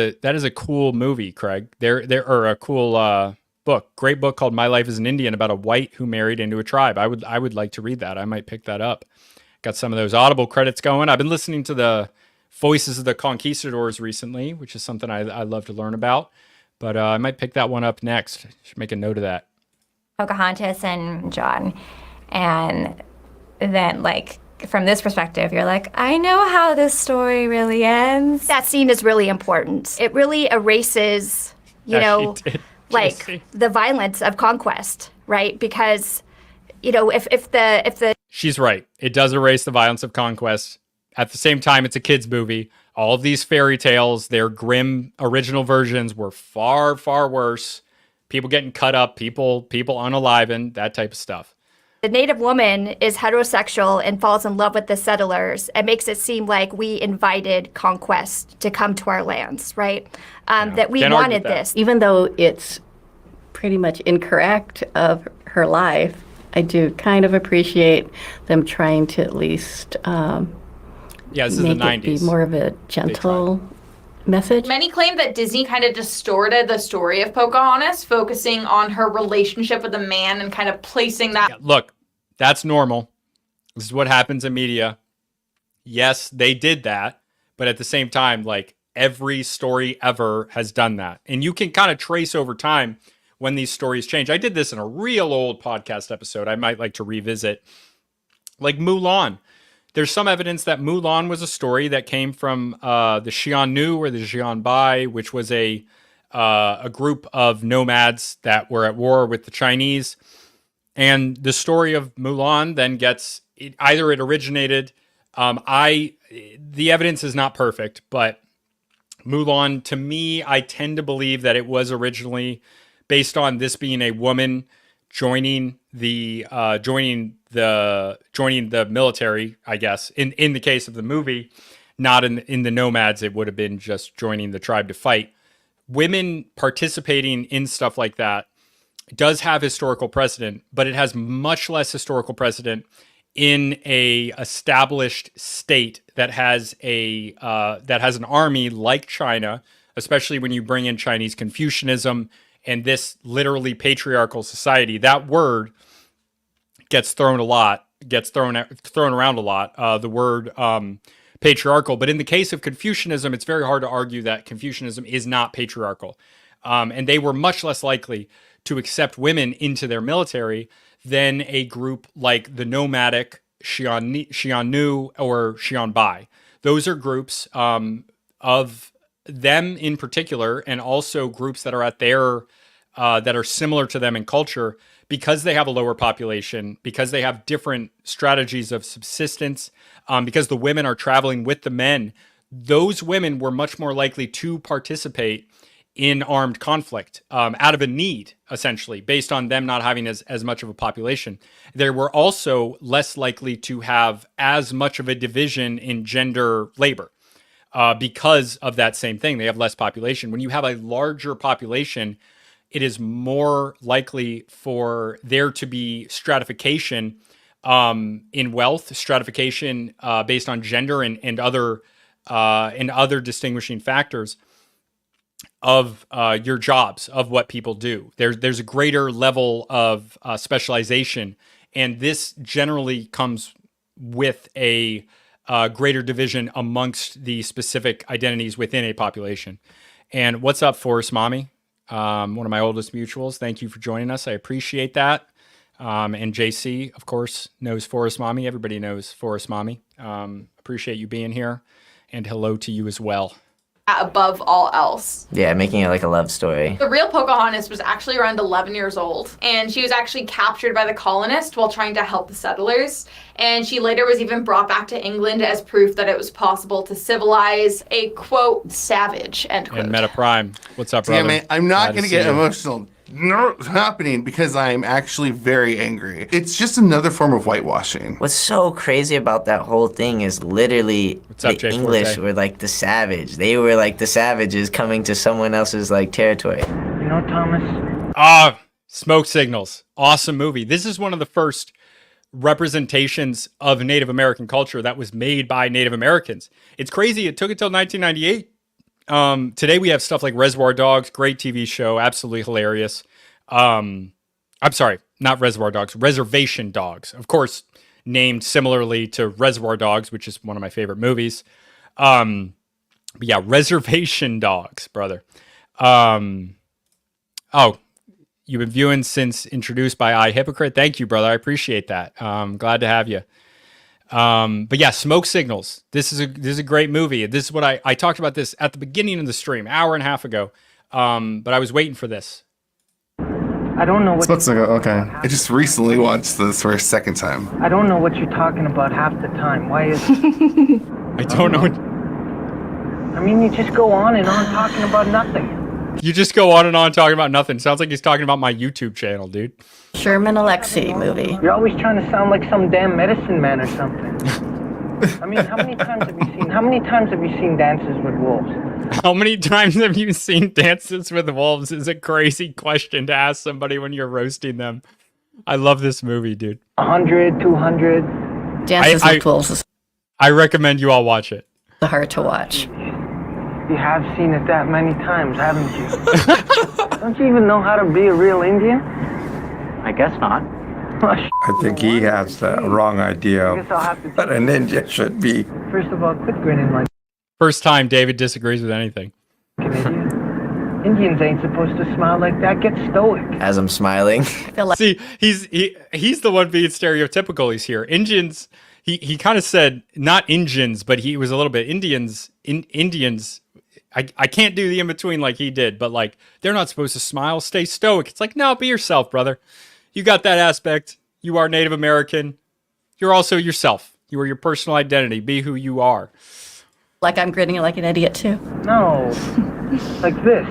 a cool movie, Craig. There or a cool book. Great book called My Life as an Indian about a white who married into a tribe. I would like to read that. I might pick that up. Got some of those Audible credits going. I've been listening to the Voices of the Conquistadors recently, which is something I love to learn about. But I might pick that one up next. Should make a note of that. Pocahontas and John. And then, like, from this perspective, you're like, I know how this story really ends. That scene is really important. It really erases, like, the violence of conquest, right? Because, if the She's right. It does erase the violence of conquest. At the same time, it's a kid's movie. All of these fairy tales, their grim original versions were far, far worse. People getting cut up, people unalivened, that type of stuff. The native woman is heterosexual and falls in love with the settlers. It makes it seem like we invited conquest to come to our lands, right? That we wanted this. Even though it's pretty much incorrect of her life, I do kind of appreciate them trying to at least this is make the it be 90s. more of a gentle message. Many claim that Disney kind of distorted the story of Pocahontas, focusing on her relationship with a man and kind of placing that. Look, that's normal. This is what happens in media. Yes, they did that, but at the same time, like, every story ever has done that. And you can kind of trace over time when these stories change. I did this in a real old podcast episode I might like to revisit. Like Mulan. There's some evidence that Mulan was a story that came from the Xiongnu or the Xiongbai, which was a group of nomads that were at war with the Chinese. And the story of Mulan then gets, it originated, the evidence is not perfect, but Mulan, to me, I tend to believe that it was originally based on this being a woman joining the military, I guess. In the case of the movie, not in the nomads, it would have been just joining the tribe to fight. Women participating in stuff like that does have historical precedent, but it has much less historical precedent in a established state that has an army like China, especially when you bring in Chinese Confucianism and this literally patriarchal society, that word gets thrown around a lot. The word patriarchal, but in the case of Confucianism, it's very hard to argue that Confucianism is not patriarchal, and they were much less likely to accept women into their military than a group like the nomadic Xiongnu or Xiongbai. Those are groups of them in particular, and also groups that are at their that are similar to them in culture, because they have a lower population, because they have different strategies of subsistence, because the women are traveling with the men. Those women were much more likely to participate in armed conflict out of a need, essentially, based on them not having as much of a population. They were also less likely to have as much of a division in gender labor because of that same thing. They have less population. When you have a larger population, it is more likely for there to be stratification in wealth, stratification based on gender and other distinguishing factors of your jobs, of what people do. There's a greater level of specialization, and this generally comes with a greater division amongst the specific identities within a population. And what's up, Forest Mommy? One of my oldest mutuals. Thank you for joining us. I appreciate that. And JC, of course, knows Forest Mommy. Everybody knows Forest Mommy. Appreciate you being here, and hello to you as well. Above all else. Yeah, making it like a love story. The real Pocahontas was actually around 11 years old, and she was actually captured by the colonists while trying to help the settlers. And she later was even brought back to England as proof that it was possible to civilize a, quote, savage, end quote. And Meta Prime, what's up, brother? Damn it, I'm not going to get emotional. No, it's happening because I'm actually very angry. It's just another form of whitewashing. What's so crazy about that whole thing is literally up, the English were like the savage. They were like the savages coming to someone else's like territory. You know, Thomas? Smoke Signals. Awesome movie. This is one of the first representations of Native American culture that was made by Native Americans. It's crazy. It took until 1998. Today we have stuff like Reservoir Dogs, great TV show, absolutely hilarious. I'm sorry, not Reservoir Dogs, Reservation Dogs. Of course, named similarly to Reservoir Dogs, which is one of my favorite movies. But yeah, Reservation Dogs, brother. You've been viewing since introduced by iHypocrite. Thank you, brother. I appreciate that. Glad to have you. But yeah, Smoke Signals. This is a great movie. This is what I talked about this at the beginning of the stream, hour and a half ago. But I was waiting for this. I don't know what. Okay. I just recently watched this for a second time. I don't know what you're talking about half the time. Why is? I don't know. I mean, you just go on and on talking about nothing. You just go on and on talking about nothing. Sounds like he's talking about my YouTube channel, dude. Sherman Alexie movie. You're always trying to sound like some damn medicine man or something. I mean, how many times have you seen Dances with Wolves? How many times have you seen Dances with Wolves is a crazy question to ask somebody when you're roasting them. I love this movie, dude. 100, 200. Dances with Wolves. I recommend you all watch it. Hard to watch. You have seen it that many times, haven't you? Don't you even know how to be a real Indian? I guess not. I think he has the wrong idea of what an Indian should be. First of all, quit grinning like First time David disagrees with anything. Canadian. Indians ain't supposed to smile like that. Get stoic. As I'm smiling. See, he's the one being stereotypical. He's here. Indians. He kind of said not Indians, but he was a little bit Indians. Indians. I can't do the in between like he did, but like they're not supposed to smile, stay stoic. It's like, no, be yourself, brother. You got that aspect. You are Native American. You're also yourself. You are your personal identity. Be who you are. Like I'm grinning like an idiot too. No, like this.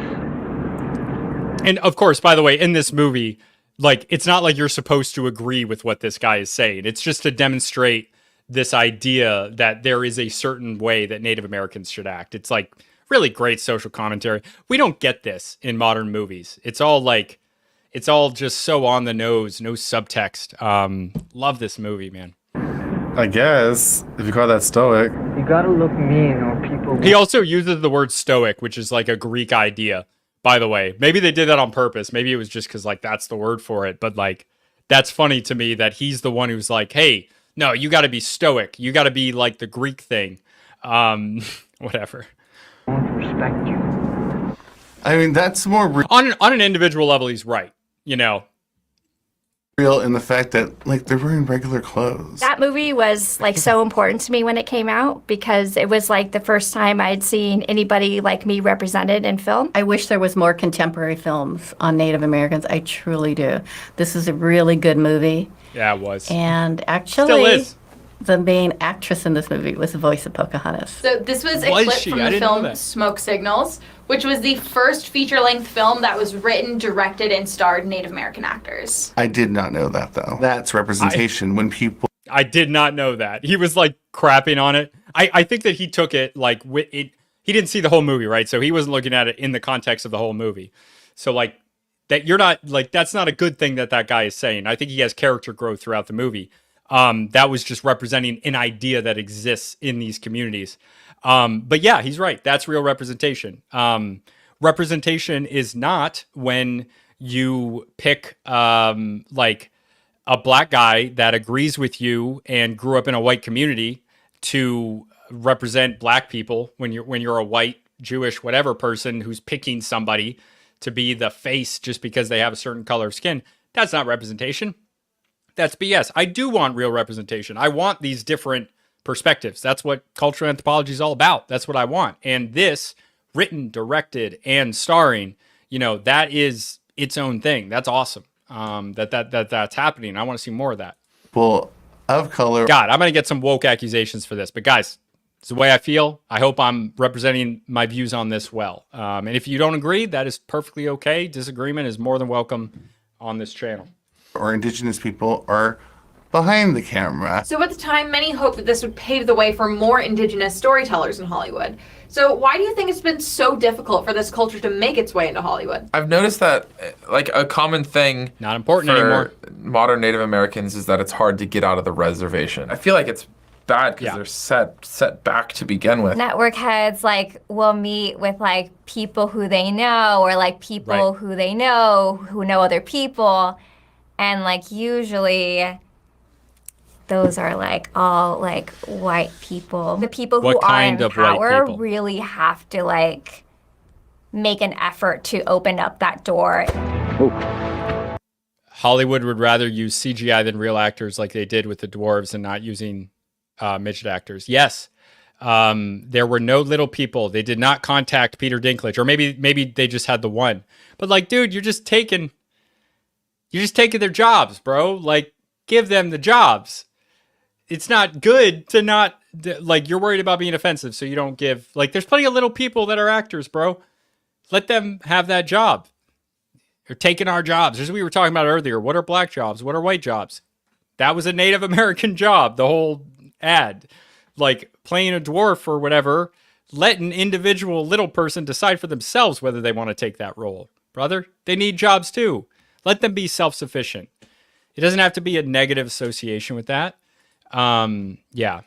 And of course, by the way, in this movie, like it's not like you're supposed to agree with what this guy is saying. It's just to demonstrate this idea that there is a certain way that Native Americans should act. It's like really great social commentary. We don't get this in modern movies. It's all just so on the nose, no subtext. Love this movie, man. I guess, if you call that stoic. You gotta look mean or people... He also uses the word stoic, which is like a Greek idea, by the way. Maybe they did that on purpose. Maybe it was just because like that's the word for it. But like, that's funny to me that he's the one who's like, hey, no, you got to be stoic. You got to be like the Greek thing. Whatever. I want to respect you. I mean, that's more on an individual level, he's right. You know, real in the fact that like they're wearing regular clothes. That movie was like so important to me when it came out because it was like the first time I'd seen anybody like me represented in film. I wish there was more contemporary films on Native Americans. I truly do. This is a really good movie. Yeah, it was. And actually, still is. The main actress in this movie was the voice of Pocahontas. So this was a clip from the film Smoke Signals, which was the first feature-length film that was written, directed, and starred Native American acters. I did not know that, though. That's representation when people... I did not know that. He was like crapping on it. I think that he took it like, he didn't see the whole movie, right? So he wasn't looking at it in the context of the whole movie. So like, that you're not, like, that's not a good thing that that guy is saying. I think he has character growth throughout the movie. That was just representing an idea that exists in these communities. But yeah, he's right. That's real representation. Representation is not when you pick like a black guy that agrees with you and grew up in a white community to represent black people when you're a white, Jewish, whatever person who's picking somebody to be the face just because they have a certain color of skin. That's not representation. That's BS. I do want real representation. I want these different perspectives. That's what cultural anthropology is all about. That's what I want. And this, written, directed, and starring, you know, that is its own thing. That's awesome. That's happening. I want to see more of that. Well, of color. God, I'm gonna get some woke accusations for this, but guys, it's the way I feel. I hope I'm representing my views on this well. And if you don't agree, that is perfectly okay. Disagreement is more than welcome on this channel. Or Indigenous people are behind the camera. So at the time, many hoped that this would pave the way for more Indigenous storytellers in Hollywood. So why do you think it's been so difficult for this culture to make its way into Hollywood? I've noticed that like a common thing not important for anymore. Modern Native Americans is that it's hard to get out of the reservation. I feel like it's bad because they're set back to begin with. Network heads like will meet with like people who they know or like people who they know who know other people. And like usually those are like all like white people. The people who are in power really have to like make an effort to open up that door. Hollywood would rather use CGI than real actors like they did with the dwarves and not using midget actors. Yes. There were no little people. They did not contact Peter Dinklage, or maybe they just had the one. But like, dude, you're just taking their jobs, bro. Like, give them the jobs. It's not good to not, like, you're worried about being offensive, so you don't give, like, there's plenty of little people that are actors, bro. Let them have that job. They're taking our jobs. Just as we were talking about earlier, what are black jobs? What are white jobs? That was a Native American job, the whole ad. Like, playing a dwarf or whatever, let an individual little person decide for themselves whether they want to take that role. Brother, they need jobs too. Let them be self-sufficient. It doesn't have to be a negative association with that. Yeah.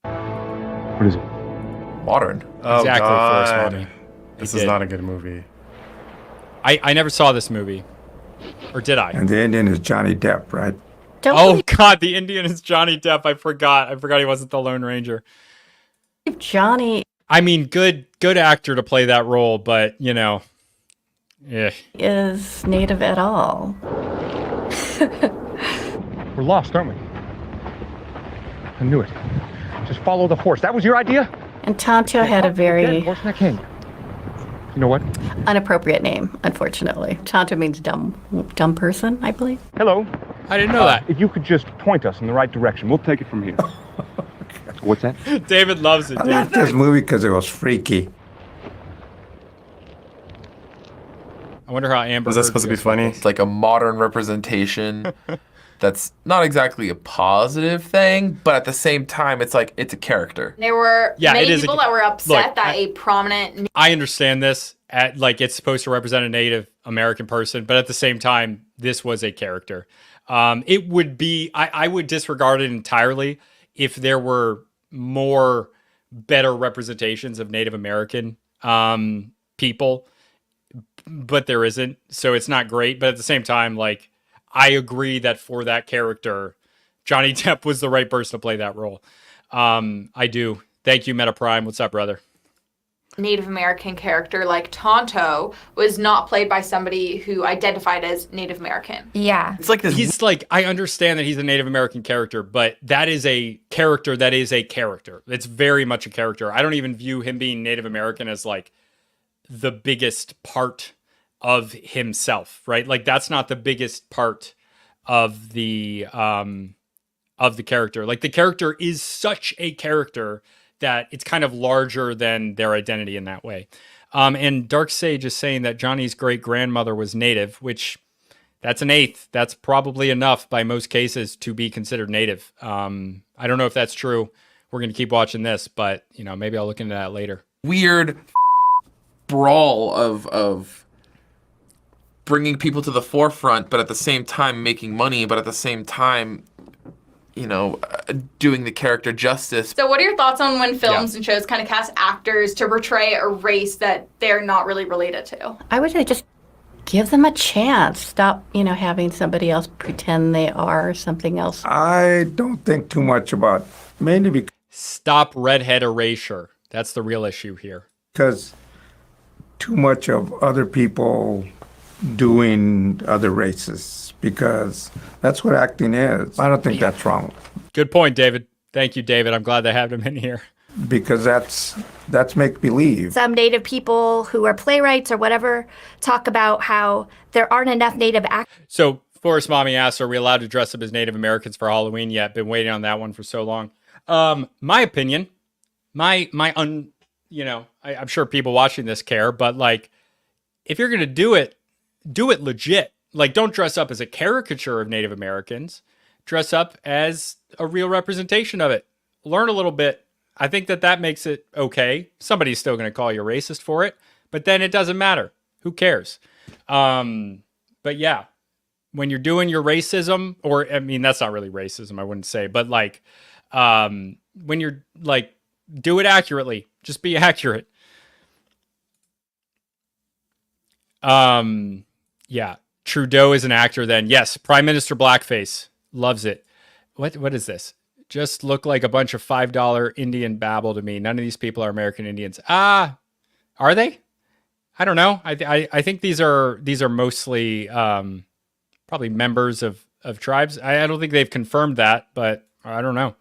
What is it? Modern. Oh, exactly, God. Forrest Mommy. This is not a good movie. I never saw this movie. Or did I? And the Indian is Johnny Depp, right? God, the Indian is Johnny Depp. I forgot he wasn't the Lone Ranger. Johnny. I mean, good actor to play that role, but, you know. Yeah. Is native at all. We're lost, aren't we? I knew it. Just follow the horse. That was your idea? And Tonto had a very horse neck king. You know what? Inappropriate name, unfortunately. Tonto means dumb person, I believe. Hello. I didn't know that. If you could just point us in the right direction, we'll take it from here. What's that? David loves it, I dude. love this movie because it was freaky. I wonder how Amber. Was that supposed to be funny? It's like a modern representation that's not exactly a positive thing, but at the same time, it's like it's a character. There were many people that were upset Look, that a prominent... I understand this. Like, it's supposed to represent a Native American person, but at the same time, this was a character. It would be... I would disregard it entirely if there were more better representations of Native American people, but there isn't. So it's not great. But at the same time, like, I agree that for that character, Johnny Depp was the right person to play that role. I do. Thank you, Meta Prime. What's up, brother? Native American character like Tonto was not played by somebody who identified as Native American. Yeah. It's like this. He's like, I understand that he's a Native American character, but that is a character that is a character. It's very much a character. I don't even view him being Native American as like the biggest part of himself, right? Like, that's not the biggest part of the character. Like, the character is such a character that it's kind of larger than their identity in that way. And Dark Sage is saying that Johnny's great-grandmother was Native, which that's an eighth. That's probably enough by most cases to be considered Native. I don't know if that's true. We're going to keep watching this, but, you know, maybe I'll look into that later. Weird brawl of bringing people to the forefront, but at the same time making money, but at the same time, you know, doing the character justice. So what are your thoughts on when films and shows kind of cast actors to portray a race that they're not really related to? I would say just give them a chance. Stop, having somebody else pretend they are something else. I don't think too much about, mainly because... Stop redhead erasure. That's the real issue here. Because too much of other people doing other races, because that's what acting is. I don't think that's wrong. Good point, David. Thank you, David. I'm glad they have him in here. Because that's make-believe. Some Native people who are playwrights or whatever talk about how there aren't enough Native actors. So Forrest Mommy asks, are we allowed to dress up as Native Americans for Halloween yet? Been waiting on that one for so long. My opinion, I'm sure people watching this care, but like, if you're going to do it legit. Like, don't dress up as a caricature of Native Americans. Dress up as a real representation of it. Learn a little bit. I think that makes it okay. Somebody's still going to call you racist for it, but then it doesn't matter. Who cares? But yeah, when you're doing your racism, or, I mean, that's not really racism, I wouldn't say, but like, when you're like, do it accurately. Just be accurate. Yeah. Trudeau is an actor then. Yes. Prime Minister Blackface. Loves it. What is this? Just look like a bunch of $5 Indian babble to me. None of these people are American Indians. Are they? I don't know. I think these are mostly probably members of tribes. I don't think they've confirmed that, but I don't know.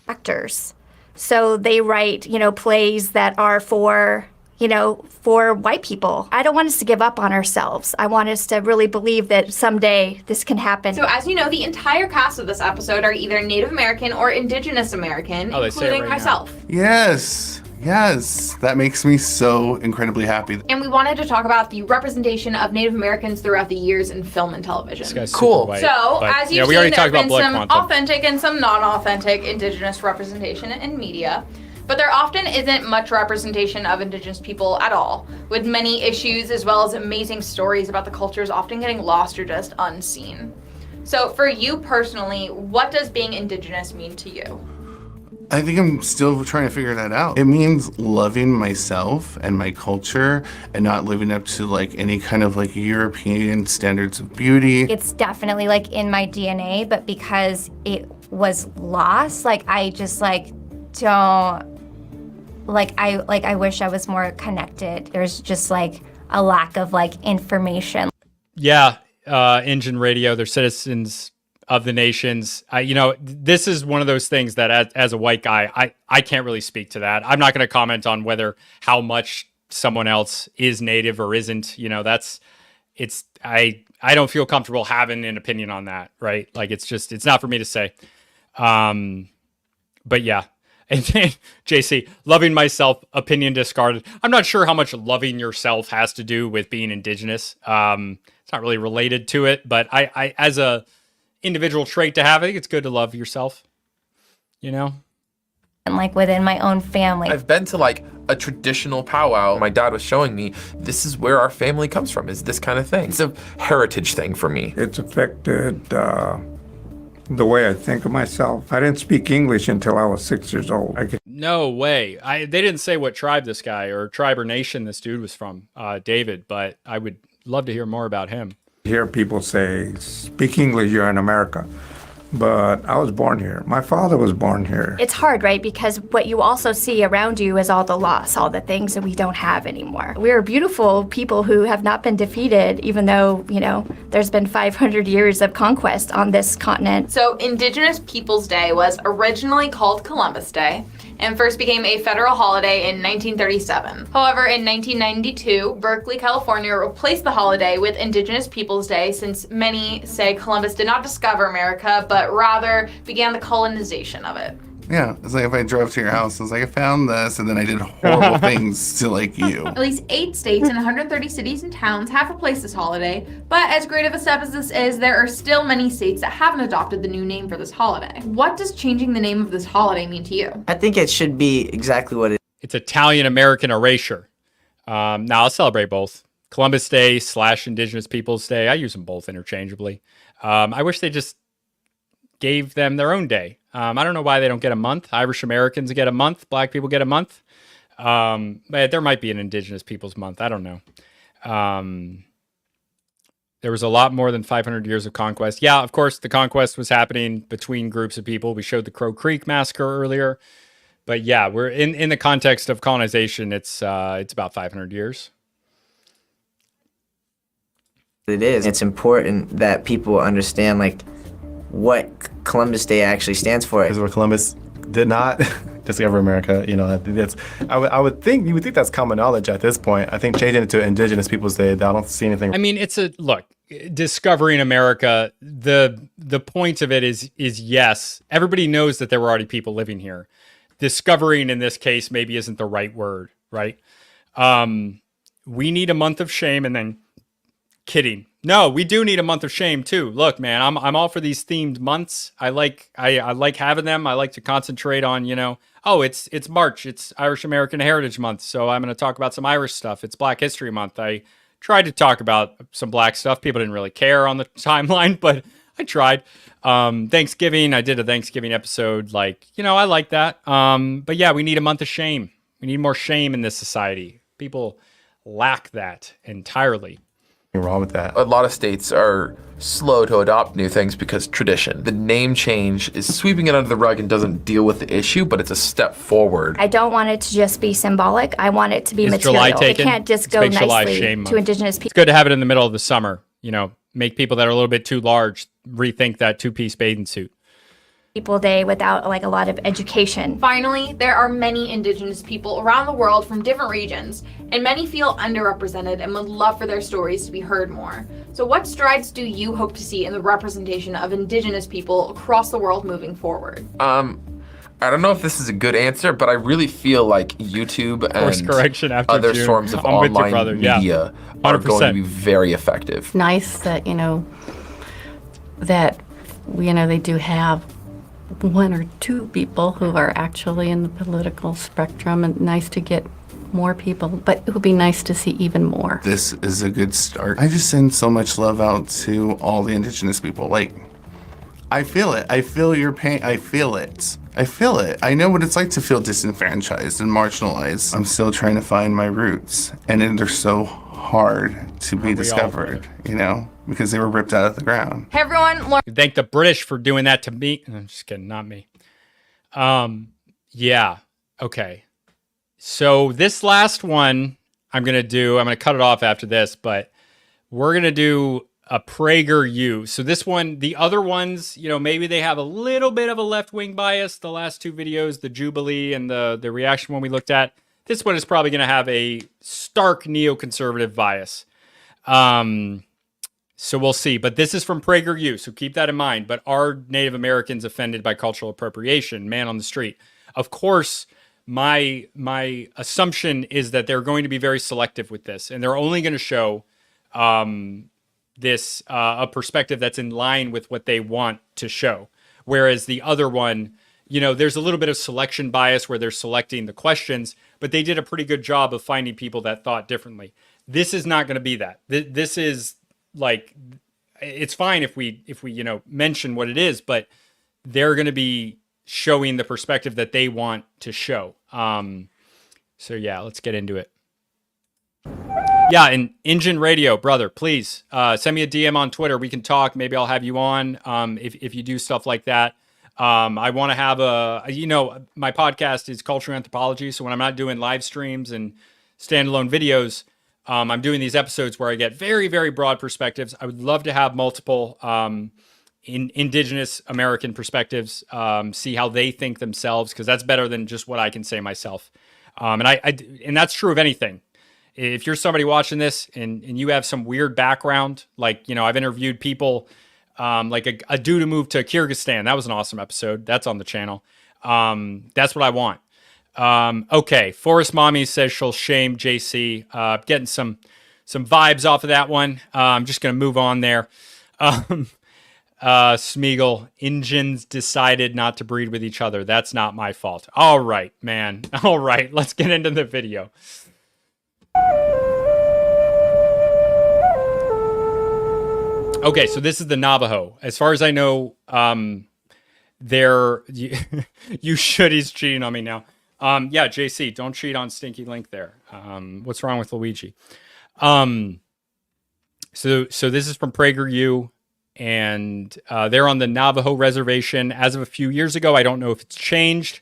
Actors. So they write, plays that are for white people. I don't want us to give up on ourselves. I want us to really believe that someday this can happen. So as you know, the entire cast of this episode are either Native American or Indigenous American, including myself. Yes. That makes me so incredibly happy. And we wanted to talk about the representation of Native Americans throughout the years in film and television. Cool. White, so, as you've seen, there have been some Quantum. authentic and some non-authentic Indigenous representation in media. But there often isn't much representation of Indigenous people at all, with many issues as well as amazing stories about the cultures often getting lost or just unseen. So for you personally, what does being Indigenous mean to you? I think I'm still trying to figure that out. It means loving myself and my culture and not living up to like any kind of like European standards of beauty. It's definitely like in my DNA, but because it was lost, like I just like don't, like I wish I was more connected. There's just like a lack of like information. Yeah, Engine Radio, they're citizens of the nations. This is one of those things that as a white guy, I can't really speak to that. I'm not going to comment on how much someone else is Native or isn't. I don't feel comfortable having an opinion on that, right? Like, it's not for me to say. But yeah. And then, JC, loving myself, opinion discarded. I'm not sure how much loving yourself has to do with being Indigenous. It's not really related to it, but I as a individual trait to have, I think it's good to love yourself, And like within my own family. I've been to like a traditional powwow. My dad was showing me, this is where our family comes from, is this kind of thing. It's a heritage thing for me. It's affected the way I think of myself. I didn't speak English until I was 6 years old. No way. They didn't say what tribe this guy or tribe or nation this dude was from, David, but I would love to hear more about him. Hear people say, speak English, you're in America. But I was born here. My father was born here. It's hard, right? Because what you also see around you is all the loss, all the things that we don't have anymore. We're beautiful people who have not been defeated, even though, you know, there's been 500 years of conquest on this continent. So Indigenous Peoples Day was originally called Columbus Day and first became a federal holiday in 1937. However, in 1992, Berkeley, California replaced the holiday with Indigenous Peoples Day, since many say Columbus did not discover America, but rather began the colonization of it. Yeah, it's like if I drove to your house, I was like, I found this, and then I did horrible things to like you. At least 8 states and 130 cities and towns have replaced this holiday, but as great of a step as this is, there are still many states that haven't adopted the new name for this holiday. What does changing the name of this holiday mean to you? I think it should be exactly what it is. It's Italian-American erasure. Now, I'll celebrate both. Columbus Day / Indigenous Peoples Day. I use them both interchangeably. I wish they just gave them their own day. I don't know why they don't get a month. Irish Americans get a month. Black people get a month. But there might be an Indigenous Peoples Month. I don't know. There was a lot more than 500 years of conquest. Yeah, of course, the conquest was happening between groups of people. We showed the Crow Creek massacre earlier. But yeah, we're in the context of colonization. It's about 500 years. It is. It's important that people understand like what Columbus Day actually stands for. Because where Columbus did not discover America, you know, that's I would think you would think that's common knowledge at this point. I think changing it to Indigenous Peoples Day, I don't see anything. I mean, it's a look. Discovering America. The point of it is yes, everybody knows that there were already people living here. Discovering in this case maybe isn't the right word, right? We need a month of shame, and then kidding. No, we do need a month of shame too. Look, man, I'm all for these themed months. I like having them. I like to concentrate on, you know, oh, it's March, it's Irish American Heritage Month, so I'm going to talk about some Irish stuff. It's Black History Month. I tried to talk about some black stuff. People didn't really care on the timeline, but I tried. Thanksgiving, I did a Thanksgiving episode. Like, you know, I like that. But yeah, we need a month of shame. We need more shame in this society. People lack that entirely. Wrong with that. A lot of states are slow to adopt new things because tradition. The name change is sweeping it under the rug and doesn't deal with the issue, but it's a step forward. I don't want it to just be symbolic. I want it to be material. July taken? It can't just Let's go make July nicely shame to month. Indigenous people. It's good to have it in the middle of the summer. You know, make people that are a little bit too large rethink that 2-piece bathing suit. People Day without like a lot of education. Finally, there are many Indigenous people around the world from different regions, and many feel underrepresented and would love for their stories to be heard more. So what strides do you hope to see in the representation of Indigenous people across the world moving forward? I don't know if this is a good answer, but I really feel like YouTube Course and correction after other June. forms of I'm with you, online brother. Yeah. media are 100%. going to be very effective. Nice that, you know, that, you know, they do have 1 or 2 people who are actually in the political spectrum, and nice to get more people, but it would be nice to see even more. This is a good start. I just send so much love out to all the Indigenous people. Like, I feel it. I feel your pain. I feel it. I feel it. I know what it's like to feel disenfranchised and marginalized. I'm still trying to find my roots, and they're so hard to be discovered, you know, because they were ripped out of the ground. Hey everyone, Thank the British for doing that to me. I'm just kidding, not me. Yeah, okay. So this last one I'm going to cut it off after this, but we're going to do a PragerU. So this one, the other ones, you know, maybe they have a little bit of a left-wing bias. The last 2 videos, the Jubilee and the reaction one we looked at, this one is probably going to have a stark neoconservative bias. So we'll see. But this is from PragerU, so keep that in mind. But are Native Americans offended by cultural appropriation? Man on the street. Of course, my assumption is that they're going to be very selective with this, and they're only going to show this a perspective that's in line with what they want to show. Whereas the other one, you know, there's a little bit of selection bias where they're selecting the questions, but they did a pretty good job of finding people that thought differently. This is not going to be that. This is like it's fine if we mention what it is, but they're going to be showing the perspective that they want to show. So yeah, let's get into it. Yeah, and Engine Radio, brother, please send me a DM on Twitter. We can talk. Maybe I'll have you on if you do stuff like that. I want to have my podcast is Cultural Anthropology. So when I'm not doing live streams and standalone videos, I'm doing these episodes where I get very, very broad perspectives. I would love to have multiple Indigenous American perspectives, see how they think themselves, because that's better than just what I can say myself. And that's true of anything. If you're somebody watching this and you have some weird background, like, I've interviewed people, like a dude who moved to Kyrgyzstan. That was an awesome episode. That's on the channel. That's what I want. Okay. Forest Mommy says she'll shame JC. Getting some vibes off of that one. I'm just going to move on there. Smeagol, Indians decided not to breed with each other. That's not my fault. All right, man. All right. Let's get into the video. Okay, so this is the Navajo. As far as I know, you shouldie's cheating on me now. Yeah, JC, don't cheat on Stinky Link there. What's wrong with Luigi? So this is from PragerU, and they're on the Navajo reservation. As of a few years ago, I don't know if it's changed.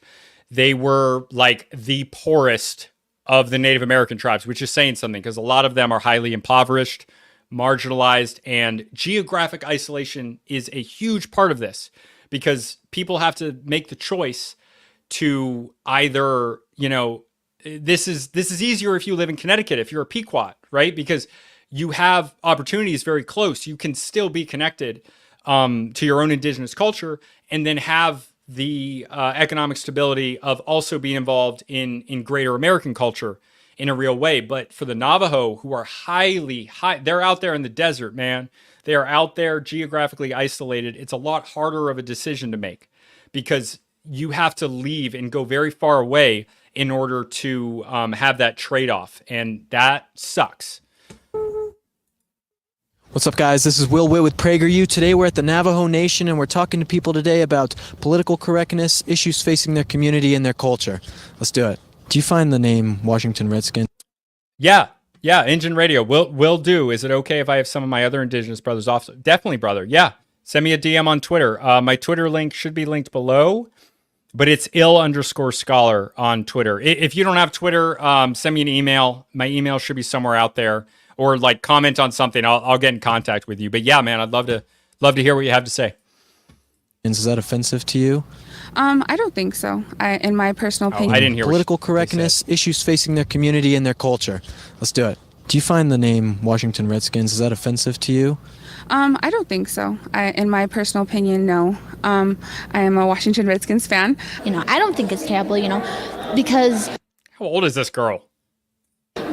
They were like the poorest of the Native American tribes, which is saying something because a lot of them are highly impoverished, marginalized, and geographic isolation is a huge part of this because people have to make the choice to either, this is easier if you live in Connecticut, if you're a Pequot, right? Because you have opportunities very close. You can still be connected to your own indigenous culture and then have the economic stability of also being involved in greater American culture in a real way. But for the Navajo, who are they're out there in the desert, man. They are out there geographically isolated. It's a lot harder of a decision to make because you have to leave and go very far away in order to have that trade-off. And that sucks. What's up, guys? This is Will Witt with PragerU. Today we're at the Navajo Nation and we're talking to people today about political correctness, issues facing their community and their culture. Let's do it. Do you find the name Washington Redskin? Yeah, Engine Radio will do. Is it okay if I have some of my other Indigenous brothers off? Definitely, brother. Yeah, send me a DM on Twitter. My Twitter link should be linked below, but it's ill_scholar on Twitter. If you don't have Twitter, send me an email. My email should be somewhere out there. Or like comment on something, I'll get in contact with you. But yeah, man, I'd love to hear what you have to say. Is that offensive to you? I don't think so. In my personal opinion. I didn't hear political correctness, issues facing their community and their culture. Let's do it. Do you find the name Washington Redskins, is that offensive to you? I don't think so. In my personal opinion, no. I am a Washington Redskins fan. I don't think it's terrible, because... How old is this girl?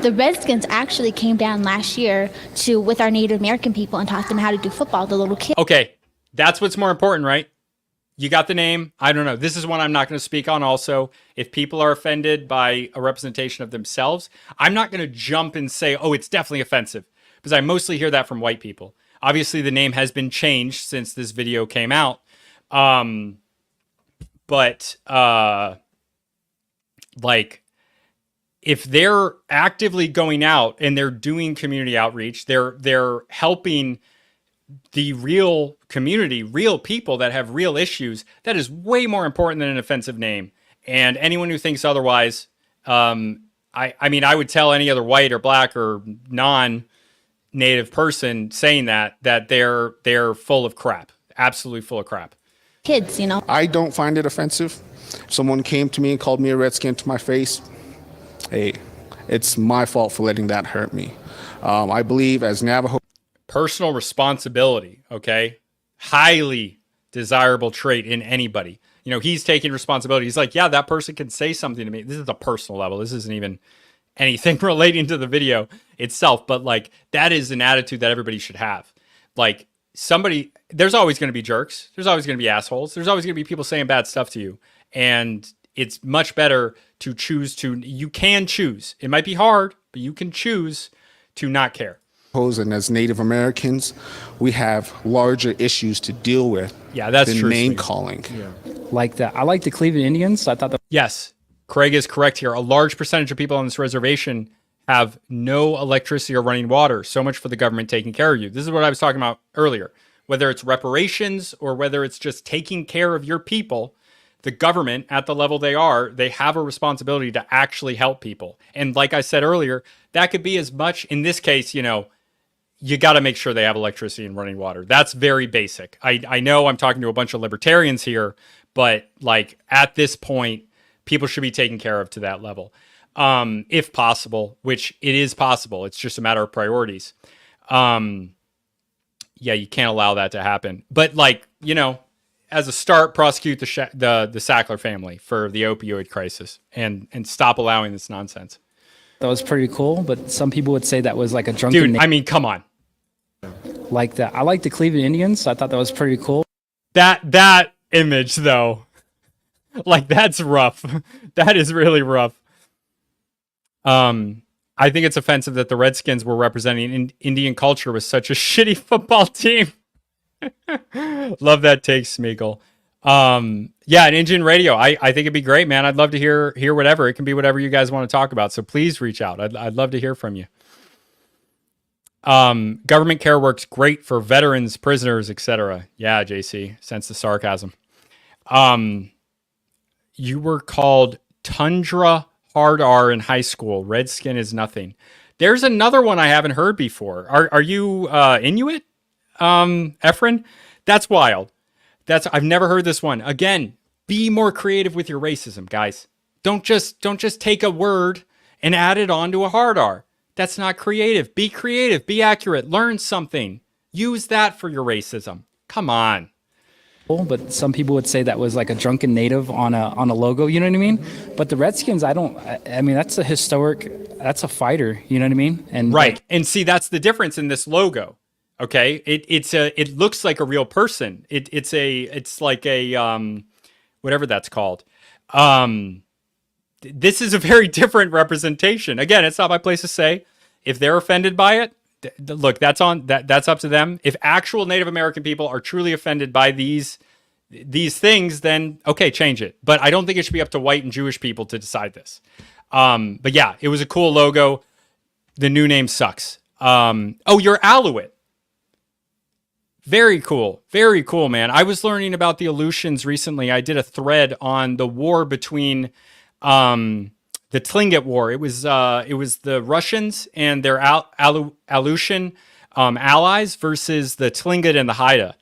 The Redskins actually came down last year with our Native American people and taught them how to do football, the little kids. Okay, that's what's more important, right? You got the name. I don't know. This is one I'm not going to speak on also. If people are offended by a representation of themselves, I'm not going to jump and say, oh, it's definitely offensive. Because I mostly hear that from white people. Obviously, the name has been changed since this video came out. If they're actively going out and they're doing community outreach, they're helping the real community, real people that have real issues, that is way more important than an offensive name. And anyone who thinks otherwise, I would tell any other white or black or non-native person saying that they're full of crap, absolutely full of crap. Kids, I don't find it offensive. If someone came to me and called me a redskin to my face, hey, it's my fault for letting that hurt me. I believe as Navajo... Personal responsibility, okay? Highly desirable trait in anybody. He's taking responsibility. He's like, yeah, that person can say something to me. This is a personal level. This isn't even anything relating to the video itself, but like that is an attitude that everybody should have. Like there's always going to be jerks. There's always going to be assholes. There's always going to be people saying bad stuff to you. And it's much better to you can choose. It might be hard, but you can choose to not care. And as Native Americans, we have larger issues to deal with that's than true, name Steve. calling. Like that. I like the Cleveland Indians. I thought that. Yes, Craig is correct here. A large percentage of people on this reservation have no electricity or running water. So much for the government taking care of you. This is what I was talking about earlier. Whether it's reparations or whether it's just taking care of your people, the government at the level they have a responsibility to actually help people. And like I said earlier, that could be as much, in this case, you got to make sure they have electricity and running water. That's very basic. I know I'm talking to a bunch of libertarians here, but like at this point, people should be taken care of to that level. If possible, which it is possible. It's just a matter of priorities. You can't allow that to happen. But as a start, prosecute the Sackler family for the opioid crisis and stop allowing this nonsense. That was pretty cool, but some people would say that was like a drunken. Dude, I mean, come on. Like that. I like the Cleveland Indians. So I thought that was pretty cool. That image though, like that's rough. That is really rough. I think it's offensive that the Redskins were representing Indian culture with such a shitty football team. Love that take, Smeagol. An Indian radio. I think it'd be great, man. I'd love to hear whatever. It can be whatever you guys want to talk about. So please reach out. I'd love to hear from you. Government care works great for veterans, prisoners, etc. Yeah, JC, sense the sarcasm. You were called Tundra Hard R in high school. Redskin is nothing. There's another one I haven't heard before. Are you Inuit, Efren? That's wild. I've never heard this one. Again, be more creative with your racism, guys. Don't just take a word and add it onto a hard R. That's not creative. Be creative. Be accurate. Learn something. Use that for your racism. Come on. But some people would say that was like a drunken native on a logo. You know what I mean? But the Redskins, I mean, that's a historic. That's a fighter. You know what I mean? And right. And see, that's the difference in this logo. Okay, it looks like a real person. It's like a whatever that's called. This is a very different representation. Again, it's not my place to say. If they're offended by it, look, that's up to them. If actual Native American people are truly offended by these things, then okay, change it. But I don't think it should be up to white and Jewish people to decide this. But yeah, it was a cool logo. The new name sucks. You're Alouette. Very cool. Very cool, man. I was learning about the Aleutians recently. I did a thread on the war between the Tlingit War. It was the Russians and their Aleutian allies versus the Tlingit and the Haida.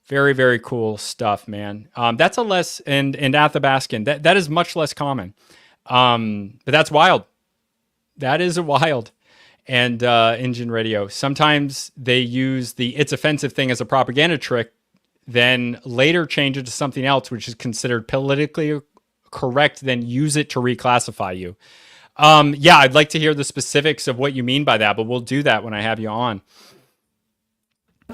Very, very cool stuff, man. That's a less, and Athabascan. That is much less common. But that's wild. That is wild. And Indian radio. Sometimes they use the "it's offensive" thing as a propaganda trick, then later change it to something else, which is considered politically correct, then use it to reclassify you. I'd like to hear the specifics of what you mean by that, but we'll do that when I have you on.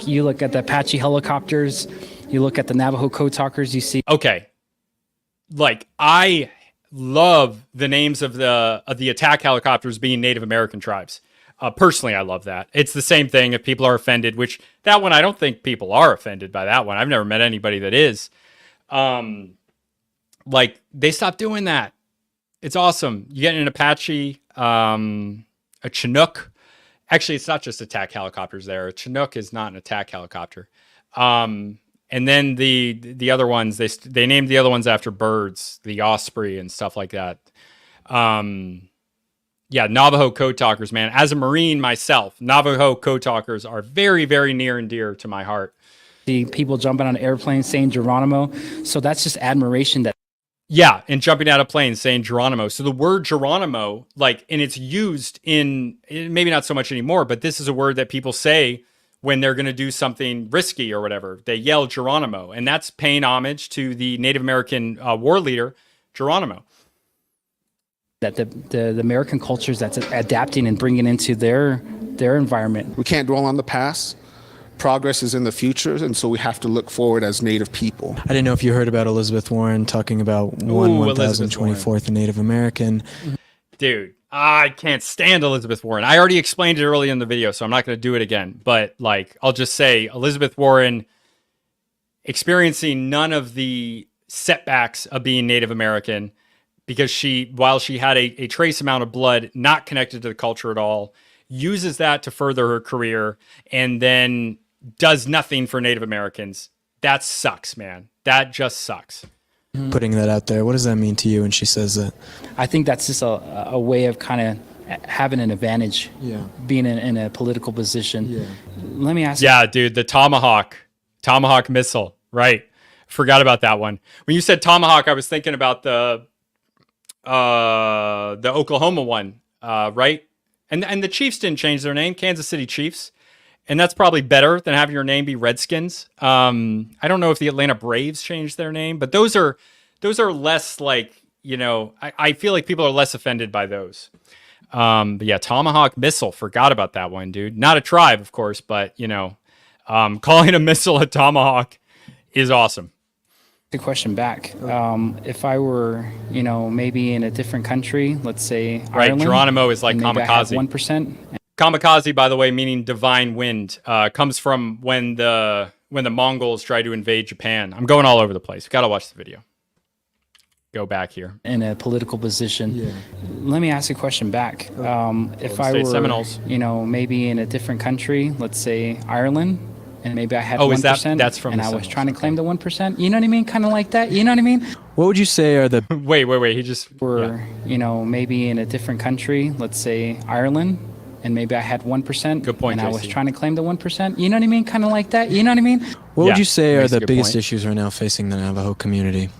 You look at the Apache helicopters, you look at the Navajo code talkers, you see. Okay. Like, I love the names of the attack helicopters being Native American tribes. Personally, I love that. It's the same thing if people are offended, which that one, I don't think people are offended by that one. I've never met anybody that is. Like, they stopped doing that. It's awesome. You get an Apache, a Chinook. Actually, it's not just attack helicopters there. A Chinook is not an attack helicopter. And then the other ones, they named the other ones after birds, the osprey and stuff like that. Navajo code talkers, man. As a Marine myself, Navajo code talkers are very, very near and dear to my heart. See people jumping on airplanes saying Geronimo. So that's just admiration that. Yeah, and jumping out of planes saying Geronimo. So the word Geronimo, like, and it's used in, maybe not so much anymore, but this is a word that people say when they're going to do something risky or whatever. They yell Geronimo, and that's paying homage to the Native American war leader, Geronimo. That the American cultures that's adapting and bringing into their environment. We can't dwell on the past. Progress is in the future, and so we have to look forward as Native people. I didn't know if you heard about Elizabeth Warren talking about 1,024th and Native American. Dude, I can't stand Elizabeth Warren. I already explained it early in the video, so I'm not going to do it again. But like, I'll just say Elizabeth Warren experiencing none of the setbacks of being Native American because while she had a trace amount of blood not connected to the culture at all, uses that to further her career and then does nothing for Native Americans. That sucks, man. That just sucks. Putting that out there, what does that mean to you when she says that? I think that's just a way of kind of having an advantage, being in a political position. Let me ask you. Yeah, dude, the Tomahawk missile, right? Forgot about that one. When you said Tomahawk, I was thinking about the Oklahoma one, right? And the Chiefs didn't change their name, Kansas City Chiefs. And that's probably better than having your name be Redskins. I don't know if the Atlanta Braves changed their name, but those are less like, I feel like people are less offended by those. But yeah, Tomahawk missile. Forgot about that one, dude. Not a tribe, of course, but calling a missile a Tomahawk is awesome. The question back. If I were, maybe in a different country, let's say right, Ireland, Geronimo is like kamikaze. 1%. Kamikaze, by the way, meaning divine wind, comes from when the Mongols tried to invade Japan. I'm going all over the place. Got to watch the video. Go back here. In a political position. Let me ask a question back. If I were, Seminoles. Maybe in a different country, let's say Ireland, and maybe I had 1%, is that's from and the I was Seminoles, trying to claim the 1%. You know what I mean? Kind of like that. You know what I mean? What would you say are the... Wait. He just... maybe in a different country, let's say Ireland, and maybe I had 1%. Good point, And I JC. was trying to claim the 1%. You know what I mean? Kind of like that. You know what I mean? What would you say are makes a the good biggest point. issues right now facing the Navajo community?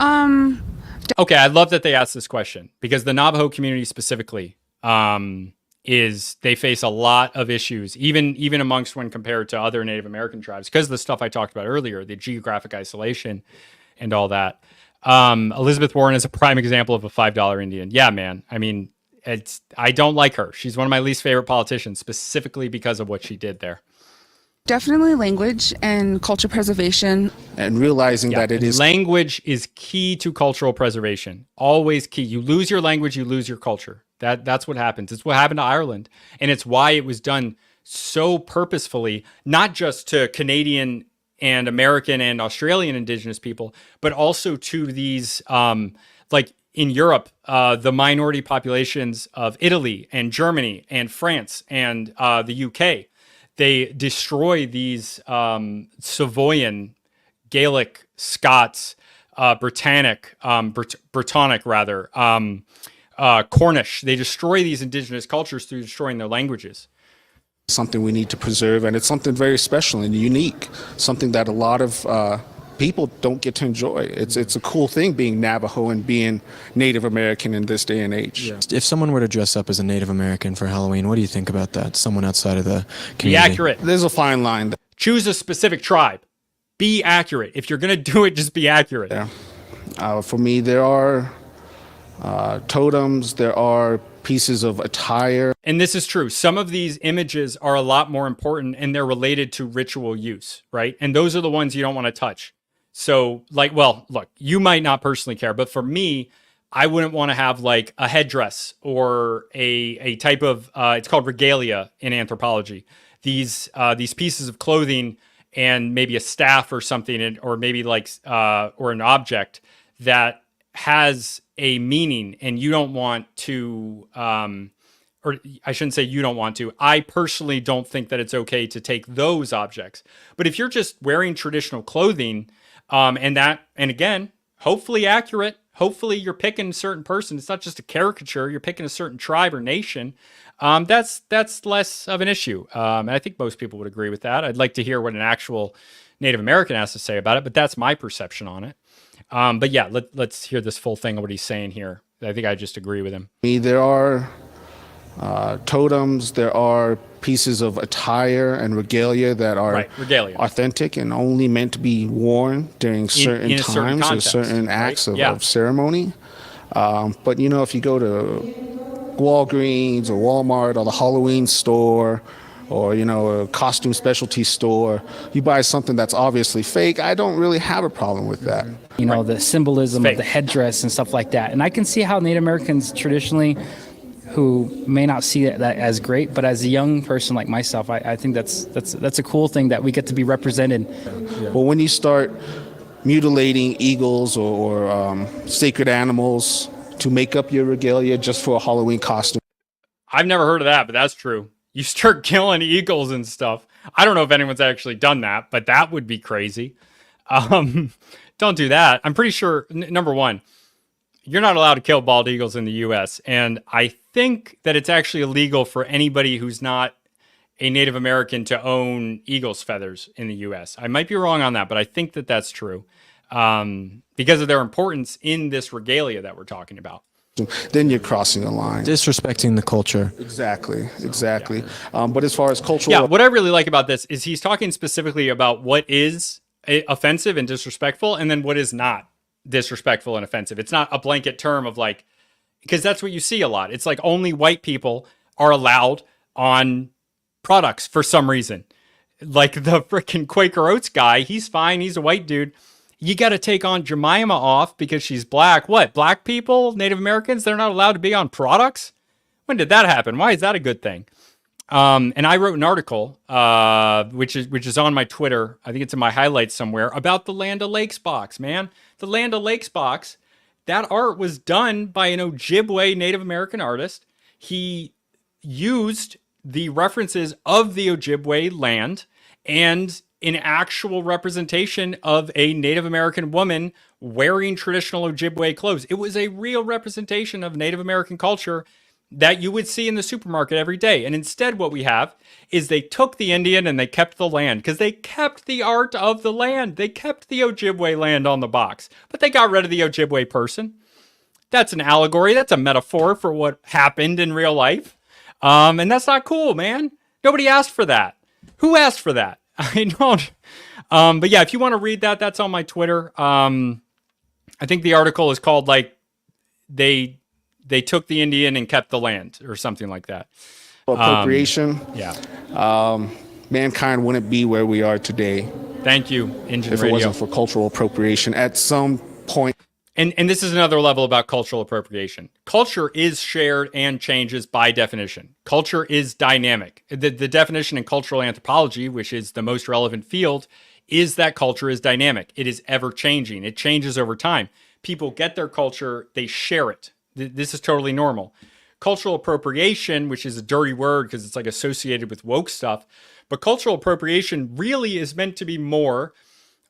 Okay, I love that they asked this question because the Navajo community specifically they face a lot of issues, even amongst when compared to other Native American tribes, because of the stuff I talked about earlier, the geographic isolation and all that. Elizabeth Warren is a prime example of a $5 Indian. Yeah, man. I mean, I don't like her. She's one of my least favorite politicians, specifically because of what she did there. Definitely language and culture preservation. And realizing that it is... Language is key to cultural preservation. Always key. You lose your language, you lose your culture. That's what happens. It's what happened to Ireland. And it's why it was done so purposefully, not just to Canadian and American and Australian Indigenous people, but also to these, like in Europe, the minority populations of Italy and Germany and France and the UK. They destroy these Savoyan, Gaelic, Scots, Britannic rather, Cornish. They destroy these indigenous cultures through destroying their languages. Something we need to preserve, and it's something very special and unique, something that a lot of people don't get to enjoy. It's a cool thing being Navajo and being Native American in this day and age. If someone were to dress up as a Native American for Halloween, what do you think about that? Someone outside of the community. Be accurate. There's a fine line. Choose a specific tribe. Be accurate. If you're going to do it, just be accurate. Yeah. For me, there are totems, there are pieces of attire. And this is true. Some of these images are a lot more important and they're related to ritual use, right? And those are the ones you don't want to touch. So like, well, look, you might not personally care, but for me, I wouldn't want to have like a headdress or a type of, it's called regalia in anthropology. These pieces of clothing and maybe a staff or something, or maybe like, or an object that has a meaning and you don't want to, or I shouldn't say you don't want to. I personally don't think that it's okay to take those objects. But if you're just wearing traditional clothing, and again, hopefully accurate, hopefully you're picking a certain person. It's not just a caricature. You're picking a certain tribe or nation. That's less of an issue. And I think most people would agree with that. I'd like to hear what an actual Native American has to say about it, but that's my perception on it. But yeah, let's hear this full thing of what he's saying here. I think I just agree with him. There are totems, there are pieces of attire and regalia that are authentic and only meant to be worn during certain times or certain acts of ceremony. But if you go to Walgreens or Walmart or the Halloween store or a costume specialty store, you buy something that's obviously fake, I don't really have a problem with that. The symbolism of the headdress and stuff like that. And I can see how Native Americans traditionally, who may not see that as great, but as a young person like myself, I think that's a cool thing that we get to be represented. Well, when you start mutilating eagles or sacred animals to make up your regalia just for a Halloween costume. I've never heard of that, but that's true. You start killing eagles and stuff. I don't know if anyone's actually done that, but that would be crazy. Don't do that. I'm pretty sure, number one, you're not allowed to kill bald eagles in the U.S. And I think that it's actually illegal for anybody who's not a Native American to own eagle's feathers in the U.S. I might be wrong on that, but I think that that's true because of their importance in this regalia that we're talking about. Then you're crossing the line. Disrespecting the culture. Exactly. But as far as cultural... Yeah, what I really like about this is he's talking specifically about what is offensive and disrespectful and then what is not disrespectful and offensive. It's not a blanket term of like, because that's what you see a lot. It's like only white people are allowed on products for some reason. Like the freaking Quaker Oats guy, he's fine. He's a white dude. You got to take on Jemima off because she's black. What? Black people, Native Americans, they're not allowed to be on products? When did that happen? Why is that a good thing? And I wrote an article, which is on my Twitter. I think it's in my highlights somewhere about the Land O'Lakes box, man. The Land O'Lakes box, that art was done by an Ojibwe Native American artist. He used the references of the Ojibwe land and an actual representation of a Native American woman wearing traditional Ojibwe clothes. It was a real representation of Native American culture that you would see in the supermarket every day. And instead what we have is they took the Indian and they kept the land because they kept the art of the land. They kept the Ojibwe land on the box, but they got rid of the Ojibwe person. That's an allegory. That's a metaphor for what happened in real life. And that's not cool, man. Nobody asked for that. Who asked for that? I don't. But yeah, if you want to read that, that's on my Twitter. I think the article is called like they took the Indian and kept the land or something like that. Appropriation. Yeah. Mankind wouldn't be where we are today. Thank you, Engine if Radio. It wasn't for cultural appropriation at some point. And this is another level about cultural appropriation. Culture is shared and changes by definition. Culture is dynamic. The definition in cultural anthropology, which is the most relevant field, is that culture is dynamic. It is ever changing. It changes over time. People get their culture, they share it. This is totally normal. Cultural appropriation, which is a dirty word because it's like associated with woke stuff, but cultural appropriation really is meant to be more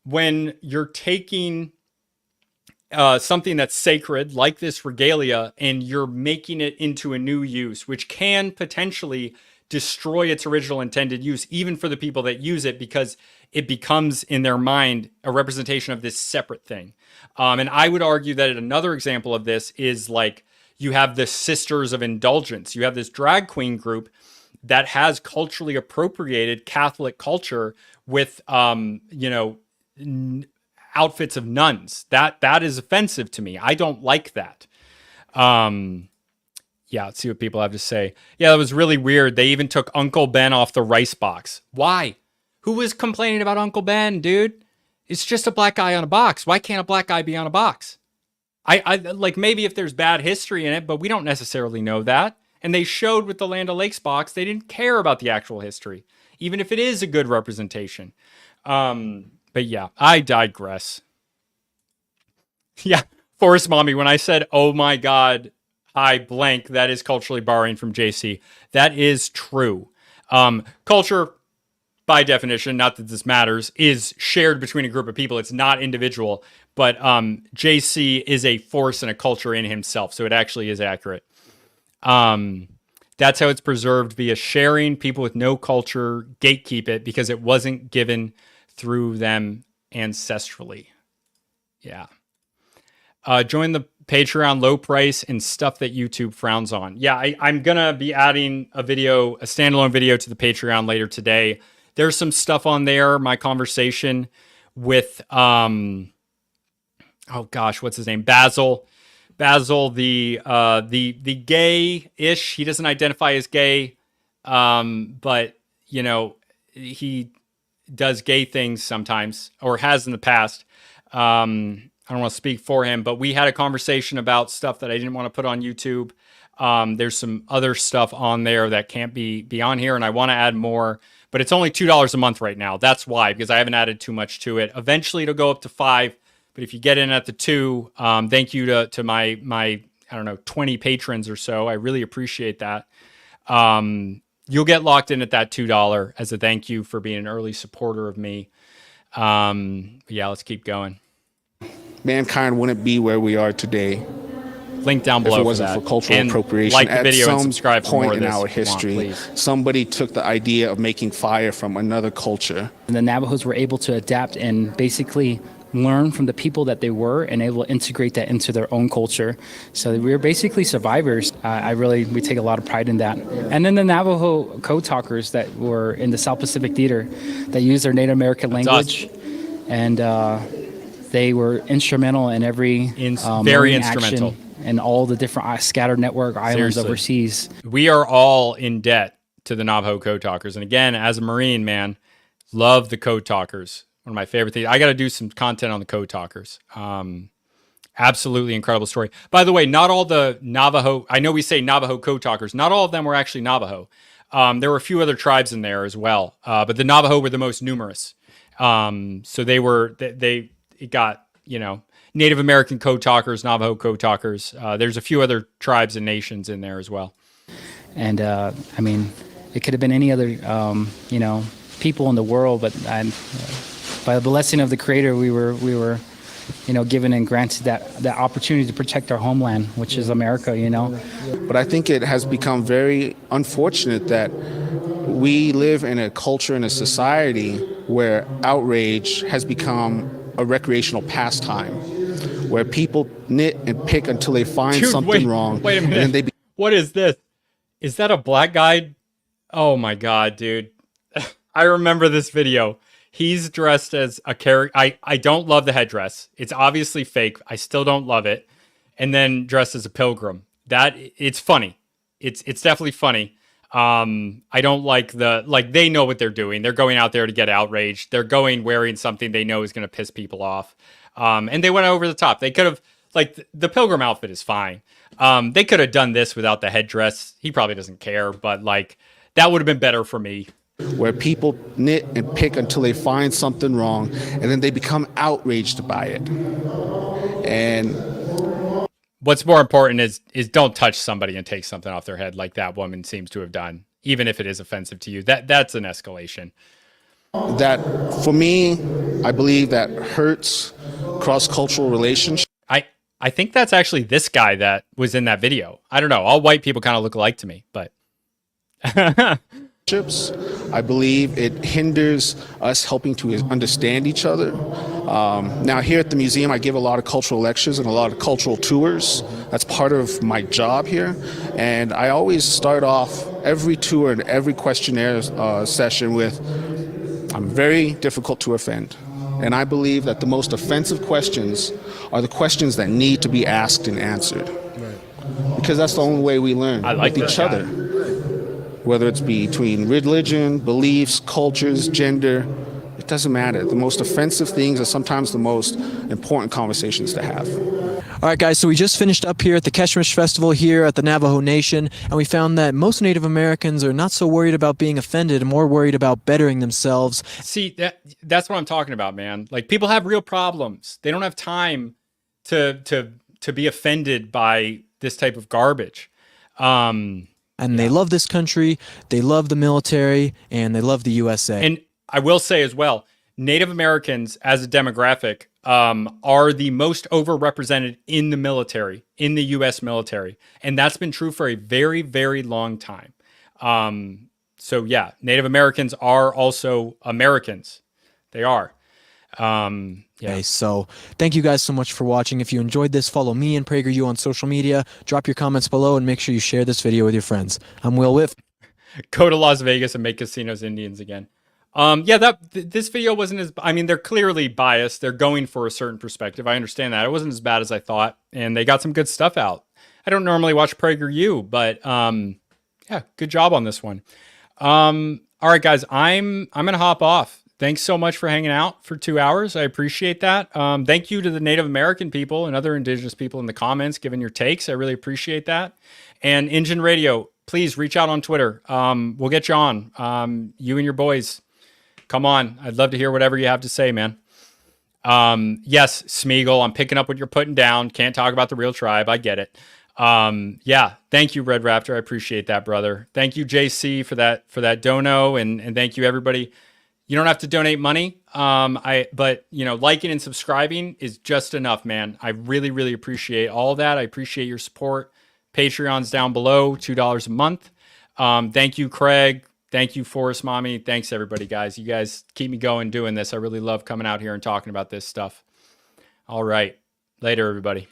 when you're taking something that's sacred, like this regalia, and you're making it into a new use, which can potentially destroy its original intended use, even for the people that use it, because it becomes, in their mind, a representation of this separate thing. And I would argue that another example of this is like you have the Sisters of Indulgence. You have this drag queen group that has culturally appropriated Catholic culture with, outfits of nuns. That is offensive to me. I don't like that. Yeah, let's see what people have to say. Yeah, that was really weird. They even took Uncle Ben off the rice box. Why? Who was complaining about Uncle Ben, dude? It's just a black guy on a box. Why can't a black guy be on a box? I like maybe if there's bad history in it, but we don't necessarily know that. And they showed with the Land O'Lakes box, they didn't care about the actual history, even if it is a good representation. But yeah, I digress. Yeah, Forest Mommy, when I said, oh my God, I blank, that is culturally borrowing from JC. That is true. Culture, by definition, not that this matters, is shared between a group of people. It's not individual. But JC is a force and a culture in himself, so it actually is accurate. That's how it's preserved via sharing. People with no culture gatekeep it because it wasn't given through them ancestrally. Yeah. Join the Patreon, low price and stuff that YouTube frowns on. Yeah, I'm going to be adding a standalone video to the Patreon later today. There's some stuff on there. My conversation with, oh gosh, what's his name? Basil, the gay-ish. He doesn't identify as gay, but you know, he does gay things sometimes, or has in the past. I don't want to speak for him, but we had a conversation about stuff that I didn't want to put on YouTube. There's some other stuff on there that can't be on here, and I want to add more, but it's only $2 a month right now. That's why, because I haven't added too much to it. Eventually it'll go up to $5, but if you get in at the $2, thank you to my I don't know, 20 patrons or so. I really appreciate that. You'll get locked in at that $2 as a thank you for being an early supporter of me. Yeah, let's keep going. Mankind wouldn't be where we are today. Link down below if it wasn't for cultural and appropriation. like the At video some and subscribe for point more of in this our if you want, history, please. somebody took the idea of making fire from another culture. And the Navajos were able to adapt and basically learn from the people that they were and able to integrate that into their own culture. So we were basically survivors. We take a lot of pride in that. And then the Navajo code talkers that were in the South Pacific Theater that used their Native American language. Awesome. And they were instrumental in every very instrumental action and all the different scattered network islands overseas. We are all in debt to the Navajo code talkers. And again, as a Marine, man, love the code talkers. One of my favorite things. I got to do some content on the code talkers. Absolutely incredible story. By the way, not all the Navajo, I know we say Navajo code talkers, not all of them were actually Navajo. There were a few other tribes in there as well. But the Navajo were the most numerous. So they got, you know, Native American code talkers, Navajo code talkers. There's a few other tribes and nations in there as well. And I mean, it could have been any other, you know, people in the world, but by the blessing of the Creator, we were, you know, given and granted that opportunity to protect our homeland, which is America, you know. But I think it has become very unfortunate that we live in a culture and a society where outrage has become a recreational pastime, where people nit and pick until they find something wrong. Wait a minute. And then what is this? Is that a black guy? Oh my God, dude. I remember this video. He's dressed as a character. I don't love the headdress. It's obviously fake. I still don't love it. And then dressed as a pilgrim. It's funny. It's definitely funny. I don't like they know what they're doing. They're going out there to get outraged. They're going wearing something they know is going to piss people off. And they went over the top. They could have, the pilgrim outfit is fine. They could have done this without the headdress. He probably doesn't care, but that would have been better for me. Where people nit and pick until they find something wrong, and then they become outraged by it. And what's more important is don't touch somebody and take something off their head like that woman seems to have done, even if it is offensive to you. That's an escalation. That, for me, I believe that hurts cross-cultural relationships. I think that's actually this guy that was in that video. I don't know. All white people kind of look alike to me, but... I believe it hinders us helping to understand each other. Now here at the museum, I give a lot of cultural lectures and a lot of cultural tours. That's part of my job here. And I always start off every tour and every questionnaire session with, I'm very difficult to offend. And I believe that the most offensive questions are the questions that need to be asked and answered. Right. Because that's the only way we learn with each other. Whether it's between religion, beliefs, cultures, gender, it doesn't matter. The most offensive things are sometimes the most important conversations to have. All right, guys, so we just finished up here at the Keshmish Festival here at the Navajo Nation, and we found that most Native Americans are not so worried about being offended and more worried about bettering themselves. See, that's what I'm talking about, man. People have real problems. They don't have time to be offended by this type of garbage. And they love this country, they love the military, and they love the USA. And I will say as well, Native Americans as a demographic are the most overrepresented in the military, in the U.S. military. And that's been true for a very, very long time. So yeah, Native Americans are also Americans. They are. Okay, so thank you guys so much for watching. If you enjoyed this, follow me and PragerU on social media. Drop your comments below and make sure you share this video with your friends. I'm Will Whiff. Go to Las Vegas and make casinos Indians again. This video wasn't as, they're clearly biased. They're going for a certain perspective. I understand that. It wasn't as bad as I thought, and they got some good stuff out. I don't normally watch PragerU, but yeah, good job on this one. All right, guys, I'm gonna hop off. Thanks so much for hanging out for 2 hours. I appreciate that. Thank you to the Native American people and other indigenous people in the comments giving your takes. I really appreciate that. And Engine Radio, please reach out on Twitter. We'll get you on. You and your boys, come on. I'd love to hear whatever you have to say, man. Yes, Smeagol, I'm picking up what you're putting down. Can't talk about the real tribe. I get it. Yeah, thank you, Red Raptor. I appreciate that, brother. Thank you, JC, for that dono, and thank you, everybody. You don't have to donate money. But liking and subscribing is just enough, man. I really, really appreciate all of that. I appreciate your support. Patreon's down below, $2 a month. Thank you, Craig. Thank you, Forest Mommy. Thanks, everybody, guys. You guys keep me going doing this. I really love coming out here and talking about this stuff. All right. Later, everybody.